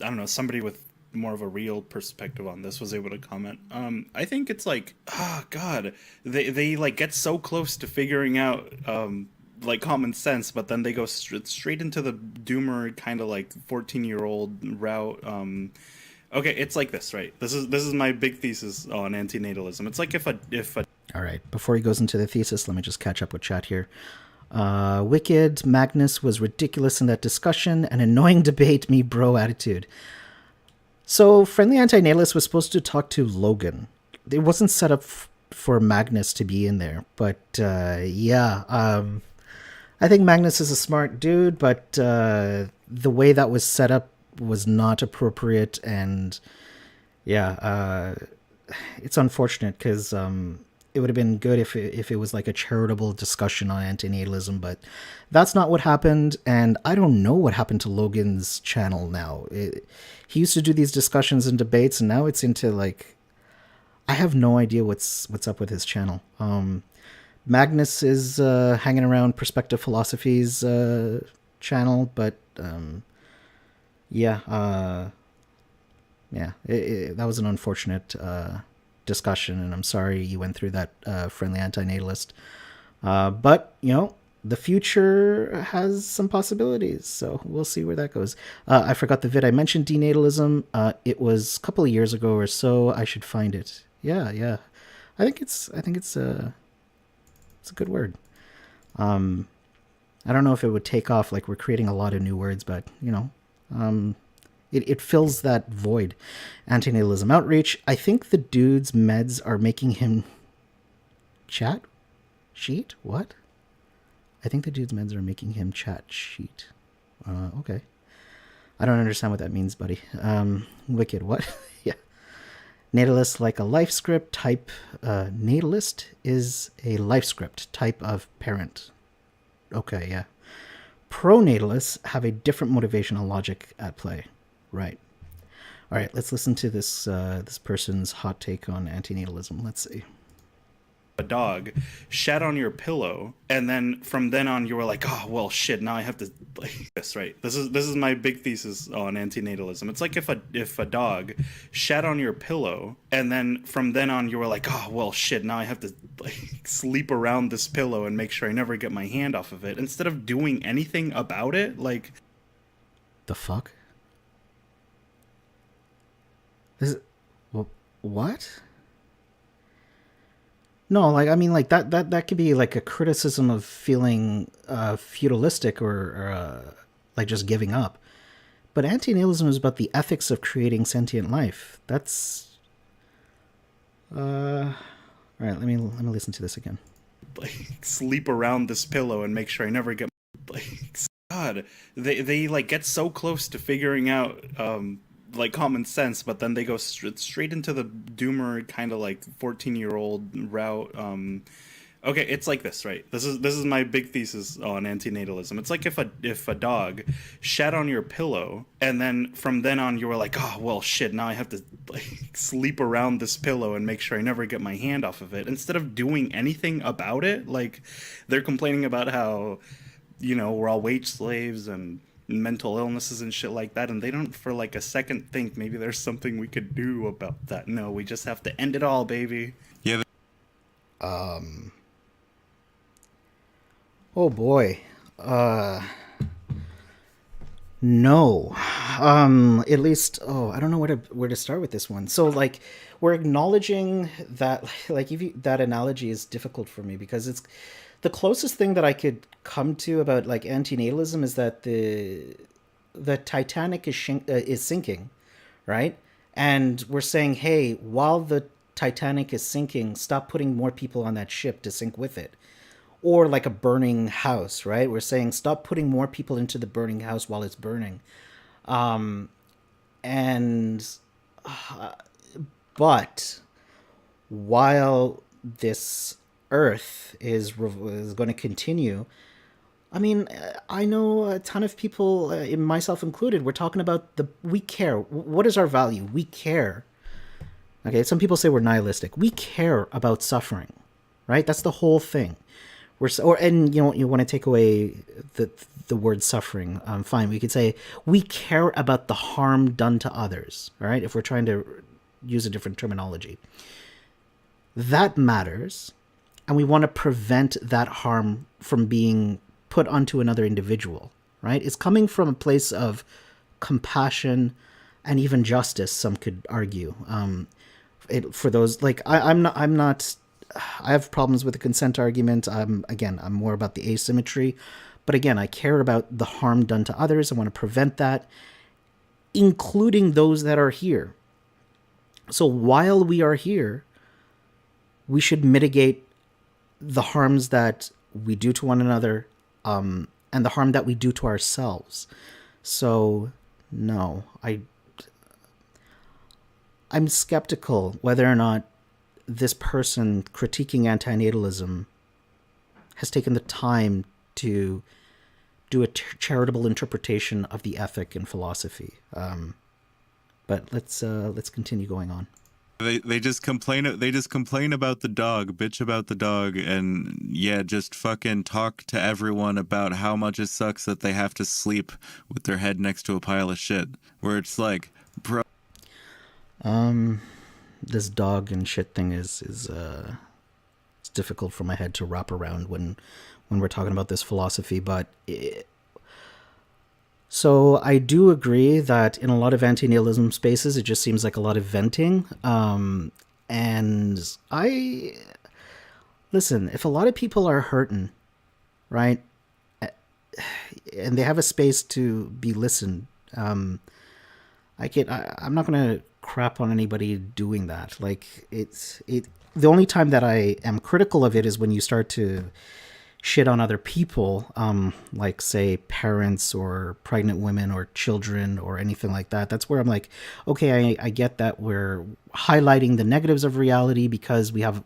I don't know, somebody with more of a real perspective on this was able to comment. I think it's like, God, they like get so close to figuring out like common sense, but then they go straight into the doomer kind of like 14-year-old route. Okay, it's like this, right? This is my big thesis on antinatalism. It's like if a All right, before he goes into the thesis, let me just catch up with chat here. Wicked, Magnus was ridiculous in that discussion, an annoying debate, me bro attitude. So, Friendly Antinatalist was supposed to talk to Logan. It wasn't set up for Magnus to be in there, but yeah, I think Magnus is a smart dude, but the way that was set up was not appropriate, and Yeah, it's unfortunate because it would have been good if it was like a charitable discussion on antinatalism, but that's not what happened. And I don't know what happened to Logan's channel now. He used to do these discussions and debates, and now it's into like, I have no idea what's up with his channel. Magnus is hanging around Perspective Philosophy's channel, but yeah, that was an unfortunate discussion, and I'm sorry you went through that, friendly antinatalist. But, you know, the future has some possibilities, so we'll see where that goes. I forgot the vid. I mentioned denatalism. It was a couple of years ago or so. I should find it. Yeah. I think it's a good word. I don't know if it would take off. Like, we're creating a lot of new words, but, you know, it fills that void. Antinatalism outreach. I think the dude's meds are making him chat sheet. What? I think the dude's meds are making him chat sheet. Okay. I don't understand what that means, buddy. Wicked. What? Yeah. Natalist like a life script type. Natalist is a life script type of parent. Okay, yeah. Pronatalists have a different motivational logic at play. Right. All right, let's listen to this this person's hot take on antinatalism. Let's see. A dog shat on your pillow, and then from then on you were like, oh well, shit, now I have to like this, right? This is my big thesis on antinatalism. It's like if a dog shat on your pillow, and then from then on you were like, oh well, shit, now I have to like sleep around this pillow and make sure I never get my hand off of it, instead of doing anything about it. Like, the fuck? This, what? No, like, I mean, like that could be like a criticism of feeling feudalistic or like just giving up. But antinatalism is about the ethics of creating sentient life. That's all right. Let me listen to this again. like sleep around this pillow and make sure I never get like God. They like get so close to figuring out like common sense, but then they go straight into the doomer kind of like 14-year-old route. Okay, it's like this, right? This is my big thesis on antinatalism. It's like if a dog shat on your pillow, and then from then on you were like, oh well, shit, now I have to like sleep around this pillow and make sure I never get my hand off of it, instead of doing anything about it. Like, they're complaining about how, you know, we're all wage slaves and mental illnesses and shit like that, and they don't for like a second think maybe there's something we could do about that. No, we just have to end it all, baby. Yeah. Oh boy. No. At least, I don't know where to start with this one. So like, we're acknowledging that, like, that analogy is difficult for me because it's the closest thing that I could come to about like antinatalism is that the Titanic is sinking, right? And we're saying, hey, while the Titanic is sinking, stop putting more people on that ship to sink with it. Or like a burning house, right? We're saying stop putting more people into the burning house while it's burning. But while this Earth is going to continue, I mean, I know a ton of people, myself included, we're talking about we care. What is our value? We care. Okay, some people say we're nihilistic. We care about suffering, right? That's the whole thing. And you know, you want to take away the word suffering, fine. We could say we care about the harm done to others, all right? If we're trying to use a different terminology. That matters, and we want to prevent that harm from being put onto another individual, right? It's coming from a place of compassion and even justice, some could argue. For those, like, I'm not I have problems with the consent argument. I'm more about the asymmetry. But again, I care about the harm done to others. I want to prevent that, including those that are here. So while we are here, we should mitigate the harms that we do to one another, and the harm that we do to ourselves. So, no, I'm skeptical whether or not this person critiquing antinatalism has taken the time to do a charitable interpretation of the ethic and philosophy. But let's continue going on. They just complain about the dog, bitch about the dog, and yeah, just fucking talk to everyone about how much it sucks that they have to sleep with their head next to a pile of shit. Where it's like, bro, This dog and shit thing is it's difficult for my head to wrap around when we're talking about this philosophy, but so I do agree that in a lot of anti-nihilism spaces, it just seems like a lot of venting. And listen, if a lot of people are hurting, right, and they have a space to be listened, I'm not gonna crap on anybody doing that. Like the only time that I am critical of it is when you start to shit on other people, like say parents or pregnant women or children or anything like that. That's where I'm like, okay, I get that we're highlighting the negatives of reality because we have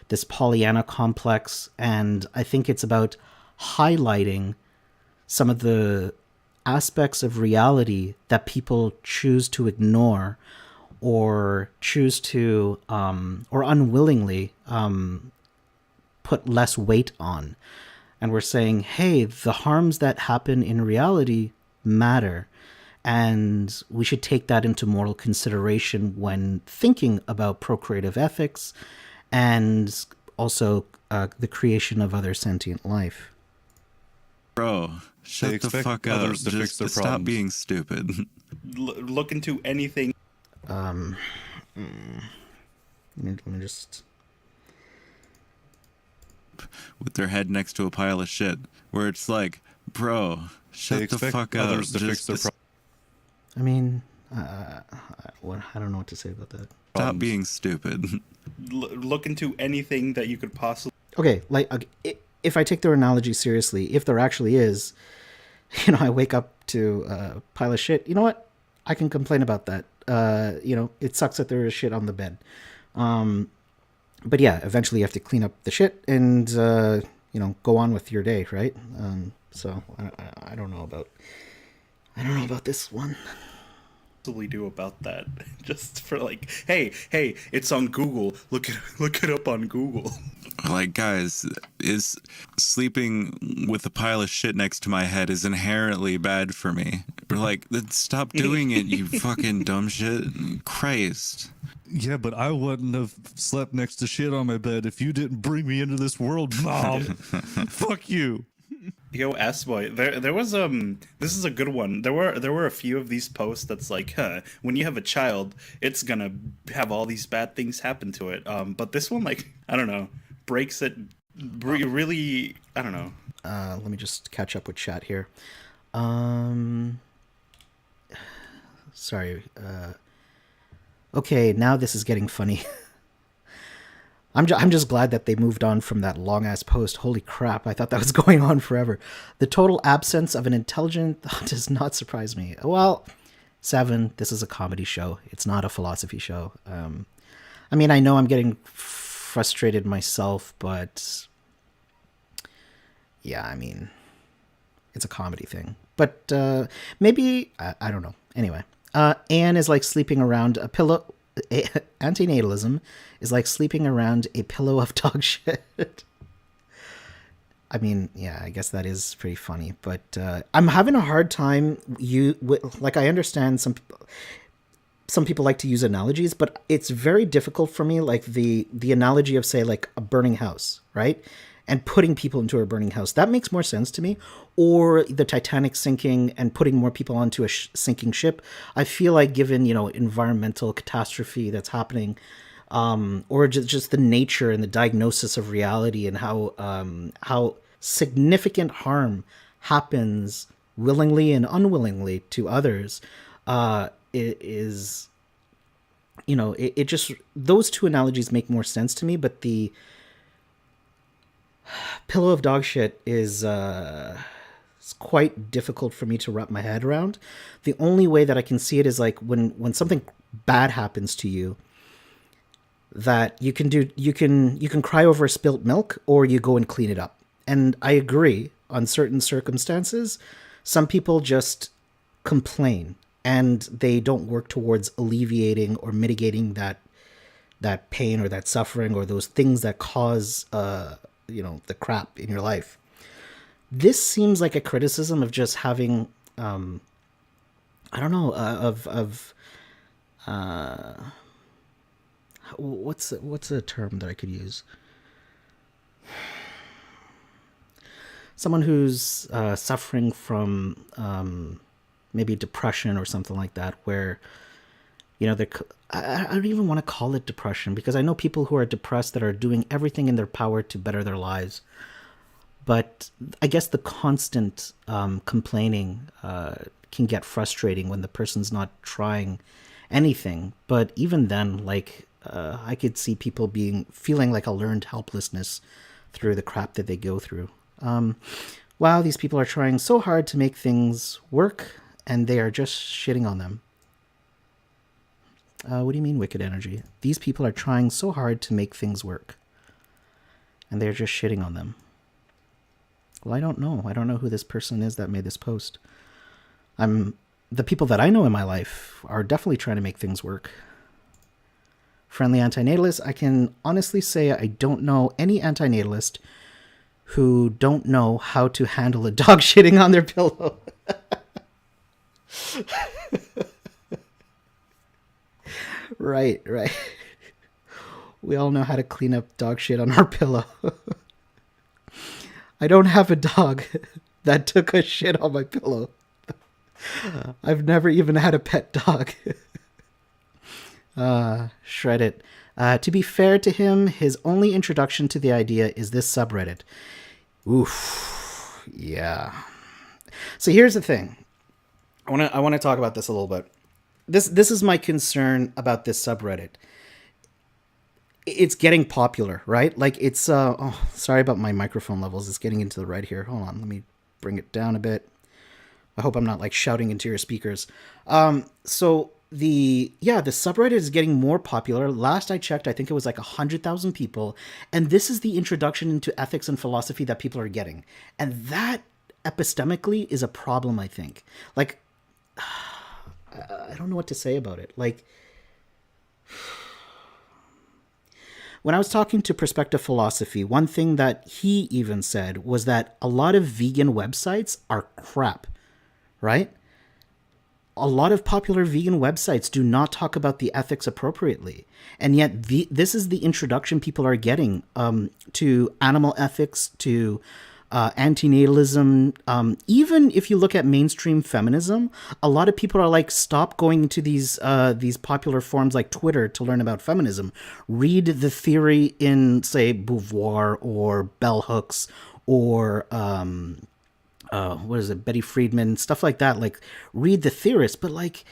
this Pollyanna complex, and I think it's about highlighting some of the aspects of reality that people choose to ignore or choose to or unwillingly put less weight on. And we're saying, hey, the harms that happen in reality matter, and we should take that into moral consideration when thinking about procreative ethics and also the creation of other sentient life. bro, shut the expect fuck up. others to fix their Just stop problems. being stupid. Look into anything. Let me just... With their head next to a pile of shit, where it's like, bro, shut the expect fuck up. others to fix their Just I mean, I don't know what to say about that. stop being stupid. Look into anything that you could possibly. Okay, like if I take their analogy seriously, if there actually is, I wake up to a pile of shit, you know what? I can complain about that. It sucks that there is shit on the bed. But yeah, eventually you have to clean up the shit and, go on with your day, right? So I don't know about this one. Possibly do about that. Just for like, hey, it's on Google. Look it up on Google. Like, guys, is sleeping with a pile of shit next to my head is inherently bad for me. Or like, stop doing it, you fucking dumb shit. Christ. Yeah, but I wouldn't have slept next to shit on my bed if you didn't bring me into this world, Mom. Fuck you. Yo, S-Boy, there was this is a good one. There were a few of these posts that's like, when you have a child, it's gonna have all these bad things happen to it. But this one, like, I don't know, breaks it really, I don't know. Let me just catch up with chat here. Sorry. Okay, now this is getting funny. I'm just glad that they moved on from that long-ass post. Holy crap, I thought that was going on forever. The total absence of an intelligent thought does not surprise me. Well, Seven, this is a comedy show. It's not a philosophy show. I mean, I know I'm getting frustrated myself, but yeah, I mean, it's a comedy thing. But maybe, I don't know. Anyway, Anne is like sleeping around a pillow... Antinatalism is like sleeping around a pillow of dog shit. I mean, yeah, I guess that is pretty funny, but I'm having a hard time. I understand some people like to use analogies, but it's very difficult for me. Like the analogy of, say, like a burning house, right? And putting people into a burning house, that makes more sense to me. Or the Titanic sinking and putting more people onto a sinking ship. I feel like given, environmental catastrophe that's happening, or just the nature and the diagnosis of reality and how significant harm happens willingly and unwillingly to others, it just, those two analogies make more sense to me. But the pillow of dog shit is it's quite difficult for me to wrap my head around. The only way that I can see it is like when something bad happens to you, that you can cry over spilt milk, or you go and clean it up. And I agree, on certain circumstances, some people just complain and they don't work towards alleviating or mitigating that pain or that suffering or those things that cause the crap in your life. This seems like a criticism of just having what's a term that I could use? Someone who's suffering from maybe depression or something like that, where I don't even want to call it depression, because I know people who are depressed that are doing everything in their power to better their lives. But I guess the constant complaining can get frustrating when the person's not trying anything. But even then, I could see people feeling like a learned helplessness through the crap that they go through. Wow, these people are trying so hard to make things work, and they are just shitting on them. What do you mean, wicked energy? These people are trying so hard to make things work, and they're just shitting on them. Well, I don't know. I don't know who this person is that made this post. The people that I know in my life are definitely trying to make things work. Friendly antinatalist, I can honestly say I don't know any antinatalist who don't know how to handle a dog shitting on their pillow. Right. We all know how to clean up dog shit on our pillow. I don't have a dog that took a shit on my pillow. I've never even had a pet dog. SHREDDIT. To be fair to him, his only introduction to the idea is this subreddit. Oof. Yeah. So here's the thing. I want to talk about this a little bit. This is my concern about this subreddit. It's getting popular, right? It's sorry about my microphone levels. It's getting into the right here. Hold on, let me bring it down a bit. I hope I'm not shouting into your speakers. So the subreddit is getting more popular. Last I checked, I think it was 100,000 people, and this is the introduction into ethics and philosophy that people are getting, and that epistemically is a problem. I think. I don't know what to say about it. When I was talking to Perspective Philosophy, one thing that he even said was that a lot of vegan websites are crap, right? A lot of popular vegan websites do not talk about the ethics appropriately. And yet this is the introduction people are getting to animal ethics, to antinatalism. Even if you look at mainstream feminism, a lot of people are stop going to these popular forums like Twitter to learn about feminism. Read the theory in, say, Beauvoir or Bell Hooks or Betty Friedman, stuff like that. Read the theorists, but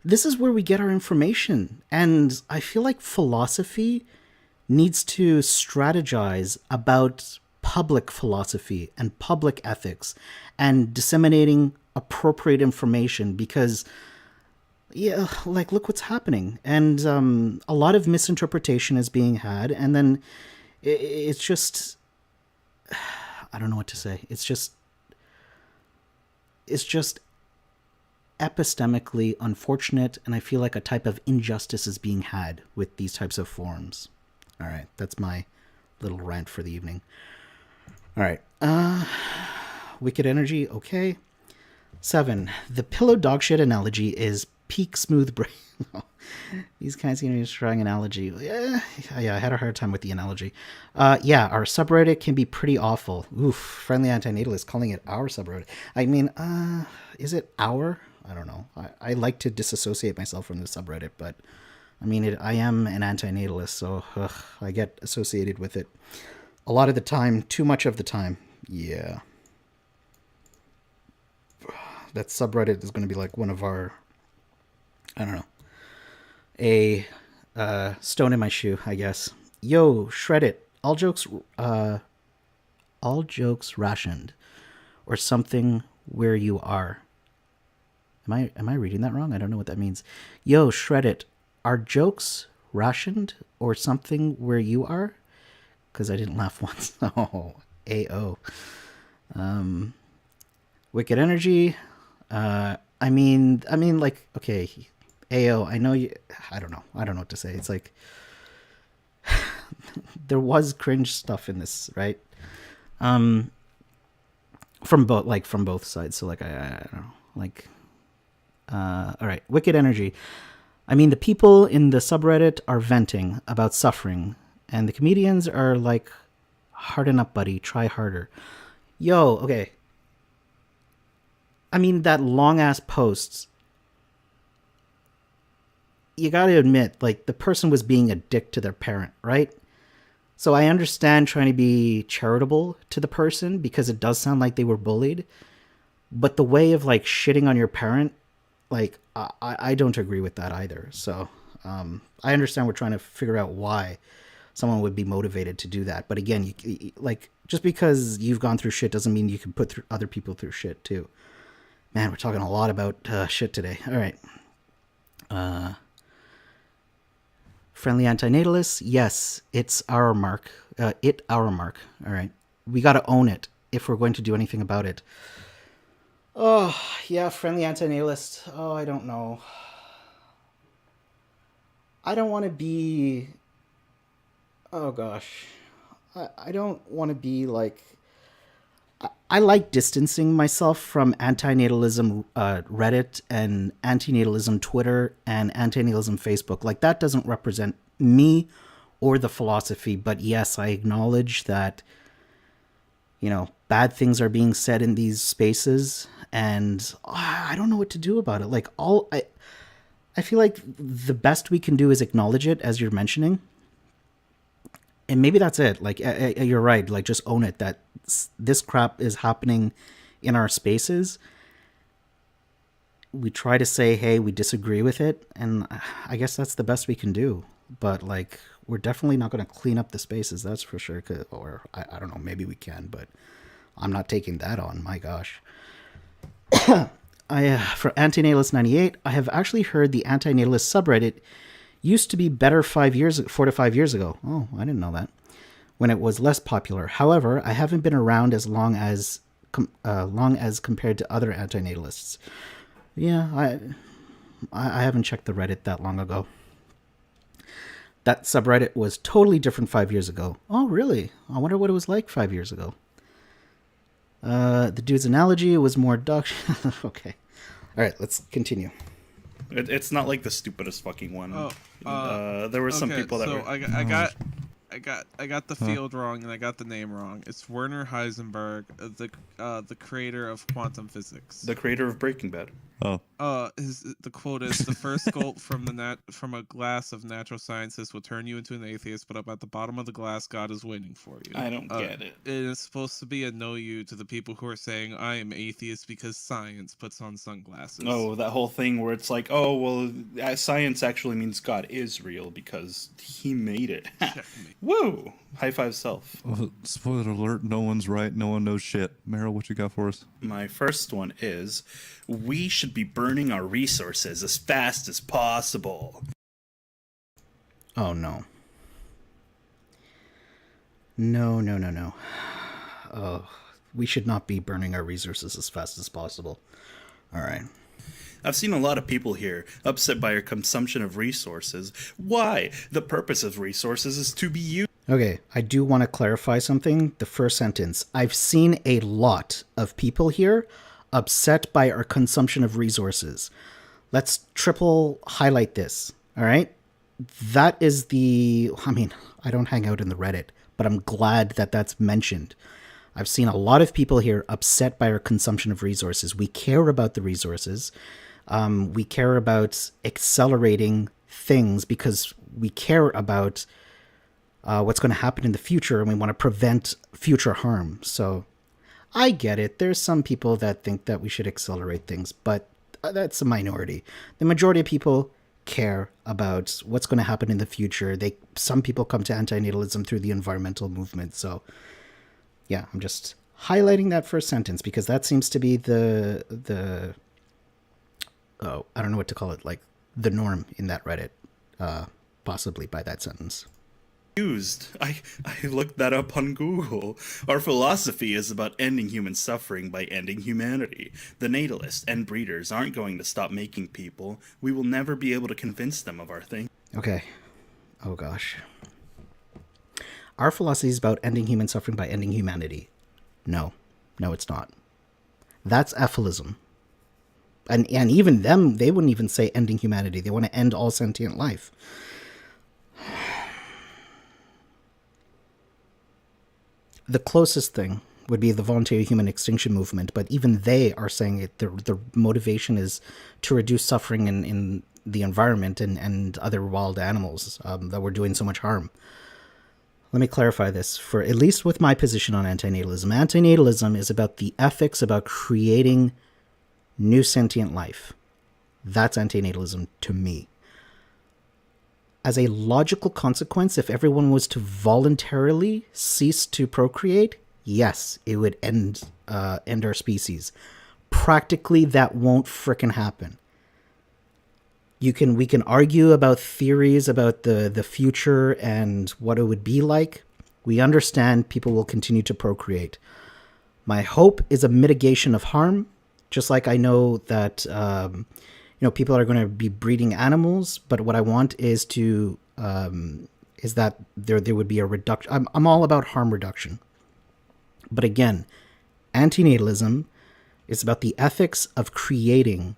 this is where we get our information. And I feel like philosophy needs to strategize about public philosophy and public ethics and disseminating appropriate information, because look what's happening. And a lot of misinterpretation is being had, and then it's just, I don't know what to say. It's just epistemically unfortunate, and I feel like a type of injustice is being had with these types of forums. All right, that's my little rant for the evening. All right. Wicked energy. Okay. 7. The pillow dog shit analogy is peak smooth brain. These kinds seem to be a strong analogy. Yeah, I had a hard time with the analogy. Our subreddit can be pretty awful. Oof. Friendly antinatalist calling it our subreddit. I mean, is it our? I don't know. I like to disassociate myself from the subreddit, but I mean, I am an antinatalist, so I get associated with it. A lot of the time, too much of the time. Yeah. That subreddit is going to be one of our, I don't know, a stone in my shoe, I guess. Yo, SHREDDIT. All jokes rationed. Or something where you are. Am I reading that wrong? I don't know what that means. Yo, SHREDDIT, are jokes rationed or something where you are? Because I didn't laugh once. Oh, AO. Wicked Energy. I mean, like, okay, AO. I know you. I don't know what to say. It's like there was cringe stuff in this, right? From both sides. So like, I don't know, like. All right, Wicked Energy. I mean, the people in the subreddit are venting about suffering, and the comedians are like, harden up, buddy, try harder. Yo, okay. I mean, that long-ass post, you gotta admit, like, the person was being a dick to their parent, right? So I understand trying to be charitable to the person because it does sound like they were bullied, but the way of, like, shitting on your parent, like, I don't agree with that either. So I understand we're trying to figure out why someone would be motivated to do that. But again, like, just because you've gone through shit doesn't mean you can put other people through shit too. Man, we're talking a lot about shit today. All right. Friendly antinatalists. Yes, it's our mark. Our mark. All right. We got to own it if we're going to do anything about it. Oh, yeah, friendly antinatalist. Oh, I don't know. I don't want to be... Oh, gosh. I don't want to be like... I like distancing myself from antinatalism Reddit and antinatalism Twitter and antinatalism Facebook. Like, that doesn't represent me or the philosophy. But yes, I acknowledge that, you know, bad things are being said in these spaces, and I don't know what to do about it. Like, I feel like the best we can do is acknowledge it, as you're mentioning, and maybe that's it. Like, you're right. Like, just own it that this crap is happening in our spaces. We try to say, hey, we disagree with it, and I guess that's the best we can do. But, like, we're definitely not going to clean up the spaces, that's for sure. Or I don't know, maybe we can, but I'm not taking that on. My gosh. For Antinatalist 98, I have actually heard the Antinatalist subreddit used to be better 4 to 5 years ago. Oh, I didn't know that. When it was less popular. However, I haven't been around as long as compared to other antinatalists. Yeah, I haven't checked the Reddit that long ago. That subreddit was totally different 5 years ago. Oh, really? I wonder what it was like 5 years ago. The dude's analogy was more duck. Okay. All right, let's continue. It's not like the stupidest fucking one. There were some people that were... I got the field wrong and I got the name wrong. It's Werner Heisenberg, the creator of quantum physics. The creator of Breaking Bad. Oh. The quote is, the first gulp from a glass of natural sciences will turn you into an atheist, but up at the bottom of the glass, God is waiting for you. I don't get it. It is supposed to be a know you to the people who are saying, I am atheist because science puts on sunglasses. Oh, that whole thing where it's like, oh, well, science actually means God is real because he made it. Woo! High five self. Spoiler alert, no one's right, no one knows shit. Meryl, what you got for us? My first one is, we should be burning our resources as fast as possible. Oh, no. No. Oh, we should not be burning our resources as fast as possible. All right. I've seen a lot of people here upset by our consumption of resources. Why? The purpose of resources is to be used. Okay, I do want to clarify something. The first sentence. I've seen a lot of people here upset by our consumption of resources. Let's triple highlight this, all right? That is I don't hang out in the Reddit, but I'm glad that that's mentioned. I've seen a lot of people here upset by our consumption of resources. We care about the resources. We care about accelerating things because we care about what's going to happen in the future, and we want to prevent future harm. So I get it. There's some people that think that we should accelerate things, but that's a minority. The majority of people care about what's going to happen in the future. Some people come to antinatalism through the environmental movement. So yeah, I'm just highlighting that first sentence because that seems to be the I don't know what to call it, like the norm in that Reddit, possibly by that sentence. Used. I looked that up on Google. Our philosophy is about ending human suffering by ending humanity. The natalists and breeders aren't going to stop making people. We will never be able to convince them of our thing. Okay. Oh gosh. Our philosophy is about ending human suffering by ending humanity. No, it's not. That's ephilism. And even them, they wouldn't even say ending humanity. They want to end all sentient life. The closest thing would be the voluntary human extinction movement, but even they are saying it. Their motivation is to reduce suffering in the environment and other wild animals that were doing so much harm. Let me clarify this. For at least with my position on antinatalism, antinatalism is about the ethics about creating new sentient life. That's antinatalism to me. As a logical consequence, if everyone was to voluntarily cease to procreate, yes, it would end our species. Practically, that won't frickin' happen. We can argue about theories about the future and what it would be like. We understand people will continue to procreate. My hope is a mitigation of harm, just like I know that people are going to be breeding animals, but what I want is is that there would be a reduction. I'm all about harm reduction. But again, antinatalism is about the ethics of creating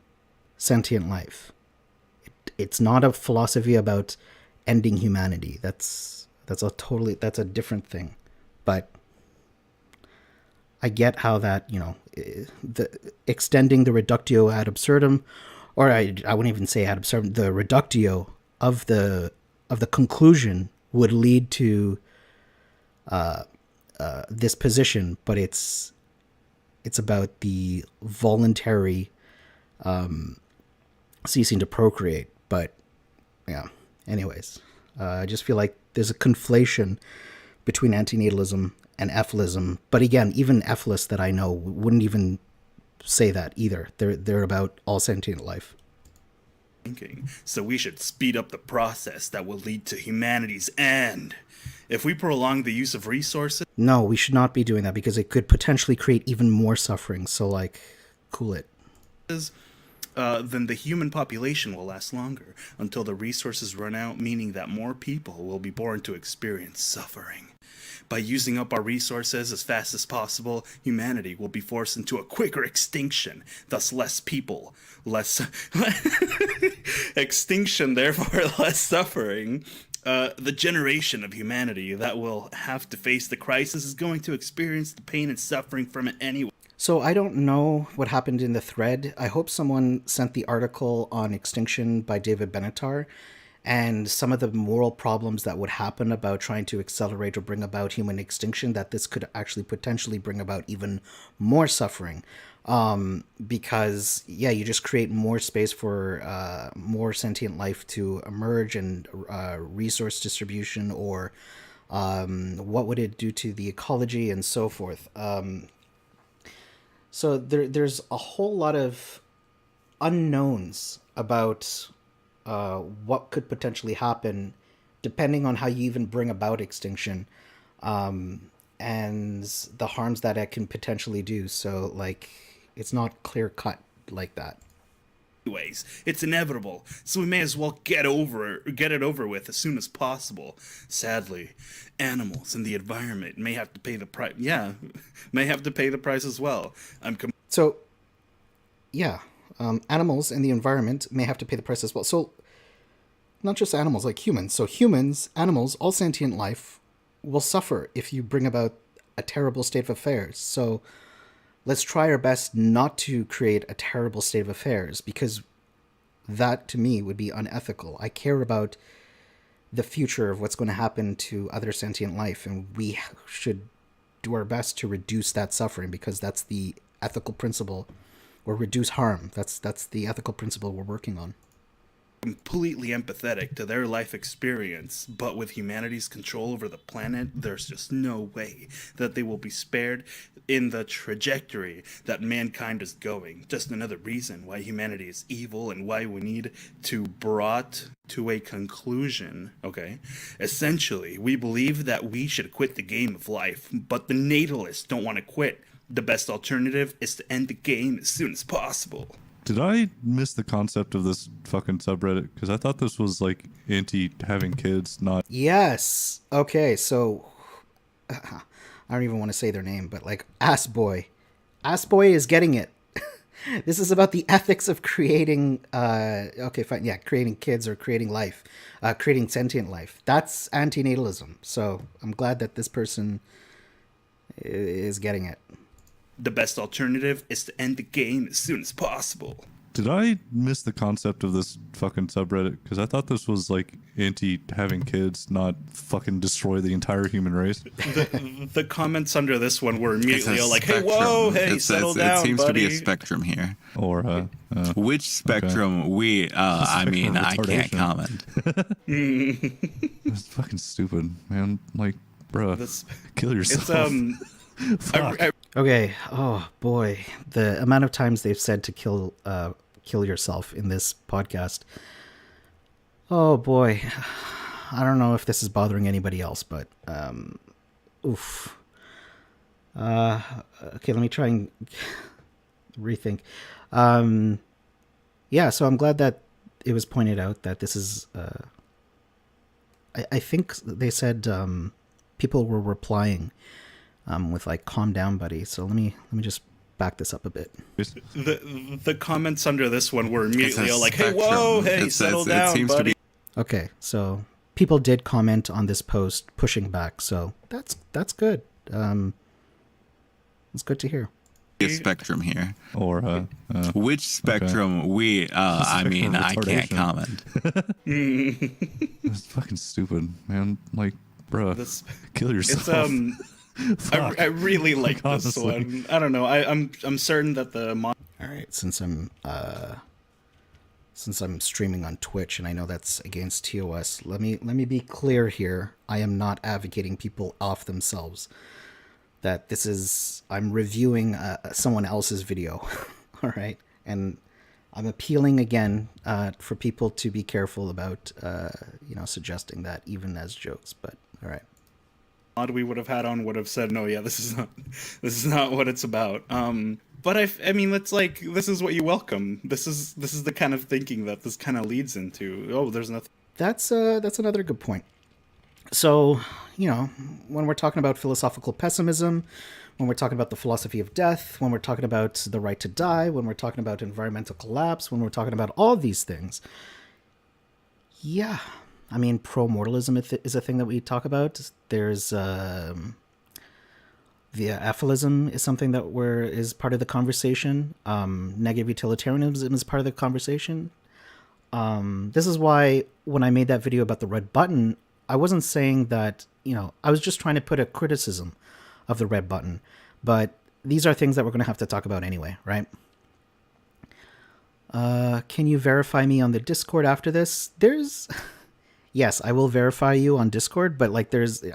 sentient life. It's not a philosophy about ending humanity. That's a different thing. But I get how that, the extending the reductio ad absurdum, or I wouldn't even say ad absurdum, the reductio of the conclusion would lead to this position, but it's about the voluntary ceasing to procreate. But yeah, anyways, I just feel like there's a conflation between antinatalism and ephilism. But again, even ephilists that I know wouldn't even say that either. They're about all sentient life. Thinking. So we should speed up the process that will lead to humanity's end. If we prolong the use of resources... No, we should not be doing that because it could potentially create even more suffering. So, cool it. Then the human population will last longer until the resources run out, meaning that more people will be born to experience suffering. By using up our resources as fast as possible, humanity will be forced into a quicker extinction, thus less people, less extinction, therefore less suffering. The generation of humanity that will have to face the crisis is going to experience the pain and suffering from it anyway. So I don't know what happened in the thread. I hope someone sent the article on Extinction by David Benatar and some of the moral problems that would happen about trying to accelerate or bring about human extinction, that this could actually potentially bring about even more suffering. Because, yeah, you just create more space for more sentient life to emerge and resource distribution, or what would it do to the ecology and so forth. So there's a whole lot of unknowns about what could potentially happen depending on how you even bring about extinction, and the harms that it can potentially do. So, it's not clear cut like that. Anyways, it's inevitable, so we may as well get it over with as soon as possible. Sadly, animals and the environment may have to pay the price. Yeah, may have to pay the price as well. So, yeah, animals and the environment may have to pay the price as well. So, not just animals, like humans. So humans, animals, all sentient life will suffer if you bring about a terrible state of affairs. So let's try our best not to create a terrible state of affairs, because that, to me, would be unethical. I care about the future of what's going to happen to other sentient life, and we should do our best to reduce that suffering, because that's the ethical principle, or reduce harm. That's the ethical principle we're working on. completely empathetic to their life experience, but with humanity's control over the planet, there's just no way that they will be spared in the trajectory that mankind is going. Just another reason why humanity is evil and why we need to brought to a conclusion, okay? Essentially, we believe that we should quit the game of life, but the natalists don't want to quit. The best alternative is to end the game as soon as possible. Did I miss the concept of this fucking subreddit? Because I thought this was like anti having kids, not. Yes. Okay, so I don't even want to say their name, but like Ass Boy is getting it. This is about the ethics of creating creating kids or creating life, creating sentient life. That's antinatalism. So I'm glad that this person is getting it. The best alternative is to end the game as soon as possible. Did I miss the concept of this fucking subreddit? Because I thought this was like anti having kids, not fucking destroy the entire human race. The comments under this one were It's immediately a all like, hey, spectrum. whoa, hey, settle down, It seems buddy. to be a spectrum here. Or Which spectrum I mean, I can't comment. it's fucking stupid, man. Like, bruh, This- kill yourself. It's, Fuck. Okay. Oh boy, the amount of times they've said to kill yourself in this podcast. Oh boy, I don't know if this is bothering anybody else, but oof. Okay, let me try and rethink. Yeah, so I'm glad that it was pointed out that this is. I think they said people were replying. With like calm down buddy, so let me just back this up a bit. the comments under this one were It's immediately a all like, hey, spectrum. whoa, hey, settle down, it seems buddy. to be Okay, so people did comment on this post pushing back, so that's good. It's good to hear. a spectrum here. Or Which spectrum I mean, I can't retardation. comment. it's fucking stupid, man. Like, bruh, This- kill yourself. It's Fuck. I really like this Honestly. one. I don't know. I'm certain that the All right, since I'm streaming on Twitch and I know that's against TOS, let me be clear here. I am not advocating people off themselves. That this is I'm reviewing someone else's video, all right, and I'm appealing again for people to be careful about suggesting that even as jokes. But all right. mod we would have had on would have said, no, yeah, this is not what it's about. But I mean, it's like, this is what you welcome. This is the kind of thinking that this kind of leads into. Oh, there's nothing. That's another good point. So, when we're talking about philosophical pessimism, when we're talking about the philosophy of death, when we're talking about the right to die, when we're talking about environmental collapse, when we're talking about all these things, yeah, I mean, pro-mortalism is a thing that we talk about. There's the aphilism is something that is part of the conversation. Negative utilitarianism is part of the conversation. This is why when I made that video about the red button, I wasn't saying that, I was just trying to put a criticism of the red button. But these are things that we're going to have to talk about anyway, right? Can you verify me on the Discord after this? Yes, I will verify you on Discord, but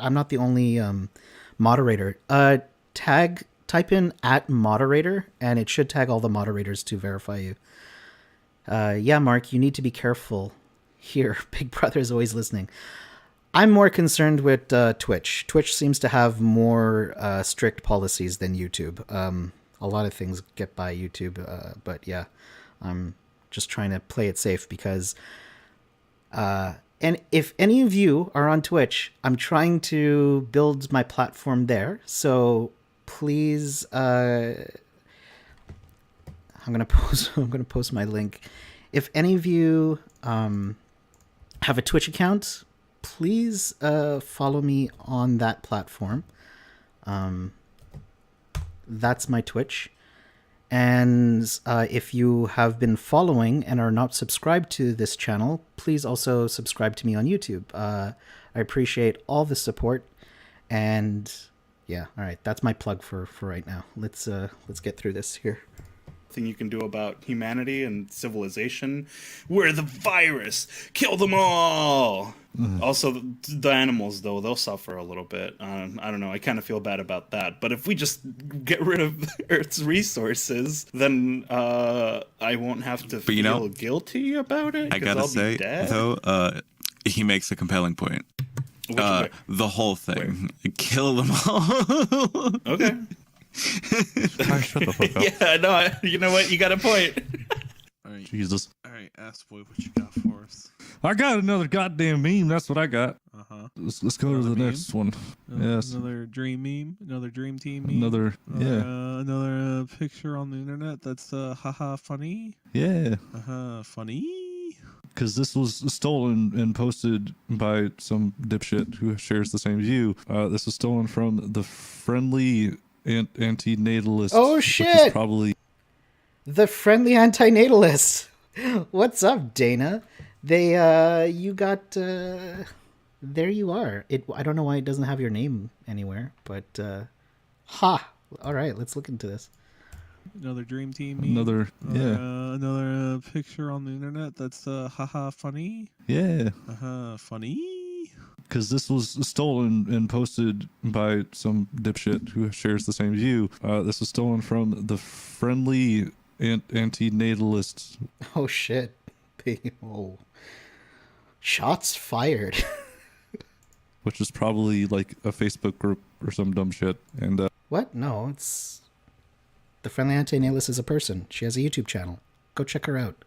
I'm not the only moderator. Type in @moderator, and it should tag all the moderators to verify you. Yeah, Mark, you need to be careful here. Big Brother is always listening. I'm more concerned with Twitch. Twitch seems to have more strict policies than YouTube. A lot of things get by YouTube, but yeah, I'm just trying to play it safe because... and if any of you are on Twitch, I'm trying to build my platform there. So please, I'm gonna post my link. If any of you have a Twitch account, please follow me on that platform. That's my Twitch. And if you have been following and are not subscribed to this channel, please also subscribe to me on YouTube. I appreciate all the support. And yeah, all right, that's my plug for right now. Let's get through this here. thing you can do about humanity and civilization. We're the virus. Kill them all. Also, the animals, though, they'll suffer a little bit. I don't know. I kind of feel bad about that. But if we just get rid of Earth's resources, then I won't have to feel guilty about it. I gotta say, though, he makes a compelling point. The whole thing. Kill them all. Okay. Shut the fuck up. Yeah, no, you know what? You got a point. All right, Jesus. all right, ask boy, what you got for us? I got another goddamn meme. That's what I got. Let's go to the Another next one. Yes. Another dream meme, another dream team meme. Another, yeah. Another picture on the internet that's haha funny. Yeah. Funny. Because this was stolen and posted by some dipshit who shares the same view. This was stolen from the friendly antinatalist. Oh, which shit. is probably The friendly antinatalist. What's up, Dana? They, you got, there you are. I don't know why it doesn't have your name anywhere, but, all right, let's look into this. Another dream team meme. another, yeah. Another picture on the internet that's haha funny. Yeah. Funny. Because this was stolen and posted by some dipshit who shares the same view. This was stolen from the friendly antinatalist. Oh, shit. Oh. Shots fired. Which is probably like a Facebook group or some dumb shit. And What? No, it's... The friendly antinatalist is a person. She has a YouTube channel. Go check her out.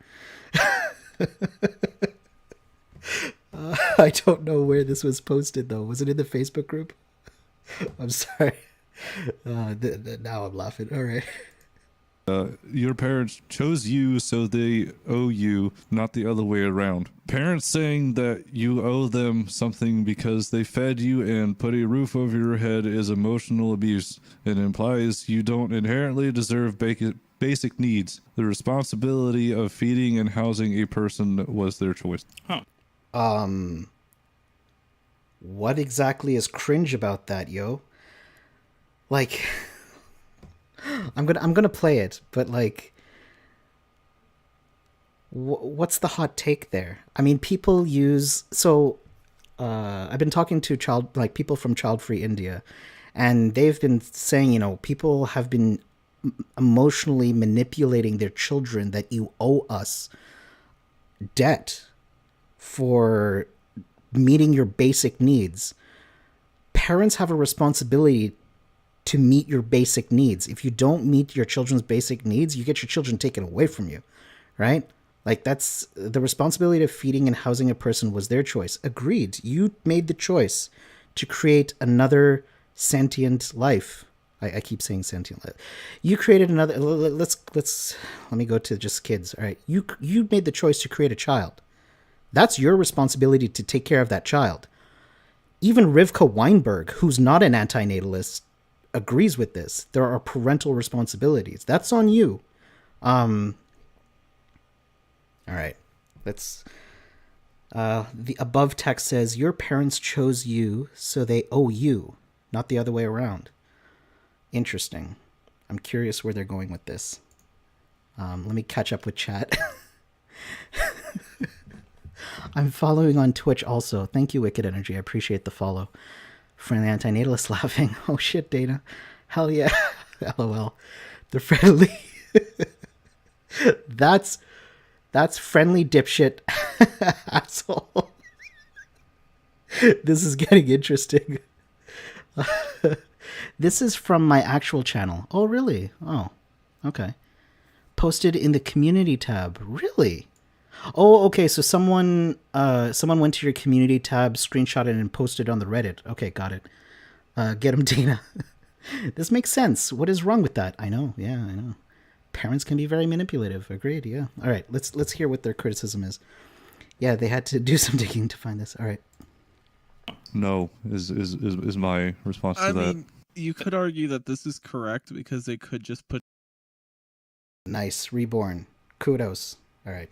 I don't know where this was posted, though. Was it in the Facebook group? I'm sorry. Now I'm laughing. All right. your parents chose you, so they owe you, not the other way around. Parents saying that you owe them something because they fed you and put a roof over your head is emotional abuse. It implies you don't inherently deserve basic needs. The responsibility of feeding and housing a person was their choice. Huh. What exactly is cringe about that, yo? Like, I'm gonna play it, but like, what's the hot take there? I mean, people use I've been talking to people from Child Free India, and they've been saying, people have been emotionally manipulating their children that you owe us debt for meeting your basic needs. Parents have a responsibility to meet your basic needs. If you don't meet your children's basic needs, you get your children taken away from you, right? Like, that's the responsibility of feeding and housing a person was their choice. Agreed. You made the choice to create another sentient life. I keep saying sentient life. You created another. Let me go to just kids. All right. You made the choice to create a child. That's your responsibility to take care of that child. Even Rivka Weinberg, who's not an antinatalist, agrees with this. There are parental responsibilities. That's on you. All right. Let's. The above text says, your parents chose you, so they owe you, not the other way around. Interesting. I'm curious where they're going with this. Let me catch up with chat. I'm following on Twitch also. Thank you, Wicked Energy. I appreciate the follow. Friendly antinatalist laughing. Oh shit, Dana. Hell yeah. LOL. The friendly. That's friendly dipshit asshole. This is getting interesting. This is from my actual channel. Oh, really? Oh, okay. Posted in the community tab. Really? Oh, okay. So someone went to your community tab, screenshot it, and posted it on the Reddit. Okay, got it. Get him, Dana. This makes sense. What is wrong with that? I know. Yeah, I know. Parents can be very manipulative. Agreed. Yeah. All right. Let's hear what their criticism is. Yeah, they had to do some digging to find this. All right. No, is my response to that. I mean, you could argue that this is correct because they could just put. Nice. Reborn. Kudos. All right.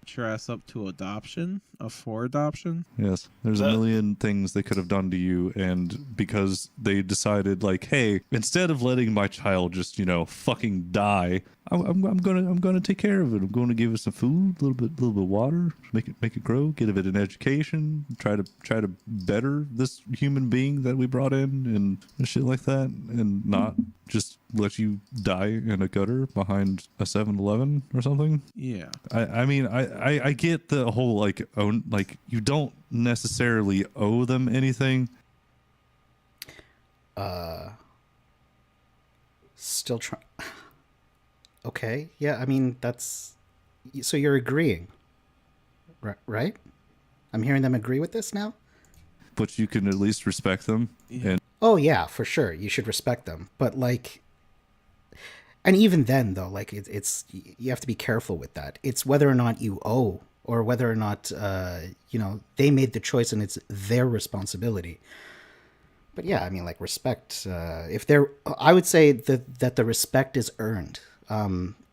Put your ass up to adoption, for adoption. Yes, there's a That- million things they could have done to you, and because they decided, like, hey, instead of letting my child just, fucking die, I'm gonna take care of it. I'm going to give it some food, a little bit of water, make it grow, give it an education, try to better this human being that we brought in, and shit like that, and not just let you die in a gutter behind a 7-Eleven or something. Yeah. I mean, I get the whole, like, own, like, you don't necessarily owe them anything. Still trying. Okay, yeah, I mean, that's... So you're agreeing, right? I'm hearing them agree with this now? But you can at least respect them. Yeah. And Oh, yeah, for sure. You should respect them. But, like... And even then, though, like, it's... You have to be careful with that. It's whether or not you owe, or whether or not, they made the choice and it's their responsibility. But yeah, I mean, like, respect, if they're... I would say that the respect is earned.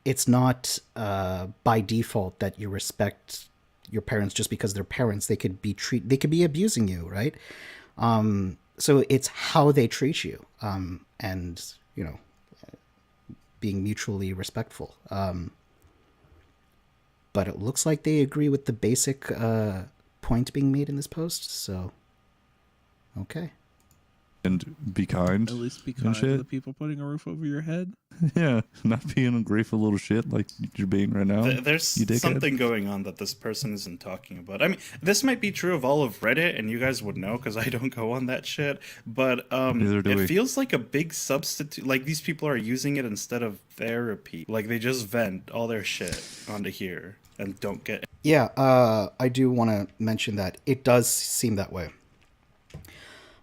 It's not by default that you respect your parents just because they're parents. They could be abusing you, right? So it's how they treat you, and being mutually respectful. But it looks like they agree with the basic point being made in this post. So, okay. be kind. At least be and kind to shit. the people putting a roof over your head. Yeah, not being ungrateful little shit like you're being right now. There's you dickhead. something going on that this person isn't talking about. I mean, this might be true of all of Reddit, and you guys would know because I don't go on that shit. But Neither do it we. feels like a big substitute. Like these people are using it instead of therapy. Like they just vent all their shit onto here and don't get. Yeah, I do want to mention that it does seem that way.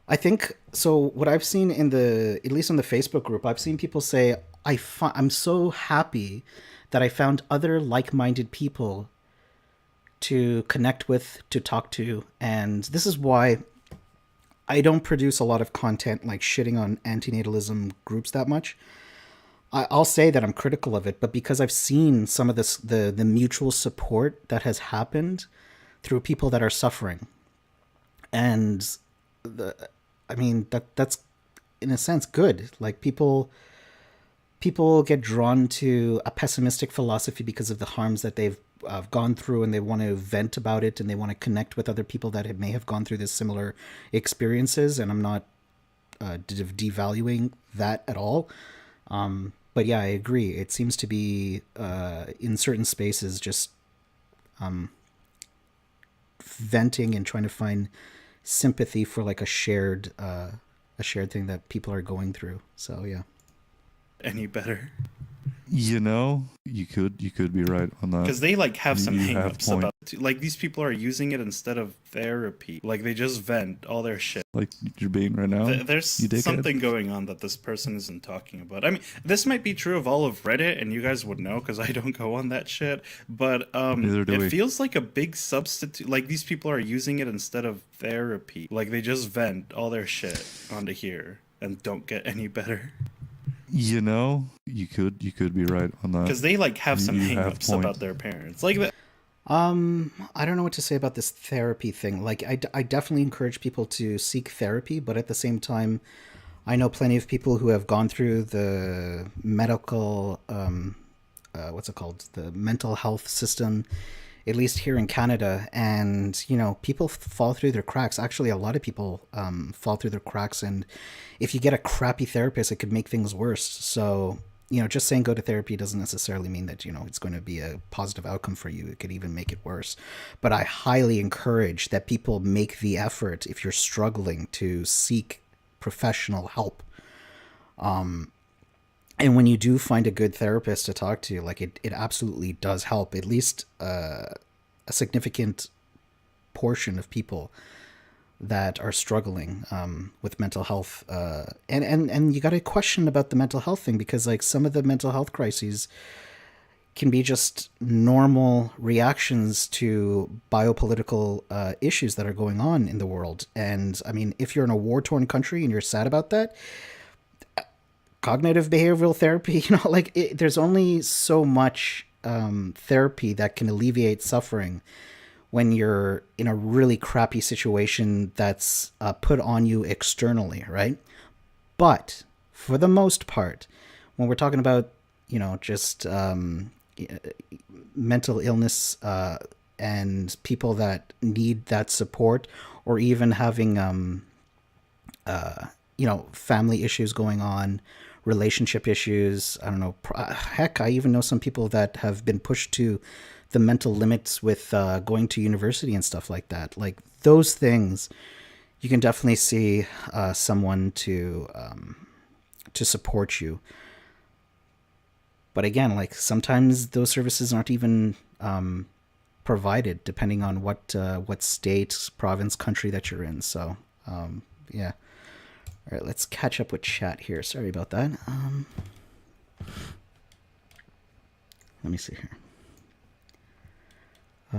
I think so. What I've seen at least in the Facebook group, I've seen people say, "I'm so happy that I found other like-minded people to connect with, to talk to," and this is why I don't produce a lot of content like shitting on antinatalism groups that much. I'll say that I'm critical of it, but because I've seen some of this, the mutual support that has happened through people that are suffering, and that's in a sense good. Like people get drawn to a pessimistic philosophy because of the harms that they've gone through, and they want to vent about it, and they want to connect with other people that may have gone through this similar experiences. And I'm not devaluing that at all. But yeah, I agree. It seems to be in certain spaces just venting and trying to find sympathy for like a shared thing that people are going through. So yeah. Any better? You could be right on that. Because they like have some You have hang-ups point. about like these people are using it instead of therapy. Like they just vent all their shit. Like you're being right now. There's you dickhead. something going on that this person isn't talking about. I mean, this might be true of all of Reddit, and you guys would know because I don't go on that shit. But Neither do it we. feels like a big substitute. Like these people are using it instead of therapy. Like they just vent all their shit onto here and don't get any better. You could be right on that. Because they like have some You have hang-ups point. about their parents. Like that. I don't know what to say about this therapy thing. Like, I definitely encourage people to seek therapy, but at the same time, I know plenty of people who have gone through the medical, what's it called? The mental health system, at least here in Canada. And, people fall through their cracks. Actually, a lot of people fall through their cracks. And if you get a crappy therapist, it could make things worse. So, just saying go to therapy doesn't necessarily mean that, it's going to be a positive outcome for you. It could even make it worse. But I highly encourage that people make the effort, if you're struggling, to seek professional help. And when you do find a good therapist to talk to, like it absolutely does help. At least a significant portion of people that are struggling with mental health, and you got to question about the mental health thing, because like some of the mental health crises can be just normal reactions to biopolitical issues that are going on in the world. And I mean, if you're in a war-torn country and you're sad about that, cognitive behavioral therapy, there's only so much therapy that can alleviate suffering when you're in a really crappy situation that's put on you externally, right? But for the most part, when we're talking about, just mental illness and people that need that support, or even having, family issues going on, relationship issues. I don't know. Heck, I even know some people that have been pushed to the mental limits with going to university and stuff like that. Like those things, you can definitely see someone to support you. But again, like sometimes those services aren't even provided, depending on what state, province, country that you're in. So yeah. All right, let's catch up with chat here. Sorry about that. Let me see here. Oh,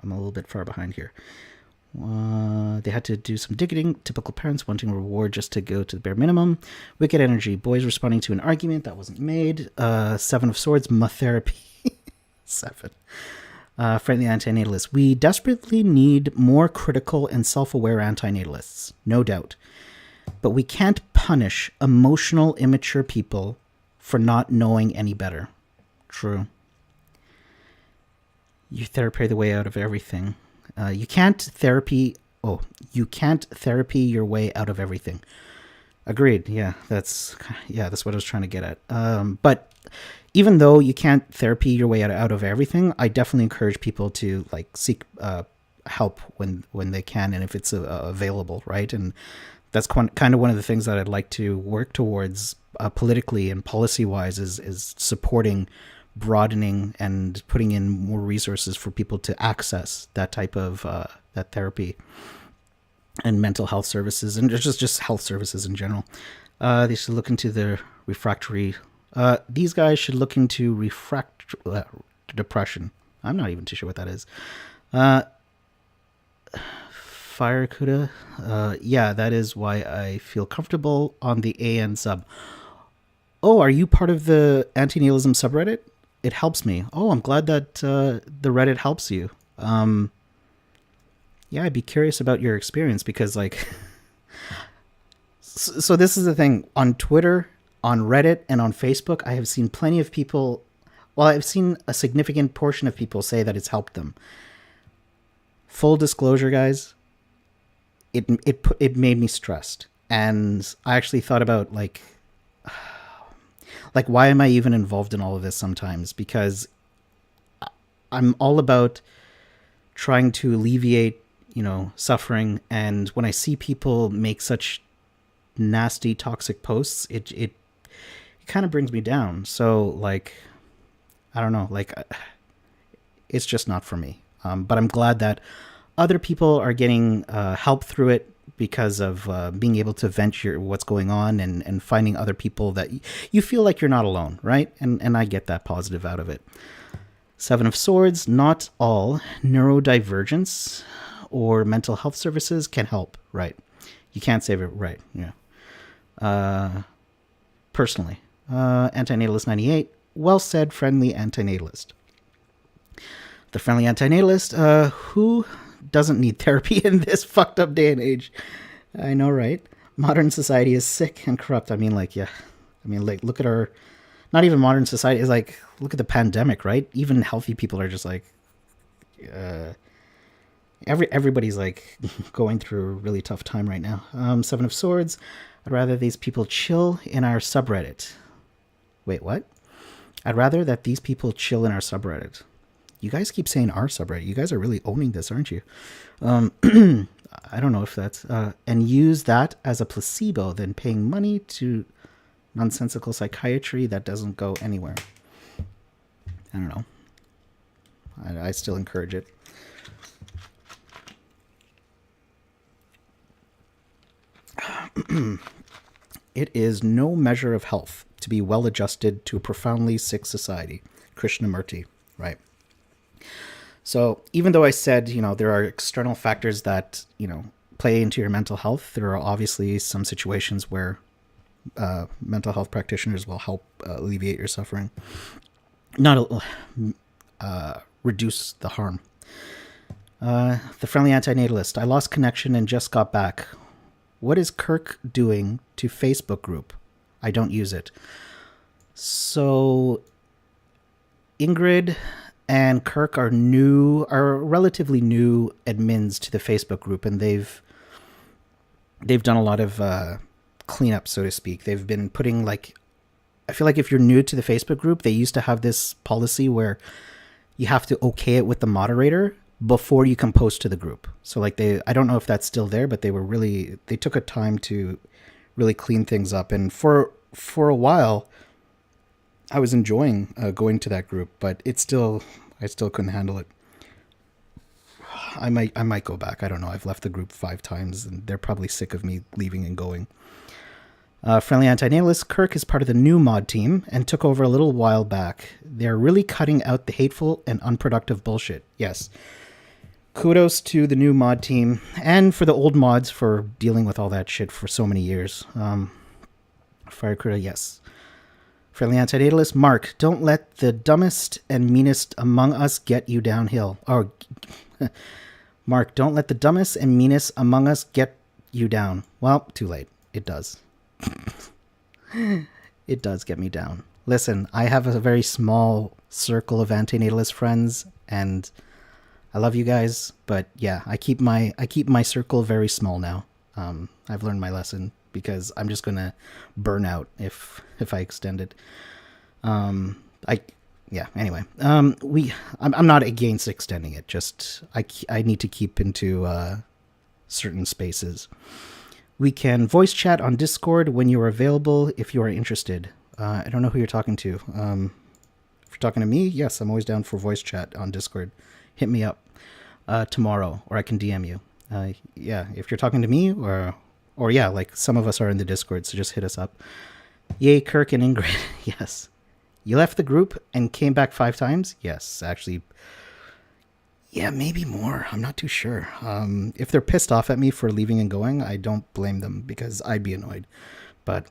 I'm a little bit far behind here. They had to do some digging. Typical parents wanting reward just to go to the bare minimum. Wicked energy. Boys responding to an argument that wasn't made. Seven of Swords. Therapy. 7. Friendly antinatalists. We desperately need more critical and self-aware antinatalists, no doubt. But we can't punish emotional, immature people for not knowing any better. True. You therapy the way out of everything. You can't therapy your way out of everything. Agreed. Yeah, that's what I was trying to get at. But even though you can't therapy your way out of everything, I definitely encourage people to seek help when they can, and if it's available, right? And that's kind of one of the things that I'd like to work towards politically and policy-wise is supporting, broadening, and putting in more resources for people to access that type of that therapy and mental health services, and just health services in general. They should look into the refractory. These guys should look into depression. I'm not even too sure what that is. Fire Kuda. Yeah, that is why I feel comfortable on the AN sub. Oh, are you part of the Antinatalism subreddit? It helps me. Oh, I'm glad that the Reddit helps you. Yeah, I'd be curious about your experience because, so this is the thing. On Twitter, on Reddit, and on Facebook, I have seen plenty of people, I've seen a significant portion of people say that it's helped them. Full disclosure, guys, it made me stressed. And I actually thought about, why am I even involved in all of this sometimes? Because I'm all about trying to alleviate, suffering. And when I see people make such nasty, toxic posts, it kind of brings me down. So, I don't know, it's just not for me. But I'm glad that other people are getting help through it because of being able to vent what's going on and finding other people that you feel like you're not alone, right? And I get that positive out of it. Seven of Swords. Not all neurodivergence or mental health services can help, right? You can't save it, right? Yeah. Personally. Antinatalist 98. Well said, friendly antinatalist. The friendly antinatalist, who doesn't need therapy in this fucked up day and age? I know, right? Modern society is sick and corrupt. Look at our, not even modern society, is look at the pandemic, right? Even healthy people are just everybody's going through a really tough time right now. Seven of Swords. I'd rather these people chill in our subreddit. Wait, what? I'd rather that these people chill in our subreddit. You guys keep saying our subreddit. You guys are really owning this, aren't you? I don't know if that's... and use that as a placebo, then paying money to nonsensical psychiatry that doesn't go anywhere. I don't know. I still encourage it. It is no measure of health to be well adjusted to a profoundly sick society. Krishnamurti, right? So even though I said, there are external factors that, play into your mental health, there are obviously some situations where mental health practitioners will help alleviate your suffering, not reduce the harm. The friendly antinatalist. I lost connection and just got back. What is Kirk doing to Facebook group? I don't use it. So Ingrid and Kirk are relatively new admins to the Facebook group, and they've done a lot of cleanup, so to speak. They've been putting, like, I feel like if you're new to the Facebook group, they used to have this policy where you have to okay it with the moderator before you can post to the group. So like I don't know if that's still there, but they took a time to really clean things up. And for a while, I was enjoying going to that group, but I still couldn't handle it. I might go back. I don't know. I've left the group 5 times, and they're probably sick of me leaving and going. Friendly Antinatalist. Kirk is part of the new mod team and took over a little while back. They're really cutting out the hateful and unproductive bullshit. Yes. Kudos to the new mod team and for the old mods for dealing with all that shit for so many years. Fire Critter, yes. Friendly Antinatalist. Mark, don't let the dumbest and meanest among us get you downhill. Or, Mark, don't let the dumbest and meanest among us get you down. Well, too late. It does. It does get me down. Listen, I have a very small circle of antinatalist friends, and I love you guys, but yeah, I keep my circle very small now. I've learned my lesson because I'm just gonna burn out if I extend it. Anyway, I'm not against extending it. Just I need to keep into certain spaces. We can voice chat on Discord when you are available if you are interested. I don't know who you're talking to. If you're talking to me, yes, I'm always down for voice chat on Discord. Hit me up tomorrow, or I can DM you. Yeah, if you're talking to me, or yeah, like some of us are in the Discord, so just hit us up. Yay, Kirk and Ingrid. Yes. You left the group and came back 5 times? Yes, actually. Yeah, maybe more. I'm not too sure. If they're pissed off at me for leaving and going, I don't blame them because I'd be annoyed. But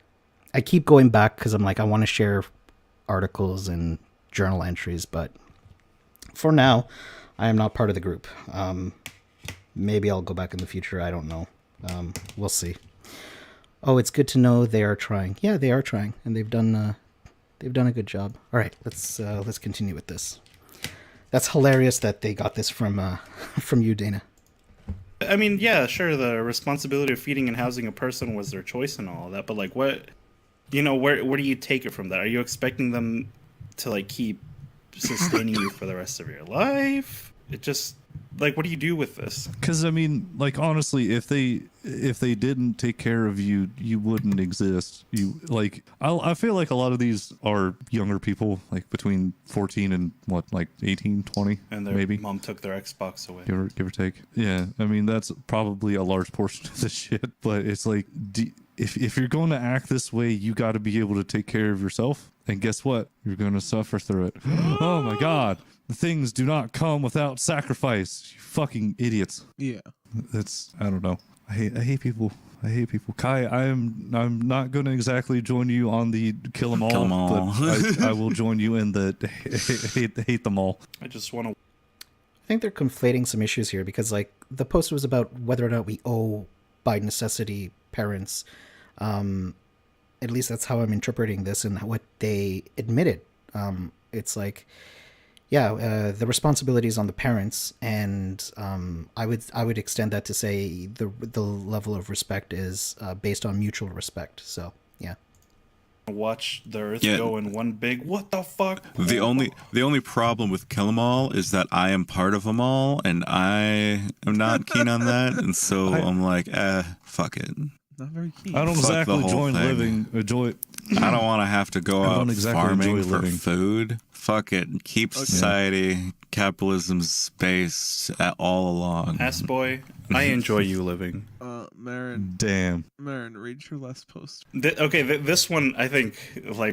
I keep going back because I'm like, I want to share articles and journal entries. But for now, I am not part of the group. Maybe I'll go back in the future. I don't know. We'll see. Oh, it's good to know they are trying. Yeah, they are trying, and they've done a good job. All right, let's continue with this. That's hilarious that they got this from you, Dana. I mean, yeah, sure, the responsibility of feeding and housing a person was their choice and all that, but like, what, where do you take it from that? Are you expecting them to like keep sustaining you for the rest of your life? It just, like, what do you do with this? Because I mean, like, honestly, if they didn't take care of you, you wouldn't exist. I feel like a lot of these are younger people, like between 14 and 18, 20, and their maybe. Mom took their Xbox away. Give or take. Yeah, I mean that's probably a large portion of the shit. But it's like, if you're going to act this way, you got to be able to take care of yourself. And guess what? You're going to suffer through it. Oh my God. Things do not come without sacrifice. You fucking idiots. Yeah. I don't know. I hate people. Kai, I'm not going to exactly join you on the kill them all. But I will join you in the hate them all. I just want to. I think they're conflating some issues here because, like, the post was about whether or not we owe by necessity parents. At least that's how I'm interpreting this and what they admitted. It's like, yeah, the responsibility is on the parents, and I would extend that to say the level of respect is based on mutual respect. So yeah. Watch the Earth go in one big what the fuck. The only problem with Kill 'Em All is that I am part of them all, and I am not keen on that, and so I'm like, fuck it. Not very keen. I don't exactly enjoy. I don't want to have to go out farming for food. Fuck it. Keep society, capitalism's space all along. Boy, I enjoy you living. Marin, Damn. read your last post. This one I think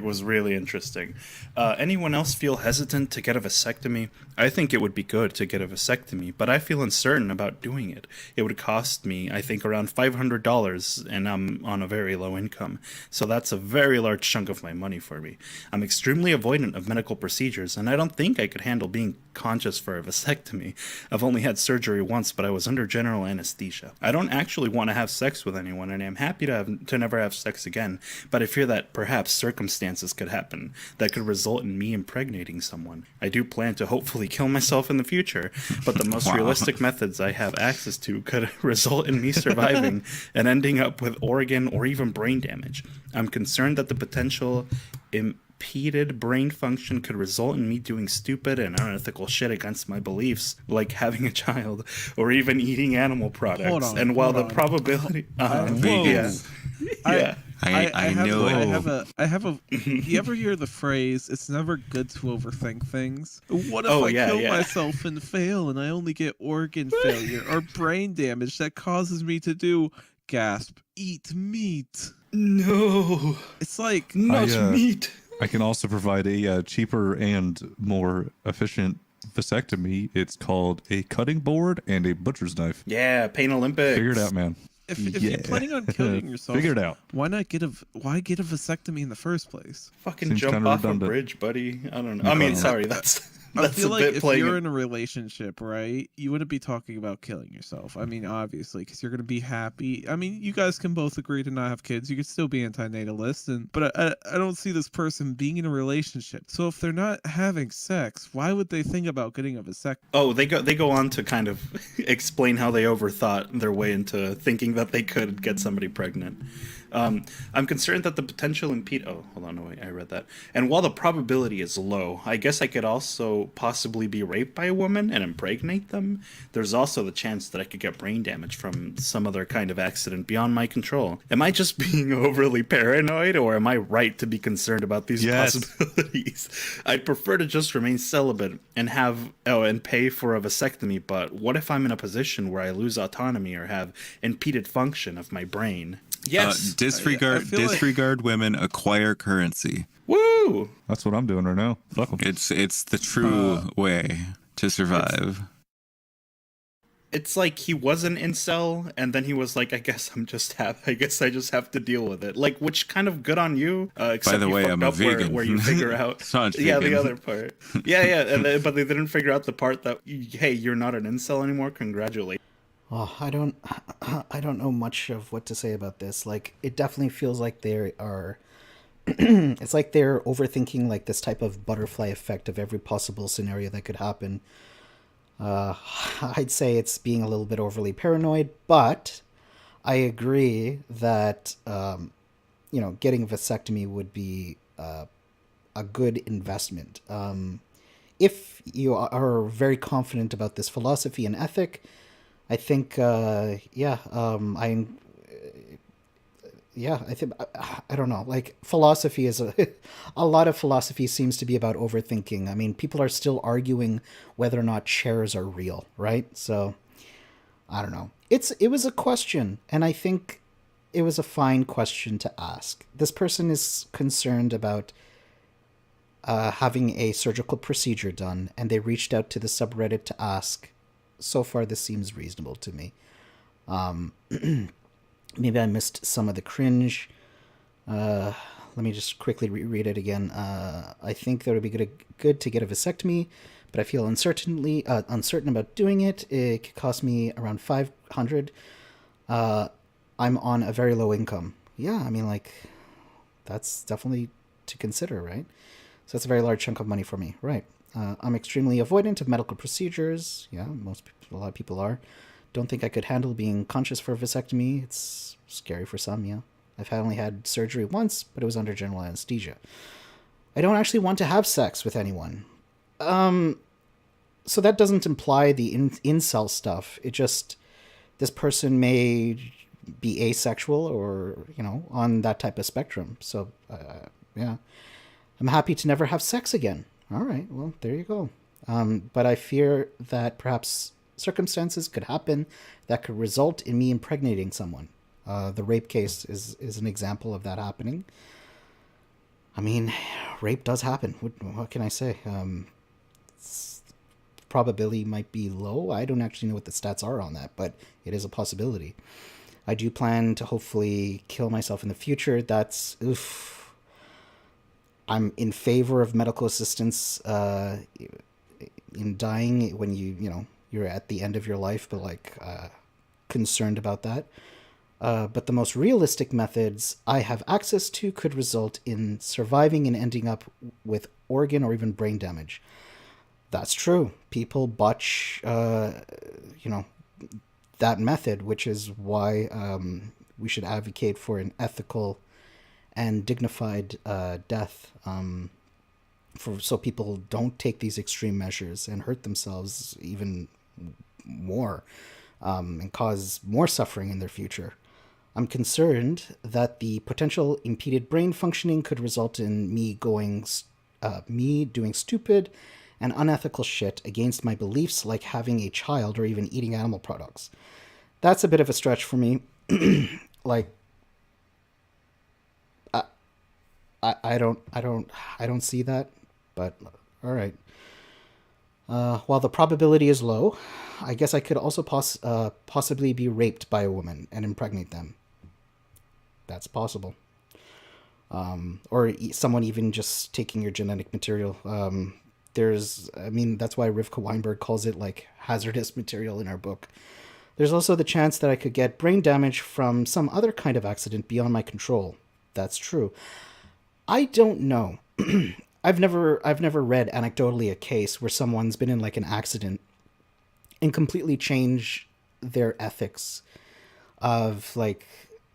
was really interesting. Anyone else feel hesitant to get a vasectomy? I think it would be good to get a vasectomy, but I feel uncertain about doing it. It would cost me, I think, around $500, and I'm on a very low income, so that's a very large chunk of my money for me. I'm extremely avoidant of medical procedures, and I don't think I could handle being conscious for a vasectomy. I've only had surgery once, but I was under general anesthesia. I don't actually want to have sex with anyone, and I'm happy to never have sex again, but I fear that perhaps circumstances could happen that could result in me impregnating someone. I do plan to hopefully kill myself in the future, but the most realistic methods I have access to could result in me surviving and ending up with organ or even brain damage. I'm concerned that the potential impeded brain function could result in me doing stupid and unethical shit against my beliefs, like having a child or even eating animal products. And while the probability, I know. I have a. You ever hear the phrase, "It's never good to overthink things"? What if I kill myself and fail, and I only get organ failure or brain damage that causes me to do gasp eat meat? No, it's like not meat. I can also provide a cheaper and more efficient vasectomy. It's called a cutting board and a butcher's knife. Yeah, Pain Olympics. Figure it out, man. If you're planning on killing yourself, figure it out. Why get a vasectomy in the first place? Fucking Seems jump kinda off redundant. a bridge, buddy. I don't know. I mean, sorry, that's I feel a like bit if playing you're it. in a relationship, right, you wouldn't be talking about killing yourself. I mean, obviously, because you're going to be happy. I mean, you guys can both agree to not have kids. You could still be antinatalist, but I don't see this person being in a relationship. So if they're not having sex, why would they think about getting a vasectomy? Oh, they go on to kind of explain how they overthought their way into thinking that they could get somebody pregnant. I'm concerned that the potential impede... Oh, hold on, no, wait, I read that. And while the probability is low, I guess I could also possibly be raped by a woman and impregnate them. There's also the chance that I could get brain damage from some other kind of accident beyond my control. Am I just being overly paranoid, or am I right to be concerned about these possibilities? I'd prefer to just remain celibate and and pay for a vasectomy, but what if I'm in a position where I lose autonomy or have impeded function of my brain? Yes. Disregard women, acquire currency. Woo! That's what I'm doing right now. Fuck 'em. It's the true way to survive. It's like he was an incel, and then he was like, I guess I just have to deal with it. Like, which kind of good on you. Except By the way, I'm a vegan. Where you figure out, the other part. But they didn't figure out the part that, hey, you're not an incel anymore. Congratulations. Oh, I don't know much of what to say about this. Like, it definitely feels like they are. It's like they're overthinking like this type of butterfly effect of every possible scenario that could happen. I'd say it's being a little bit overly paranoid, but I agree that getting a vasectomy would be a good investment. If you are very confident about this philosophy and ethic, I think, I don't know. Like, philosophy is a lot of philosophy seems to be about overthinking. I mean, people are still arguing whether or not chairs are real, right? So, I don't know. It was a question, and I think it was a fine question to ask. This person is concerned about having a surgical procedure done, and they reached out to the subreddit to ask. So far, this seems reasonable to me. Maybe I missed some of the cringe. Let me just quickly reread it again. I think that it would be good to get a vasectomy, but I feel uncertain about doing it. It could cost me around $500. I'm on a very low income. Yeah, I mean, like, that's definitely to consider, right? So that's a very large chunk of money for me, right? I'm extremely avoidant of medical procedures. Yeah, a lot of people are. Don't think I could handle being conscious for a vasectomy. It's scary for some, yeah. I've only had surgery once, but it was under general anesthesia. I don't actually want to have sex with anyone. So that doesn't imply the incel stuff. It just, this person may be asexual or, on that type of spectrum. So, yeah. I'm happy to never have sex again. All right, well, there you go. But I fear that perhaps circumstances could happen that could result in me impregnating someone. The rape case is an example of that happening. I mean, rape does happen. What can I say? Probability might be low. I don't actually know what the stats are on that, but it is a possibility. I do plan to hopefully kill myself in the future. That's oof. I'm in favor of medical assistance in dying when you're at the end of your life, but concerned about that. But the most realistic methods I have access to could result in surviving and ending up with organ or even brain damage. That's true. People botch, that method, which is why we should advocate for an ethical and dignified death, so people don't take these extreme measures and hurt themselves even more and cause more suffering in their future. I'm concerned that the potential impeded brain functioning could result in me doing stupid and unethical shit against my beliefs, like having a child or even eating animal products. That's a bit of a stretch for me. I don't see that, but all right. While the probability is low, I guess I could also possibly be raped by a woman and impregnate them. That's possible. Or someone even just taking your genetic material. That's why Rivka Weinberg calls it hazardous material in our book. There's also the chance that I could get brain damage from some other kind of accident beyond my control. That's true. I don't know. I've never read anecdotally a case where someone's been in an accident and completely changed their ethics of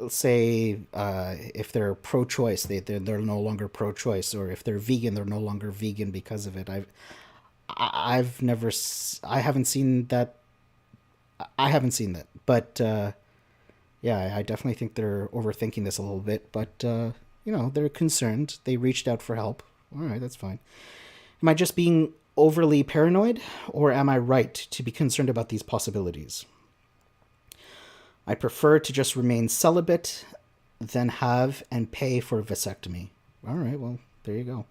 say if they're pro-choice, they're no longer pro-choice, or if they're vegan, they're no longer vegan because of it. I haven't seen that. But yeah, I definitely think they're overthinking this a little bit. But they're concerned. They reached out for help. All right, that's fine. Am I just being overly paranoid, or am I right to be concerned about these possibilities? I prefer to just remain celibate than have and pay for a vasectomy. All right, well, there you go.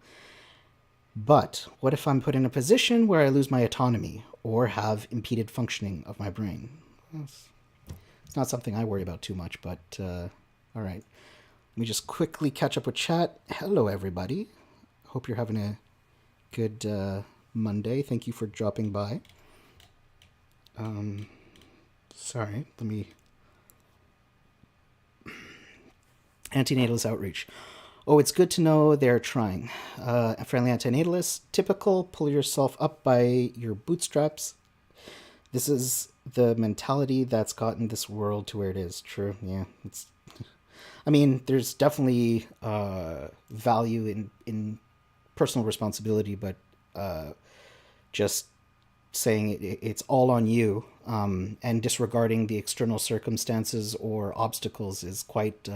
But what if I'm put in a position where I lose my autonomy or have impeded functioning of my brain? It's not something I worry about too much, but all right. Let me just quickly catch up with chat. Hello, everybody. Hope you're having a good Monday. Thank you for dropping by. Sorry, let me... Antinatalist outreach. Oh, it's good to know they're trying. Friendly antinatalists, typical, pull yourself up by your bootstraps. This is the mentality that's gotten this world to where it is. True, yeah. There's definitely value in personal responsibility, but just saying it's all on you and disregarding the external circumstances or obstacles is quite...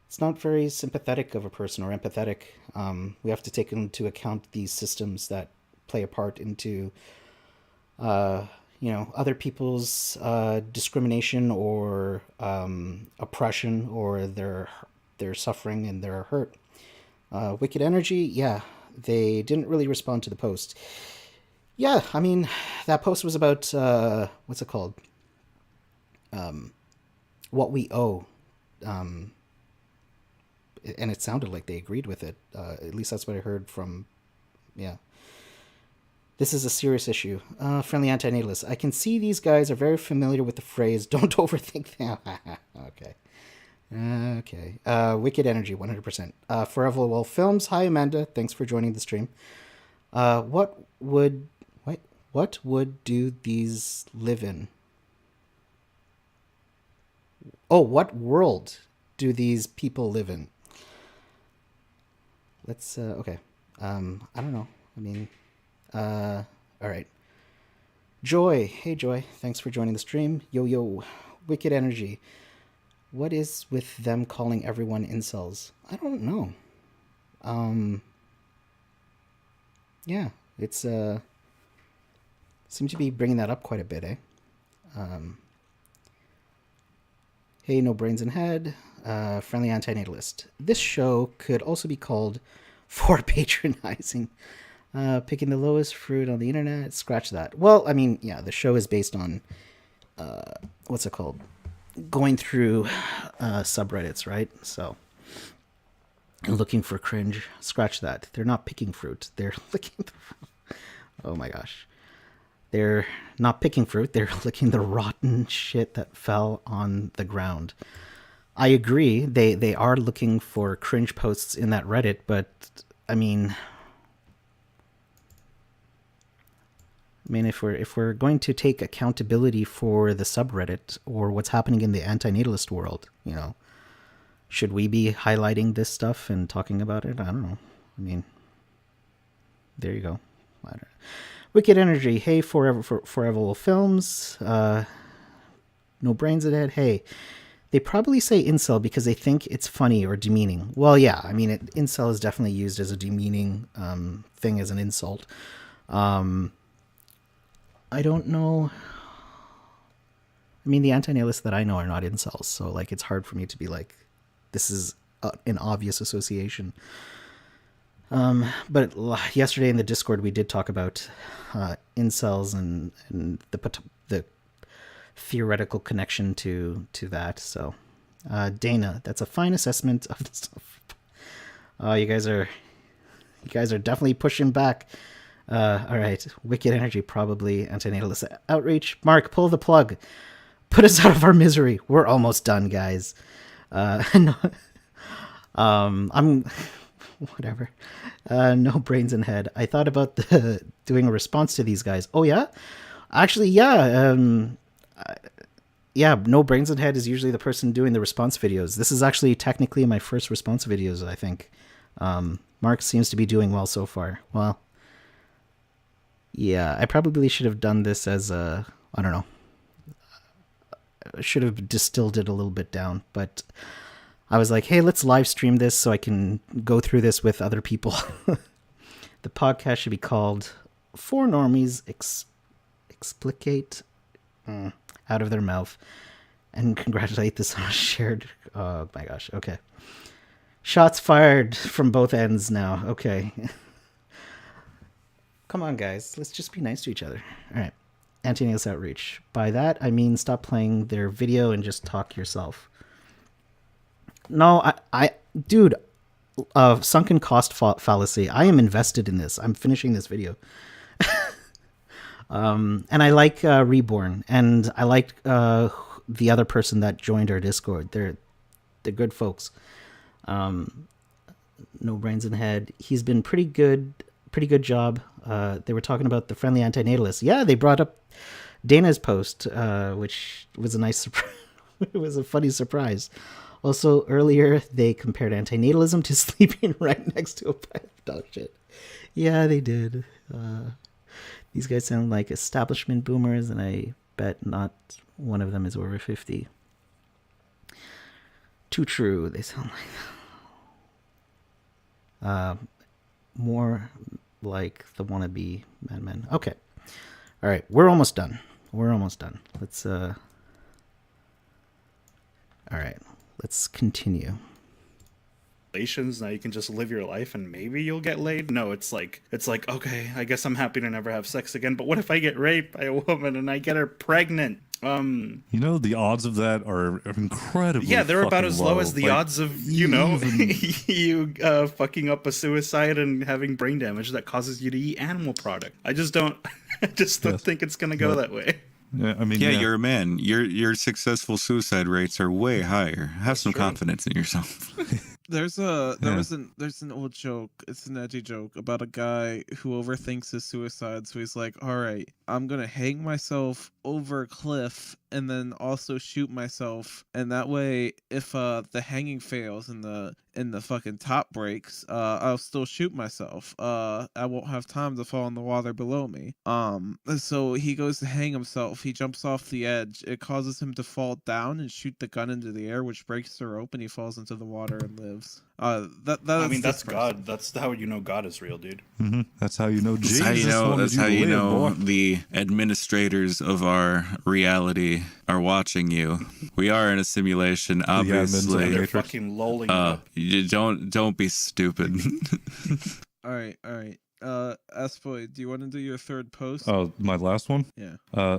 it's not very sympathetic of a person or empathetic. We have to take into account these systems that play a part into, other people's discrimination or oppression or their suffering and their hurt. Wicked Energy, yeah, they didn't really respond to the post. Yeah, that post was about, what's it called? What we owe. And it sounded like they agreed with it. At least that's what I heard from, yeah. This is a serious issue. Friendly antinatalists. I can see these guys are very familiar with the phrase, don't overthink them. Okay. Wicked Energy, 100%. Forever Well Films. Hi, Amanda. Thanks for joining the stream. What would do these live in? Oh, what world do these people live in? Let's, okay. I don't know. All right. Joy. Hey, Joy. Thanks for joining the stream. Yo. Wicked Energy. What is with them calling everyone incels? I don't know. Yeah, it's Seem to be bringing that up quite a bit, eh? Hey, no brains in head. Friendly antinatalist. This show could also be called for patronizing. Picking the lowest fruit on the internet. Scratch that. Well, I mean, yeah, the show is based on what's it called? Going through subreddits, right? So looking for cringe. Scratch that. They're not picking fruit. They're licking the... Oh my gosh. They're not picking fruit. They're licking the rotten shit that fell on the ground. I agree. They are looking for cringe posts in that Reddit, but I mean, if we're going to take accountability for the subreddit or what's happening in the antinatalist world, you know, should we be highlighting this stuff and talking about it? I don't know. I mean, there you go. I don't know. Wicked Energy. Hey, Forever Films. No brains in it. Hey, they probably say incel because they think it's funny or demeaning. Well, yeah. I mean, incel is definitely used as a demeaning thing, as an insult. I don't know. I mean, the antinatalists that I know are not incels, so like it's hard for me to be like, this is an obvious association. But yesterday in the Discord, we did talk about incels and the theoretical connection to that. So, Dana, that's a fine assessment of the stuff. You guys are definitely pushing back. All right, Wicked Energy, probably antinatalist outreach. Mark, pull the plug. Put us out of our misery. We're almost done, guys. No, I'm whatever. No brains in head. I thought about doing a response to these guys. Oh yeah, actually, yeah. Yeah, no brains in head is usually the person doing the response videos. This is actually technically my first response videos, I think. Mark seems to be doing well so far. Well, yeah, I probably should have done this as a, I don't know. I should have distilled it a little bit down, but I was like, hey, let's live stream this so I can go through this with other people. The podcast should be called Four Normies Explicate out of their mouth and congratulate this on a shared... Oh my gosh, okay. Shots fired from both ends now. Okay. Come on, guys. Let's just be nice to each other. All right. Antinatalist outreach. By that, I mean stop playing their video and just talk yourself. No, dude, sunken cost fallacy. I am invested in this. I'm finishing this video. And I like Reborn, and I like the other person that joined our Discord. They're good folks. No brains in head. He's been pretty good job. They were talking about the friendly antinatalist. Yeah, they brought up Dana's post, which was a nice surprise. It was a funny surprise. Also, earlier, they compared antinatalism to sleeping right next to a pile of dog shit. Yeah, they did. These guys sound like establishment boomers, and I bet not one of them is over 50. Too true, they sound like more like the wannabe madmen. Okay. All right, we're almost done. Let's, all right. Let's continue. Now you can just live your life and maybe you'll get laid. No, it's like okay, I guess I'm happy to never have sex again, but what if I get raped by a woman and I get her pregnant? You know, the odds of that are incredibly they're about as low low. as the odds of you fucking up a suicide and having brain damage that causes you to eat animal product. I just don't think it's gonna go that way. Yeah, I mean, you're a man. Your successful suicide rates are way higher. Have some confidence in yourself. There's an old joke. It's an edgy joke about a guy who overthinks his suicide. So he's like, all right, I'm going to hang myself over a cliff and then also shoot myself. And that way, if the hanging fails and the fucking top breaks, I'll still shoot myself. I won't have time to fall in the water below me. So he goes to hang himself. He jumps off the edge. It causes him to fall down and shoot the gun into the air, which breaks the rope, and he falls into the water and lives. lives. That I mean, is that's this person. God. That's how you know God is real, dude. That's how you know That's Jesus. how you know. wanted That's how you to live, know boy. the administrators of our reality are watching you. We are in a simulation, admins of obviously. the They're Matrix. fucking lolling it up. You don't be stupid. All right. Aspoy, do you want to do your third post? Oh, my last one. Yeah.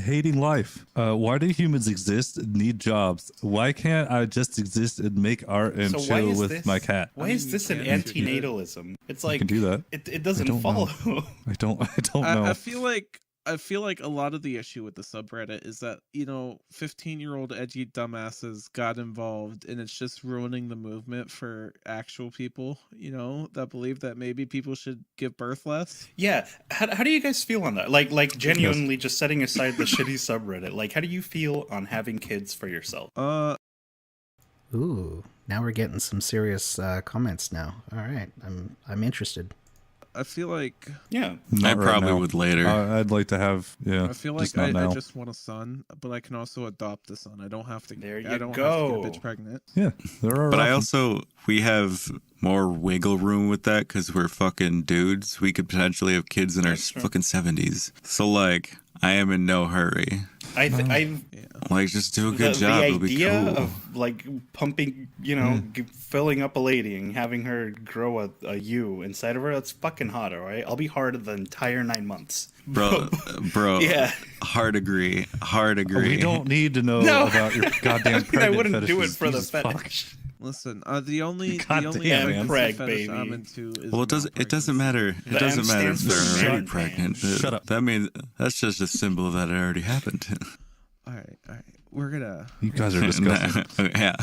Hating life. Why do humans exist? Need jobs. Why can't I just exist and make art and So why chill is with this? my cat? Why I mean, is you this an can if you're good. antinatalism? It's I like can do that. it doesn't don't know. follow. I don't know. I feel like a lot of the issue with the subreddit is that, 15-year-old edgy dumbasses got involved, and it's just ruining the movement for actual people, that believe that maybe people should give birth less. Yeah, how do you guys feel on that? Like genuinely, just setting aside the shitty subreddit. Like, how do you feel on having kids for yourself? Ooh, now we're getting some serious comments now. All right, I'm interested. I feel like Yeah, Not I right probably now. would later. I'd like to have. Yeah. I feel just like not I now. just want a son, but I can also adopt a son. I don't have to. There I you don't go. have to get a bitch pregnant. Yeah, there are. But I options. we have more wiggle room with that because we're fucking dudes. We could potentially have kids in our That's true. fucking 70s. So like, I am in no hurry. I Like, just do a good job. The It'll be idea cool. of like pumping, filling up a lady and having her grow a U inside of her, that's fucking hot, all right? I'll be hard the entire 9 months. bro. Yeah. Hard agree. We don't need to know No. about your goddamn pregnant I wouldn't do it fetishes. for the Jesus fuck. fetish. Listen, the only God damn, pregnancy Preg, fetish I'm baby. into is Well, it doesn't matter. It The doesn't M matter if stands for they're already man. pregnant. Shut up. That means that's just a symbol that it already happened. All right. We're gonna. You guys are disgusting. Yeah.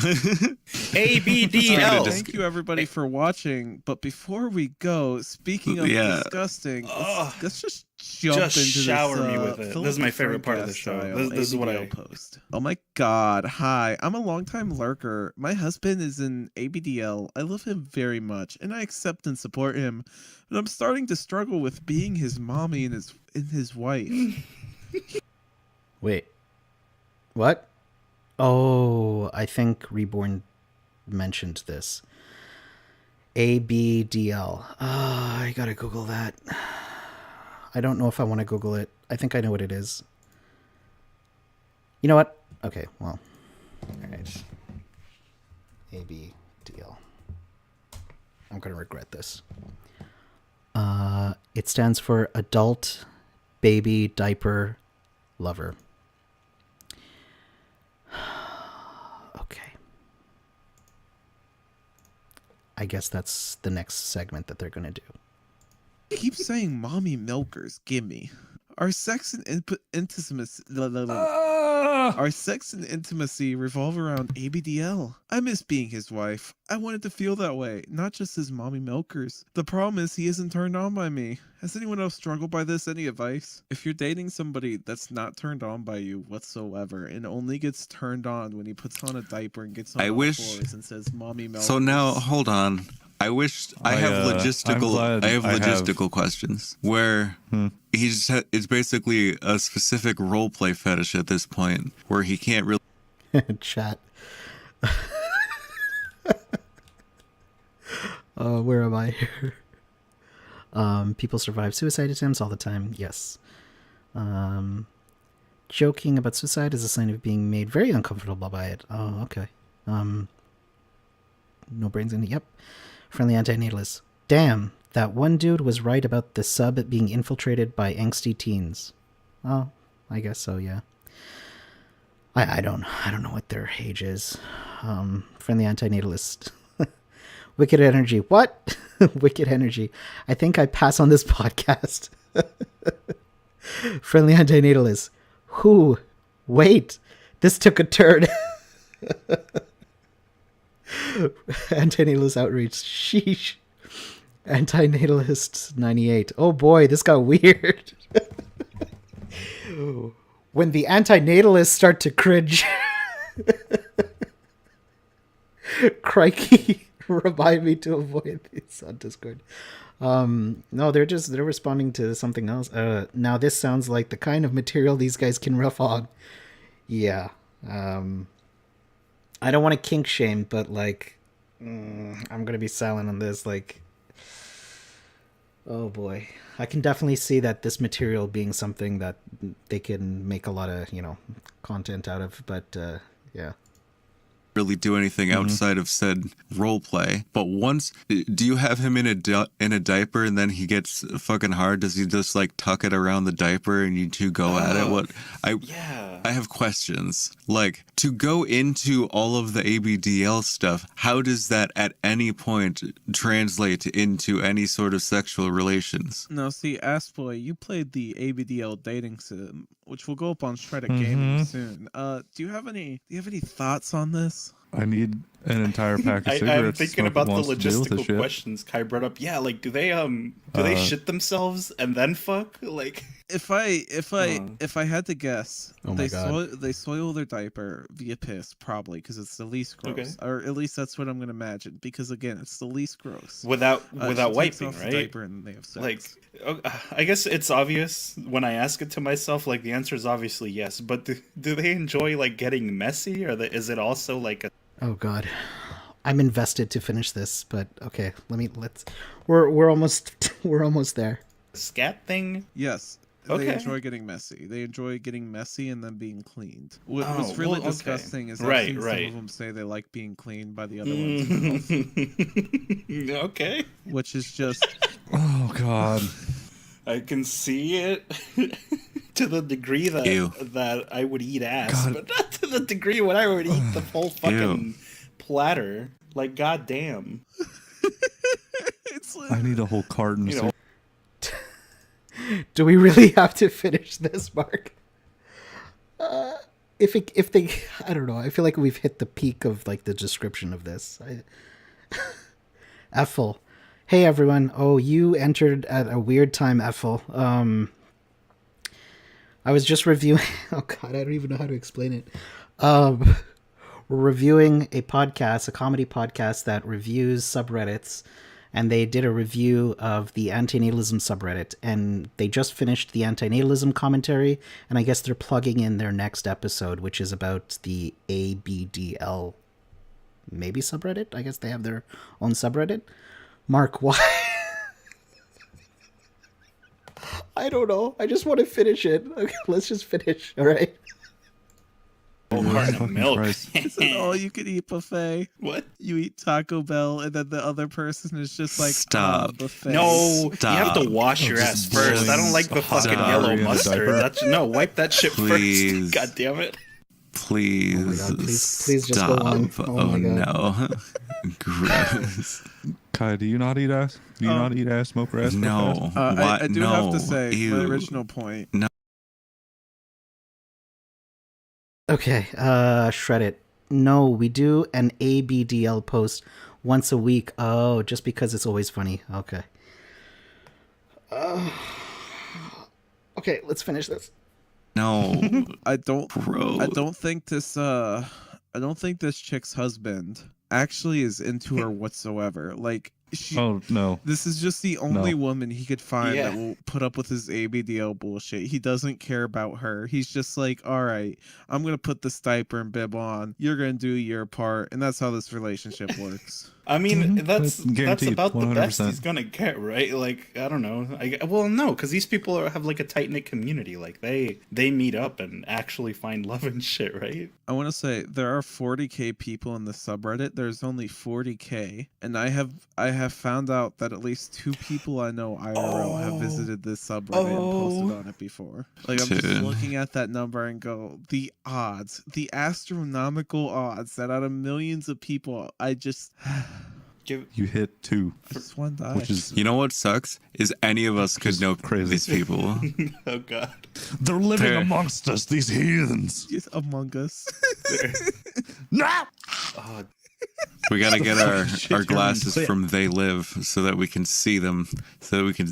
ABDL. Thank you everybody for watching. But before we go, speaking of Yeah. disgusting, Ugh. let's just jump Just into shower this, me with it. This is my favorite part of the show. This is what I post. Oh my god! Hi, I'm a longtime lurker. My husband is in ABDL. I love him very much, and I accept and support him. But I'm starting to struggle with being his mommy and his wife. Wait, what? Oh, I think Reborn mentioned this. ABDL. I gotta Google that. I don't know if I want to Google it. I think I know what it is. You know what? Okay, well. Alright. ABDL. I'm gonna regret this. It stands for Adult Baby Diaper Lover. Okay. I guess that's the next segment that they're gonna do. Keep saying mommy milkers, gimme. Our sex and intimacy revolve around ABDL. I miss being his wife. I wanted to feel that way, not just his mommy milkers. The problem is he isn't turned on by me. Has anyone else struggled by this? Any advice? If you're dating somebody that's not turned on by you whatsoever and only gets turned on when he puts on a diaper and gets on I all wish- fours and says mommy milkers. So now, hold on. I wish I have I'm logistical. glad I have I have- logistical questions where it's basically a specific role play fetish at this point where he can't really. Chat. Where am I here? People survive suicide attempts all the time. Yes. Joking about suicide is a sign of being made very uncomfortable by it. Oh, okay. No brains in it. Yep. Friendly anti-natalist. Damn, that one dude was right about the sub being infiltrated by angsty teens. Oh, I guess so, yeah. I don't know what their age is. Friendly anti-natalist. Wicked energy. What? Wicked energy. I think I pass on this podcast. Friendly anti-natalist. Who? Wait. This took a turn. Antinatalist outreach. Sheesh. Antinatalist 98. Oh boy, this got weird. When the antinatalists start to cringe. Crikey. Remind me to avoid these on Discord. No, they're responding to something else. Now this sounds like the kind of material these guys can rough on. Yeah. I don't want to kink shame, but like I'm gonna be silent on this. Like, oh boy, I can definitely see that this material being something that they can make a lot of content out of. But yeah. Really do anything outside of said role play. But once, do you have him in a diaper and then he gets fucking hard? Does he just like tuck it around the diaper and you two go at it? What I have questions. Like, to go into all of the ABDL stuff, how does that at any point translate into any sort of sexual relations? Now, see, Assboy, you played the ABDL dating sim, which will go up on SHREDDIT Gaming soon. Do you have any thoughts on this? I need an entire pack of cigarettes. I'm thinking about the logistical logistical questions Kai brought up. Yeah, like, do they shit themselves and then fuck? Like, if I had to guess, Oh my God. they soil their diaper via piss, probably, because it's the least gross, or at least that's what I'm gonna imagine. Because again, it's the least gross. without She takes wiping, off the right? diaper and they have sex. Like, I guess it's obvious when I ask it to myself. Like, the answer is obviously yes. But do they enjoy like getting messy, or is it also like a Oh God, I'm invested to finish this. But okay, we're almost there. scat thing? Yes. Okay. They enjoy getting messy. They enjoy getting messy and then being cleaned. What's Oh, really well, okay. disgusting is I've Right, seen some right. of them say they like being cleaned by the other ones, Okay, which is just Oh God. I can see it to the degree Ew. that I would eat ass, God. but not to the degree when I would eat the whole fucking platter. Like, goddamn. it's like, I need a whole carton. You know, Do we really have to finish this, Mark? If they, I don't know. I feel like we've hit the peak of like the description of this. Ethel, hey everyone. Oh, you entered at a weird time, Ethel. I was just reviewing. Oh God, I don't even know how to explain it. We're reviewing a podcast, a comedy podcast that reviews subreddits. And they did a review of the Antinatalism subreddit, and they just finished the Antinatalism commentary, and I guess they're plugging in their next episode, which is about the ABDL, maybe subreddit? I guess they have their own subreddit. Mark, why? I don't know. I just want to finish it. Okay, let's just finish, all right? whole carton of Fucking milk. Christ. it's an all-you-can-eat buffet. What? You eat Taco Bell, and then the other person is just like, Stop. buffet. No, Stop. you have to wash your ass Just first. I don't like the boiling fucking hot yellow diarrhea in a mustard. diaper. That's no, wipe that shit Please. first. God damn it. Please, Oh my God, please just go stop. on. Oh my no. Gross. Kai, do you not eat ass? Do you not eat ass, smoke ass? No. I do have to say, Ew. my original point. Okay, SHREDDIT. No, we do an ABDL post once a week. Oh, just because it's always funny. Okay. Okay, let's finish this. No. I don't Bro. think this chick's husband actually is into her whatsoever. Like Oh no. this is just the only No. woman he could find Yeah. that will put up with his ABDL bullshit. He doesn't care about her. He's just like, all right, I'm gonna put this diaper and bib on. You're gonna do your part, and that's how this relationship works. I mean, that's Guaranteed, about the best 100%. he's gonna get, right? Like, I don't know. Well, no, because these people have like a tight knit community. Like, they meet up and actually find love and shit, right? I want to say there are 40k people in the subreddit. There's only 40k, and I have found out that at least 2 people I know IRL have visited this subreddit and posted on it before. Like, I'm just Dude. looking at that number and go, the odds, the astronomical odds that out of millions of people, I just You hit 2, want to die. which is You know what sucks? Is any of us could know crazy. these people. Oh god. they're living Fair. amongst us, these heathens. Just Among Us. No. Oh, We gotta get our your glasses lip. from They Live so that we can see them, so that we can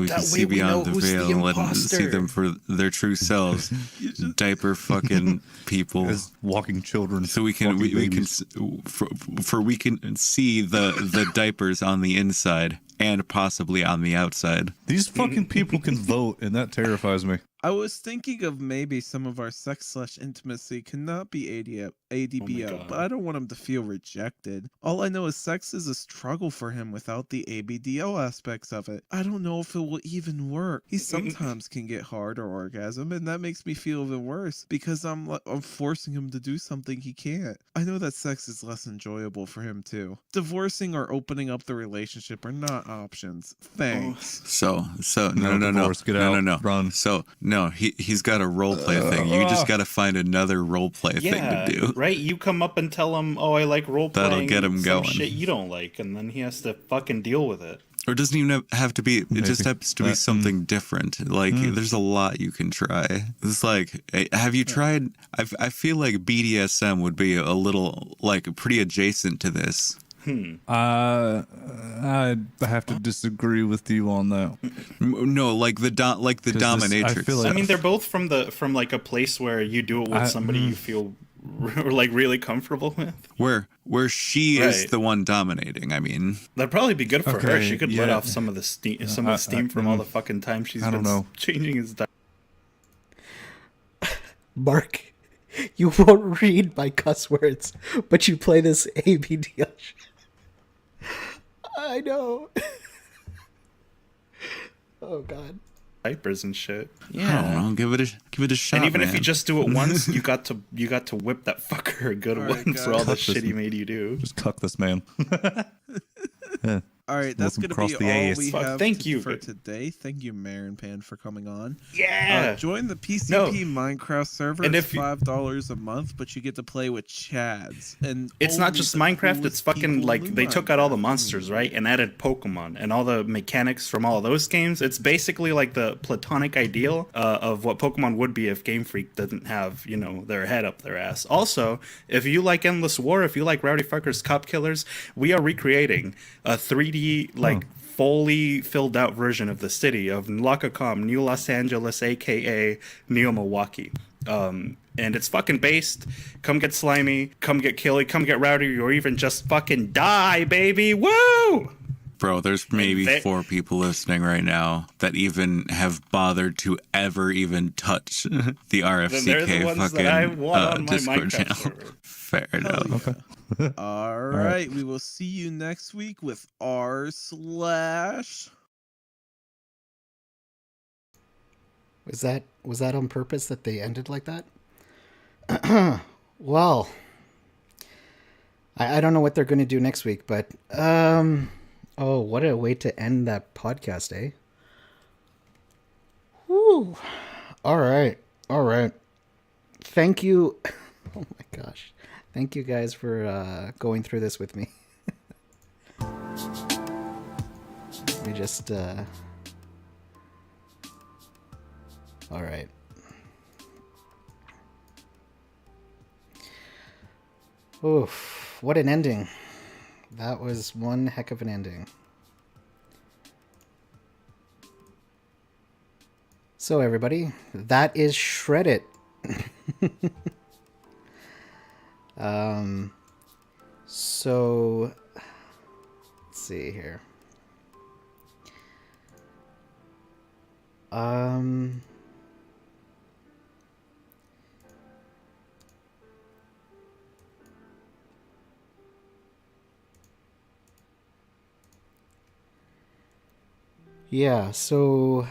That see way we beyond know the who's the veil and let them see imposter. them for their true selves. Diaper fucking people. As walking children. So we can walking we can babies. we can see the diapers on the inside and possibly on the outside. These fucking people can vote, and that terrifies me. I was thinking of maybe some of our sex/intimacy cannot be ADBO, God. but I don't want him to feel rejected. All I know is sex is a struggle for him without the ABDO aspects of it. I don't know if it will even work. He sometimes can get hard or orgasm, and that makes me feel even worse because I'm forcing him to do something he can't. I know that sex is less enjoyable for him too. Divorcing or opening up the relationship are not options. Thanks. So No no. divorce, get out, run. So no, he's got a role play thing. You just got to find another role play thing to do. Right? You come up and tell him, "Oh, I like role playing." That'll get him some going. Shit you don't like, and then he has to fucking deal with it. Or it doesn't even have to be. It just Maybe. has to be something different. Like there's a lot you can try. It's like, have you tried? I feel like BDSM would be a little like pretty adjacent to this. I have to disagree with you on that. No, like the dominatrix. I feel like- I mean, they're both from like a place where you do it with somebody you feel like really comfortable with. Where she is Right. the one dominating. I mean, That'd probably be good for her. Okay, She could let yeah. off some of the steam from all the fucking time she's I been don't know. changing his diet. Mark, you won't read my cuss words, but you play this ABDL. I know. Oh God. Diapers and shit. I don't know. Give it a shot. And even if man. you just do it once, you got to whip that fucker a good All one right, for all the guys. shit he made you do. Just cuck this man. Yeah. All right, that's Welcome going to be across the all ass. we Fuck, have thank you. for today. Thank you, Marin Pan, for coming on. Yeah. Join the PCP No. Minecraft server. And It's if you- $5 a month, but you get to play with Chads. And It's not only just the Minecraft, coolest it's fucking people like in they took out all the Minecraft. monsters, right? And added Pokemon and all the mechanics from all of those games. It's basically like the platonic ideal of what Pokemon would be if Game Freak didn't have, their head up their ass. Also, if you like Endless War, if you like Rowdy Fuckers Cop Killers, we are recreating a 3D, fully filled out version of the city of Nlakacom, New Los Angeles, aka Neo Milwaukee. And it's fucking based. Come get slimy, come get killy, come get rowdy, or even just fucking die, baby. Woo! Bro, there's maybe they- 4 people listening right now that even have bothered to ever even touch the RFCK they're the ones that I fucking want on my Discord Minecraft channel. server. Fair enough. Okay. All right, we will see you next week with r/. Was that on purpose that they ended like that? Well, I don't know what they're going to do next week, but oh, what a way to end that podcast, eh? Whew. All right. Thank you. Oh my gosh. Thank you guys for going through this with me. Let me just all right. Oof, what an ending. That was one heck of an ending. So everybody, that is SHREDDIT. So let's see here. Yeah, so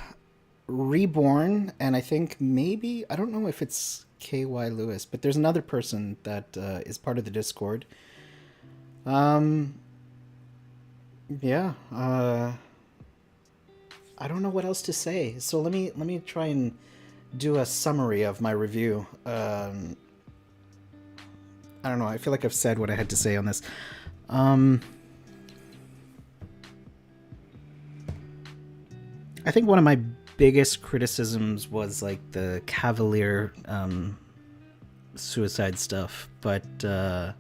Reborn, and I think maybe, I don't know if it's KY Lewis, but there's another person that is part of the Discord. Yeah, I don't know what else to say. So let me try and do a summary of my review. I don't know. I feel like I've said what I had to say on this. I think one of my biggest criticisms was like the cavalier suicide stuff, but I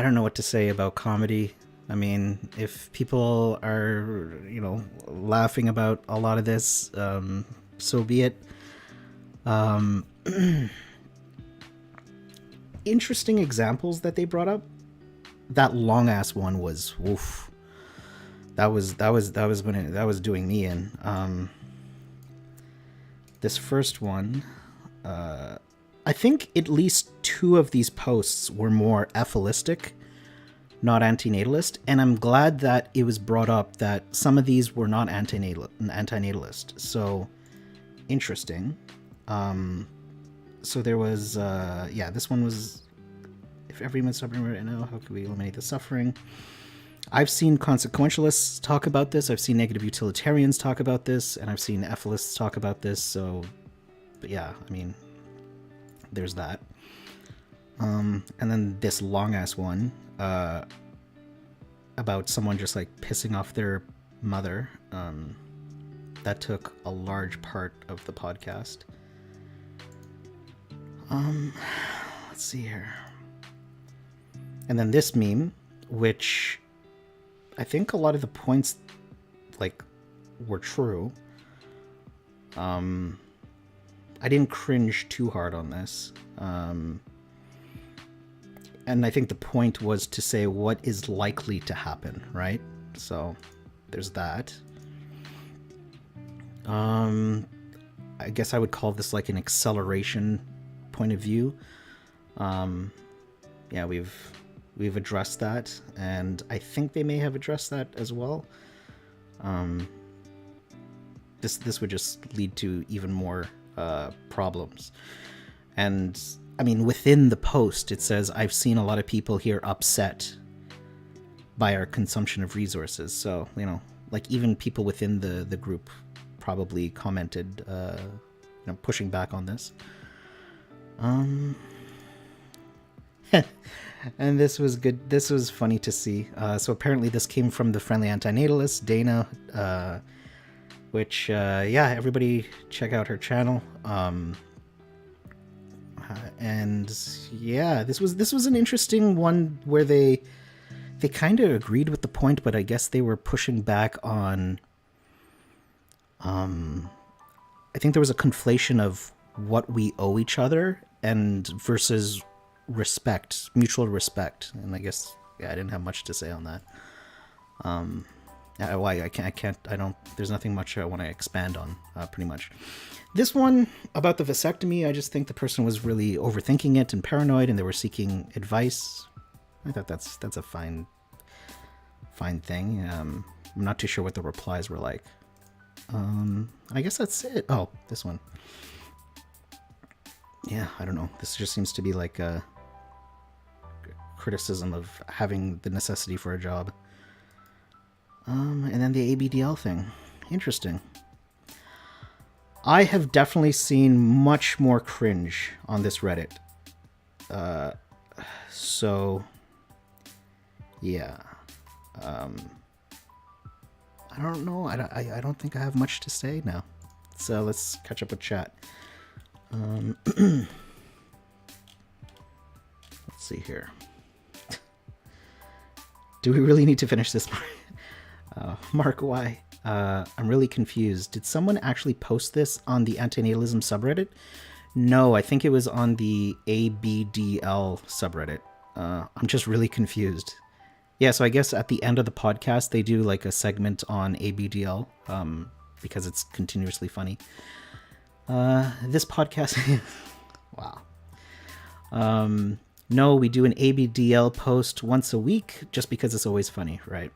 don't know what to say about comedy. I mean, if people are, laughing about a lot of this, so be it. Interesting examples that they brought up. That long ass one was woof. That was doing me in. this first one, I think at least 2 of these posts were more ephilistic, not antinatalist, and I'm glad that it was brought up that some of these were not antinatalist. So, interesting. So there was, this one was, if every human suffering right now, how can we eliminate the suffering? I've seen consequentialists talk about this, I've seen negative utilitarians talk about this, and I've seen ethilists talk about this, so, but yeah, I mean, there's that. And then this long-ass one, about someone just, like, pissing off their mother, that took a large part of the podcast. Let's see here. And then this meme, which I think a lot of the points, like, were true. I didn't cringe too hard on this. And I think the point was to say what is likely to happen, right? So there's that. I guess I would call this like an acceleration point of view. Yeah, we've addressed that, and I think they may have addressed that as well. This would just lead to even more problems. And I mean, within the post, it says, I've seen a lot of people here upset by our consumption of resources. So, you know, like even people within the group probably commented, pushing back on this. And this was good. This was funny to see. So apparently this came from the Friendly Antinatalist, Dana, which, everybody check out her channel. And yeah, this was an interesting one where they kind of agreed with the point, but I guess they were pushing back on, I think there was a conflation of what we owe each other and versus respect, mutual respect. And I guess, I didn't have much to say on that. There's nothing much I want to expand on, pretty much. This one about the vasectomy, I just think the person was really overthinking it and paranoid, and they were seeking advice. I thought that's a fine thing. I'm not too sure what the replies were like. I guess that's it. Oh, this one. Yeah, I don't know. This just seems to be like a criticism of having the necessity for a job. And then the ABDL thing. Interesting. I have definitely seen much more cringe on this Reddit. So, yeah. I don't know. I don't think I have much to say now. So let's catch up with chat. Let's see here. Do we really need to finish this? Mark, why? I'm really confused. Did someone actually post this on the Antinatalism subreddit? No, I think it was on the ABDL subreddit. I'm just really confused. Yeah, so I guess at the end of the podcast, they do like a segment on ABDL, because it's continuously funny. This podcast... Wow. No, we do an ABDL post once a week, just because it's always funny, right?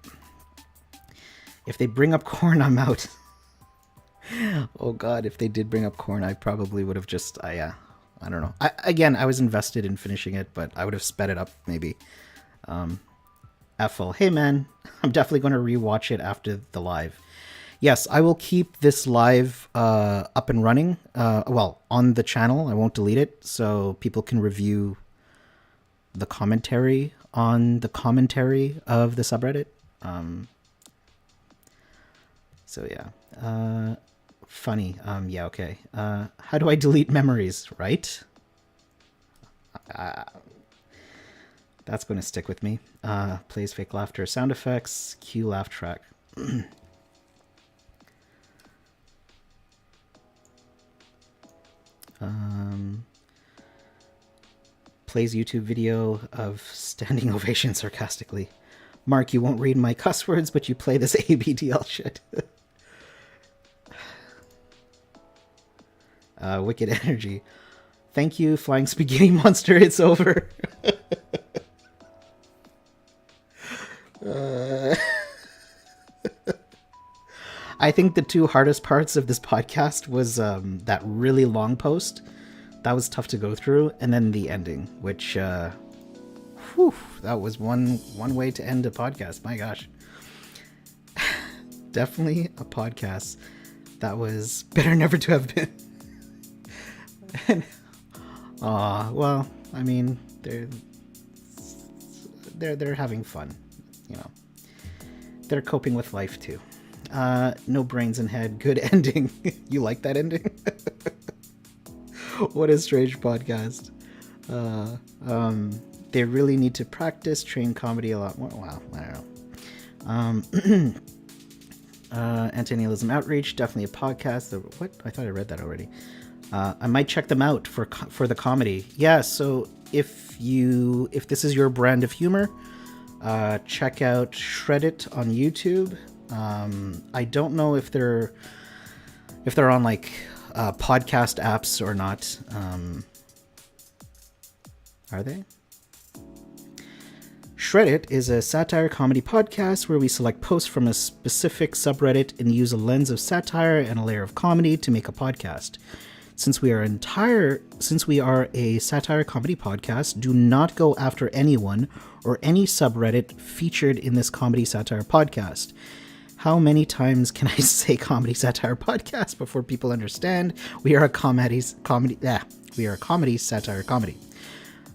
If they bring up corn, I'm out. Oh god, if they did bring up corn, I probably would have just, I don't know. I was invested in finishing it, but I would have sped it up, maybe. Ethel, hey man, I'm definitely going to rewatch it after the live. Yes, I will keep this live up and running, on the channel. I won't delete it, so people can review the commentary on the commentary of the subreddit. So yeah, funny. Yeah, okay. How do I delete memories, right? That's going to stick with me. Plays fake laughter, sound effects, cue laugh track. Plays YouTube video of standing ovation sarcastically. Mark, you won't read my cuss words, but you play this ABDL shit. Wicked Energy. Thank you, Flying Spaghetti Monster. It's over. I think the two hardest parts of this podcast was that really long post. That was tough to go through, and then the ending, which that was one way to end a podcast. My gosh. Definitely a podcast that was better never to have been. Well, I mean, they're having fun, you know. They're coping with life too. No brains in head. Good ending. You like that ending? What a strange podcast. They really need to practice, train comedy a lot more. Wow, I don't know. Antinatalism Outreach, definitely a podcast. What? I thought I read that already. I might check them out for the comedy. Yeah, so if this is your brand of humor, check out SHREDDIT on YouTube. I don't know if they're on like podcast apps or not. Are they? SHREDDIT is a satire comedy podcast where we select posts from a specific subreddit and use a lens of satire and a layer of comedy to make a podcast. Since we are a satire comedy podcast, do not go after anyone or any subreddit featured in this comedy satire podcast. How many times can I say comedy satire podcast before people understand? We are a comedy satire comedy.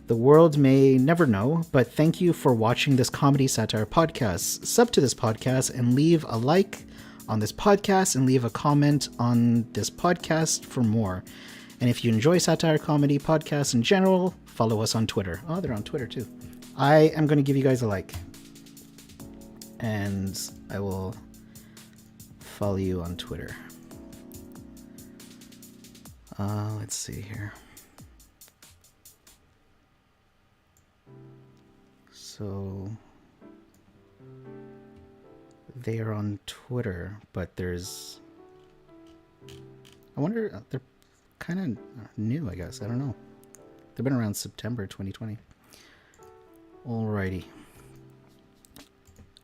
The world may never know, but thank you for watching this comedy satire podcast. Sub to this podcast and leave a like on this podcast and leave a comment on this podcast for more. And if you enjoy satire comedy podcasts in general, follow us on Twitter. Oh, they're on Twitter too. I am going to give you guys a like. And I will follow you on Twitter. Let's see here. So they are on Twitter, but there's, I wonder, they're kind of new, I guess. I don't know. They've been around September 2020. Alrighty.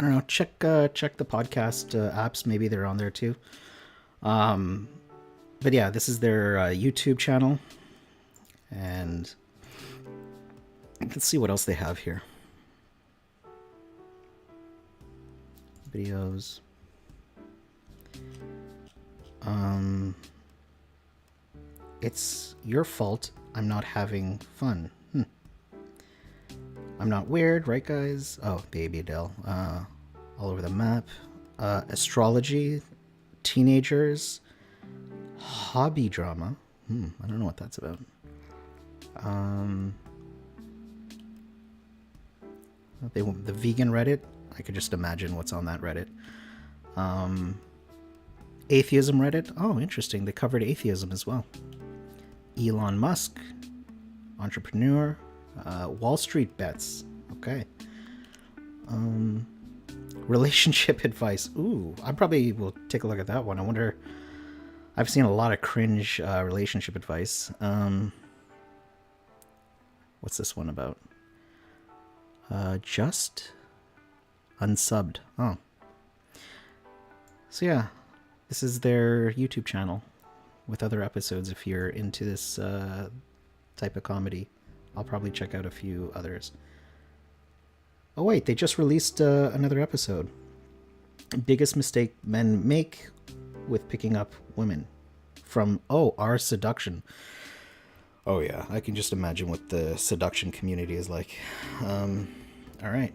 I don't know. Check the podcast apps. Maybe they're on there too. But yeah, this is their YouTube channel, and let's see what else they have here. Videos. It's your fault I'm not having fun. I'm not weird, right guys? Oh, Baby Adele. All over the map. Astrology. Teenagers. Hobby drama. I don't know what that's about. The vegan Reddit. I could just imagine what's on that Reddit. Atheism Reddit. Oh, interesting. They covered atheism as well. Elon Musk. Entrepreneur. Wall Street bets. Okay. Relationship advice. Ooh, I probably will take a look at that one. I wonder. I've seen a lot of cringe relationship advice. What's this one about? Just unsubbed. Oh. So yeah, this is their YouTube channel with other episodes. If you're into this type of comedy, I'll probably check out a few others. Oh wait, they just released another episode. Biggest mistake men make with picking up women. From Our Seduction. Oh yeah, I can just imagine what the seduction community is like. All right.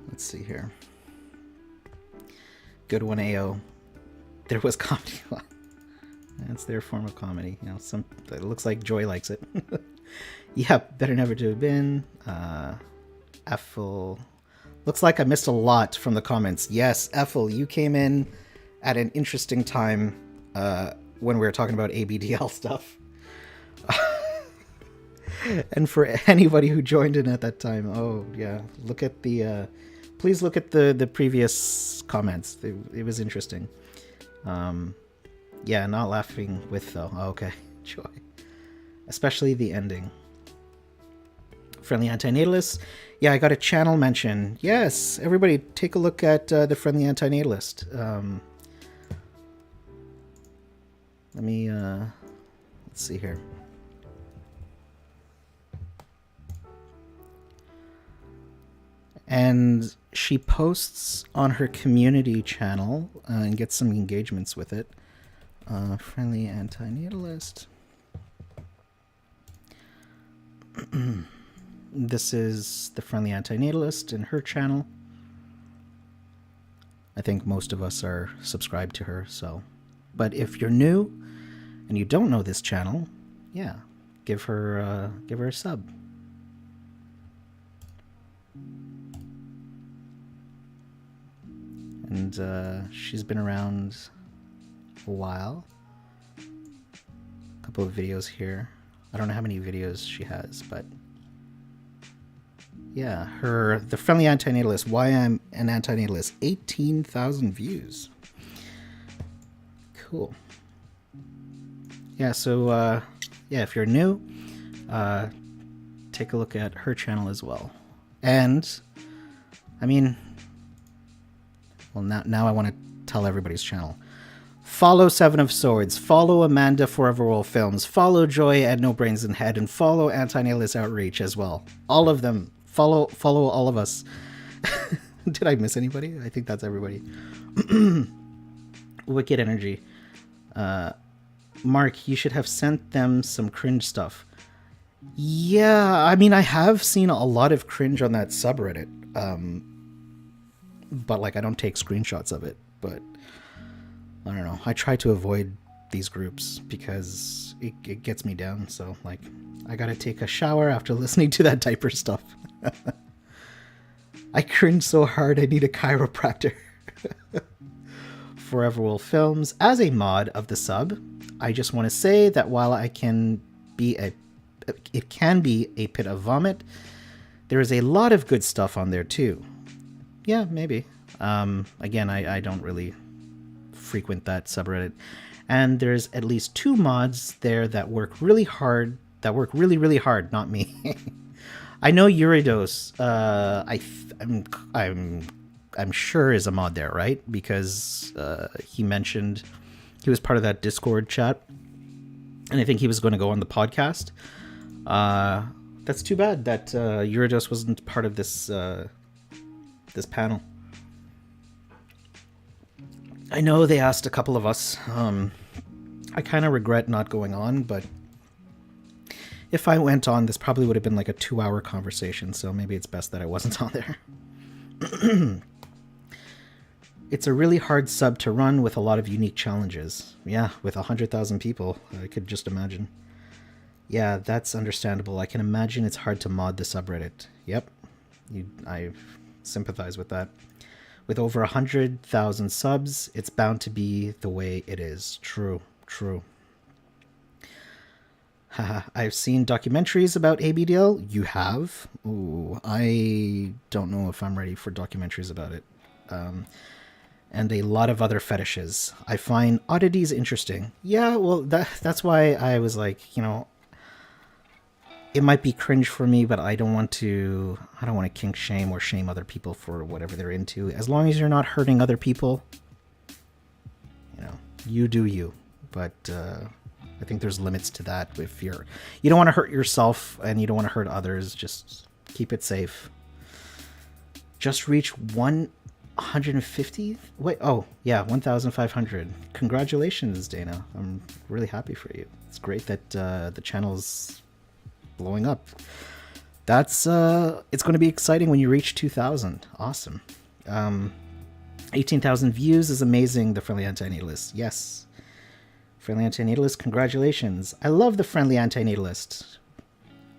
Let's see here. Good one, AO. There was comedy. That's their form of comedy. You know, it looks like Joy likes it. Yep, better never to have been. Ethel. Looks like I missed a lot from the comments. Yes, Ethel, you came in at an interesting time when we were talking about ABDL stuff. And for anybody who joined in at that time, oh yeah, look at please look at the previous comments. It was interesting. Yeah, not laughing with though. Oh, okay, Joy. Especially the ending. Friendly Antinatalist. Yeah, I got a channel mention. Yes, everybody take a look at the Friendly Antinatalist. Let me, let's see here. And she posts on her community channel and gets some engagements with it. Friendly Antinatalist. This is the Friendly Antinatalist in her channel. I think most of us are subscribed to her, so. But if you're new and you don't know this channel, yeah, give her a sub. And she's been around a while. A couple of videos here. I don't know how many videos she has, but yeah, the Friendly Antinatalist, Why I'm an Antinatalist, 18,000 views. Cool. Yeah, so yeah, if you're new, take a look at her channel as well. And I mean, well, now I want to tell everybody's channel. Follow Seven of Swords, follow Amanda Foreverwell Films, follow Joy at No Brains in Head, and follow Antinatalist Outreach as well. All of them. Follow all of us. Did I miss anybody? I think that's everybody. Wicked Energy. Mark, you should have sent them some cringe stuff. Yeah, I mean, I have seen a lot of cringe on that subreddit. But, like, I don't take screenshots of it. But, I don't know. I try to avoid these groups because it gets me down. So, like, I gotta take a shower after listening to that diaper stuff. I cringe so hard I need a chiropractor. Foreverwell Films. As a mod of the sub, I just want to say that while it can be a pit of vomit, there is a lot of good stuff on there too. Yeah, maybe. Again, I don't really frequent that subreddit. And there's at least 2 mods there that work really hard. That work really, really hard, not me. I know Eurydos, I'm sure is a mod there, right? Because he mentioned he was part of that Discord chat, and I think he was going to go on the podcast. That's too bad that Eurydos wasn't part of this this panel. I know they asked a couple of us. I kind of regret not going on, but if I went on, this probably would have been like a 2-hour conversation, so maybe it's best that I wasn't on there. It's a really hard sub to run with a lot of unique challenges. Yeah, with 100,000 people, I could just imagine. Yeah, that's understandable. I can imagine it's hard to mod the subreddit. Yep, I sympathize with that. With over 100,000 subs, it's bound to be the way it is. True. Haha, I've seen documentaries about ABDL. You have? Ooh, I don't know if I'm ready for documentaries about it. And a lot of other fetishes. I find oddities interesting. Yeah, well, that's why I was like, you know, it might be cringe for me, but I don't want to kink shame or shame other people for whatever they're into. As long as you're not hurting other people, you know, you do you. But I think there's limits to that. If you don't want to hurt yourself and you don't want to hurt others, just keep it safe. Just reach 150? Wait, oh, yeah, 1,500. Congratulations, Dana. I'm really happy for you. It's great that the channel's blowing up. That's it's going to be exciting when you reach 2,000. Awesome. 18,000 views is amazing. The Friendly Antinatalist. Yes. Friendly Antinatalist, congratulations. I love the Friendly Antinatalist.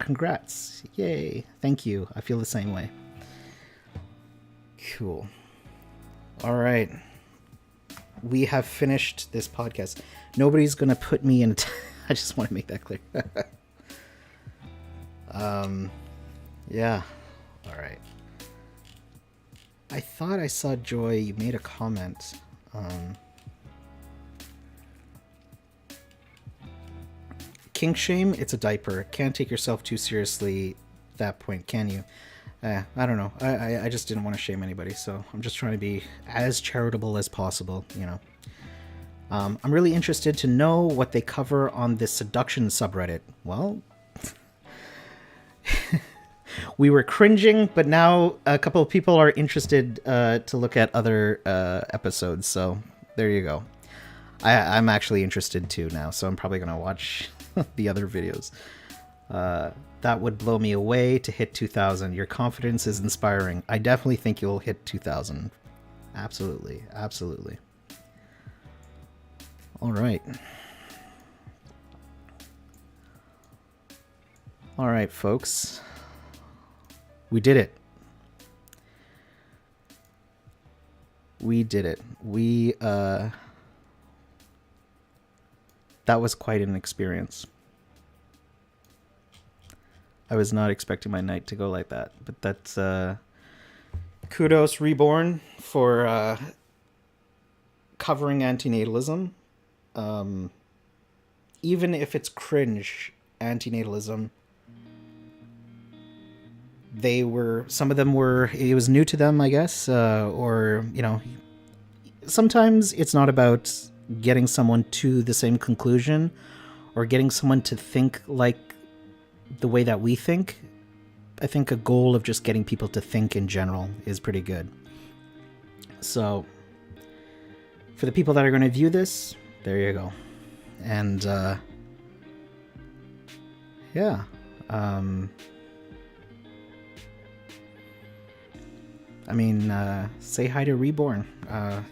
Congrats. Yay. Thank you. I feel the same way. Cool. All right. We have finished this podcast. Nobody's going to put me in... I just want to make that clear. Yeah. All right. I thought I saw Joy. You made a comment. kink shame, it's a diaper. Can't take yourself too seriously at that point, can you? I don't know. I just didn't want to shame anybody, so I'm just trying to be as charitable as possible, you know. I'm really interested to know what they cover on this seduction subreddit. Well, we were cringing, but now a couple of people are interested to look at other episodes, so there you go. I'm actually interested too now, so I'm probably going to watch the other videos. That would blow me away to hit 2,000. Your confidence is inspiring. I definitely think you'll hit 2,000. Absolutely. Absolutely. All right. All right, folks. We did it. We did it. That was quite an experience. I was not expecting my night to go like that, but that's kudos Reborn for covering antinatalism. Even if it's cringe antinatalism, some of them were, it was new to them, I guess, or, you know, sometimes it's not about getting someone to the same conclusion or getting someone to think like the way that we think. I think a goal of just getting people to think in general is pretty good. So for the people that are going to view this, there you go. And yeah, I mean, say hi to Reborn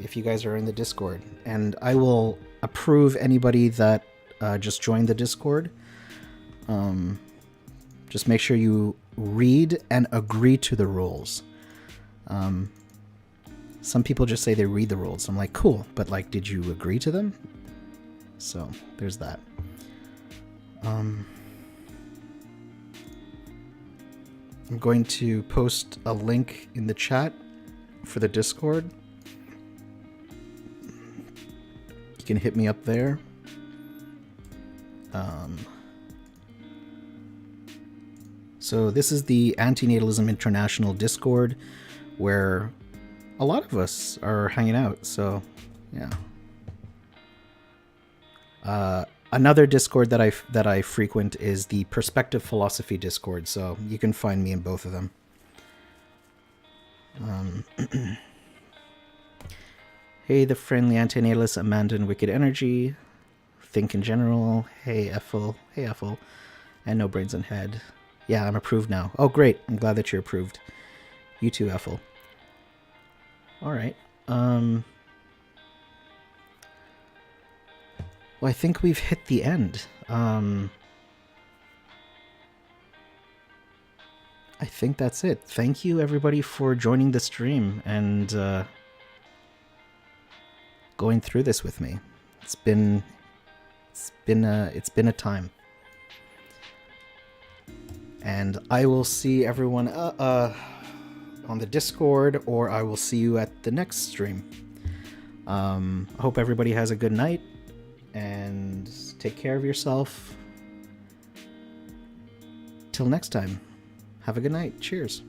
if you guys are in the Discord, and I will approve anybody that just joined the Discord. Just make sure you read and agree to the rules. Some people just say they read the rules. I'm like, cool, but like, did you agree to them? So there's that. I'm going to post a link in the chat for the Discord. You can hit me up there. So this is the Antinatalism International Discord, where a lot of us are hanging out. So yeah. Another Discord that I frequent is the Perspective Philosophy Discord, so you can find me in both of them. Hey, the friendly antinatalist Amanda and Wicked Energy. Think in general. Hey, Ethel. Hey, Ethel. And No Brains and Head. Yeah, I'm approved now. Oh, great. I'm glad that you're approved. You too, Ethel. All right. Well, I think we've hit the end. I think that's it. Thank you, everybody, for joining the stream and going through this with me. It's been a time. And I will see everyone on the Discord, or I will see you at the next stream. I hope everybody has a good night, and take care of yourself. Till next time, have a good night. Cheers.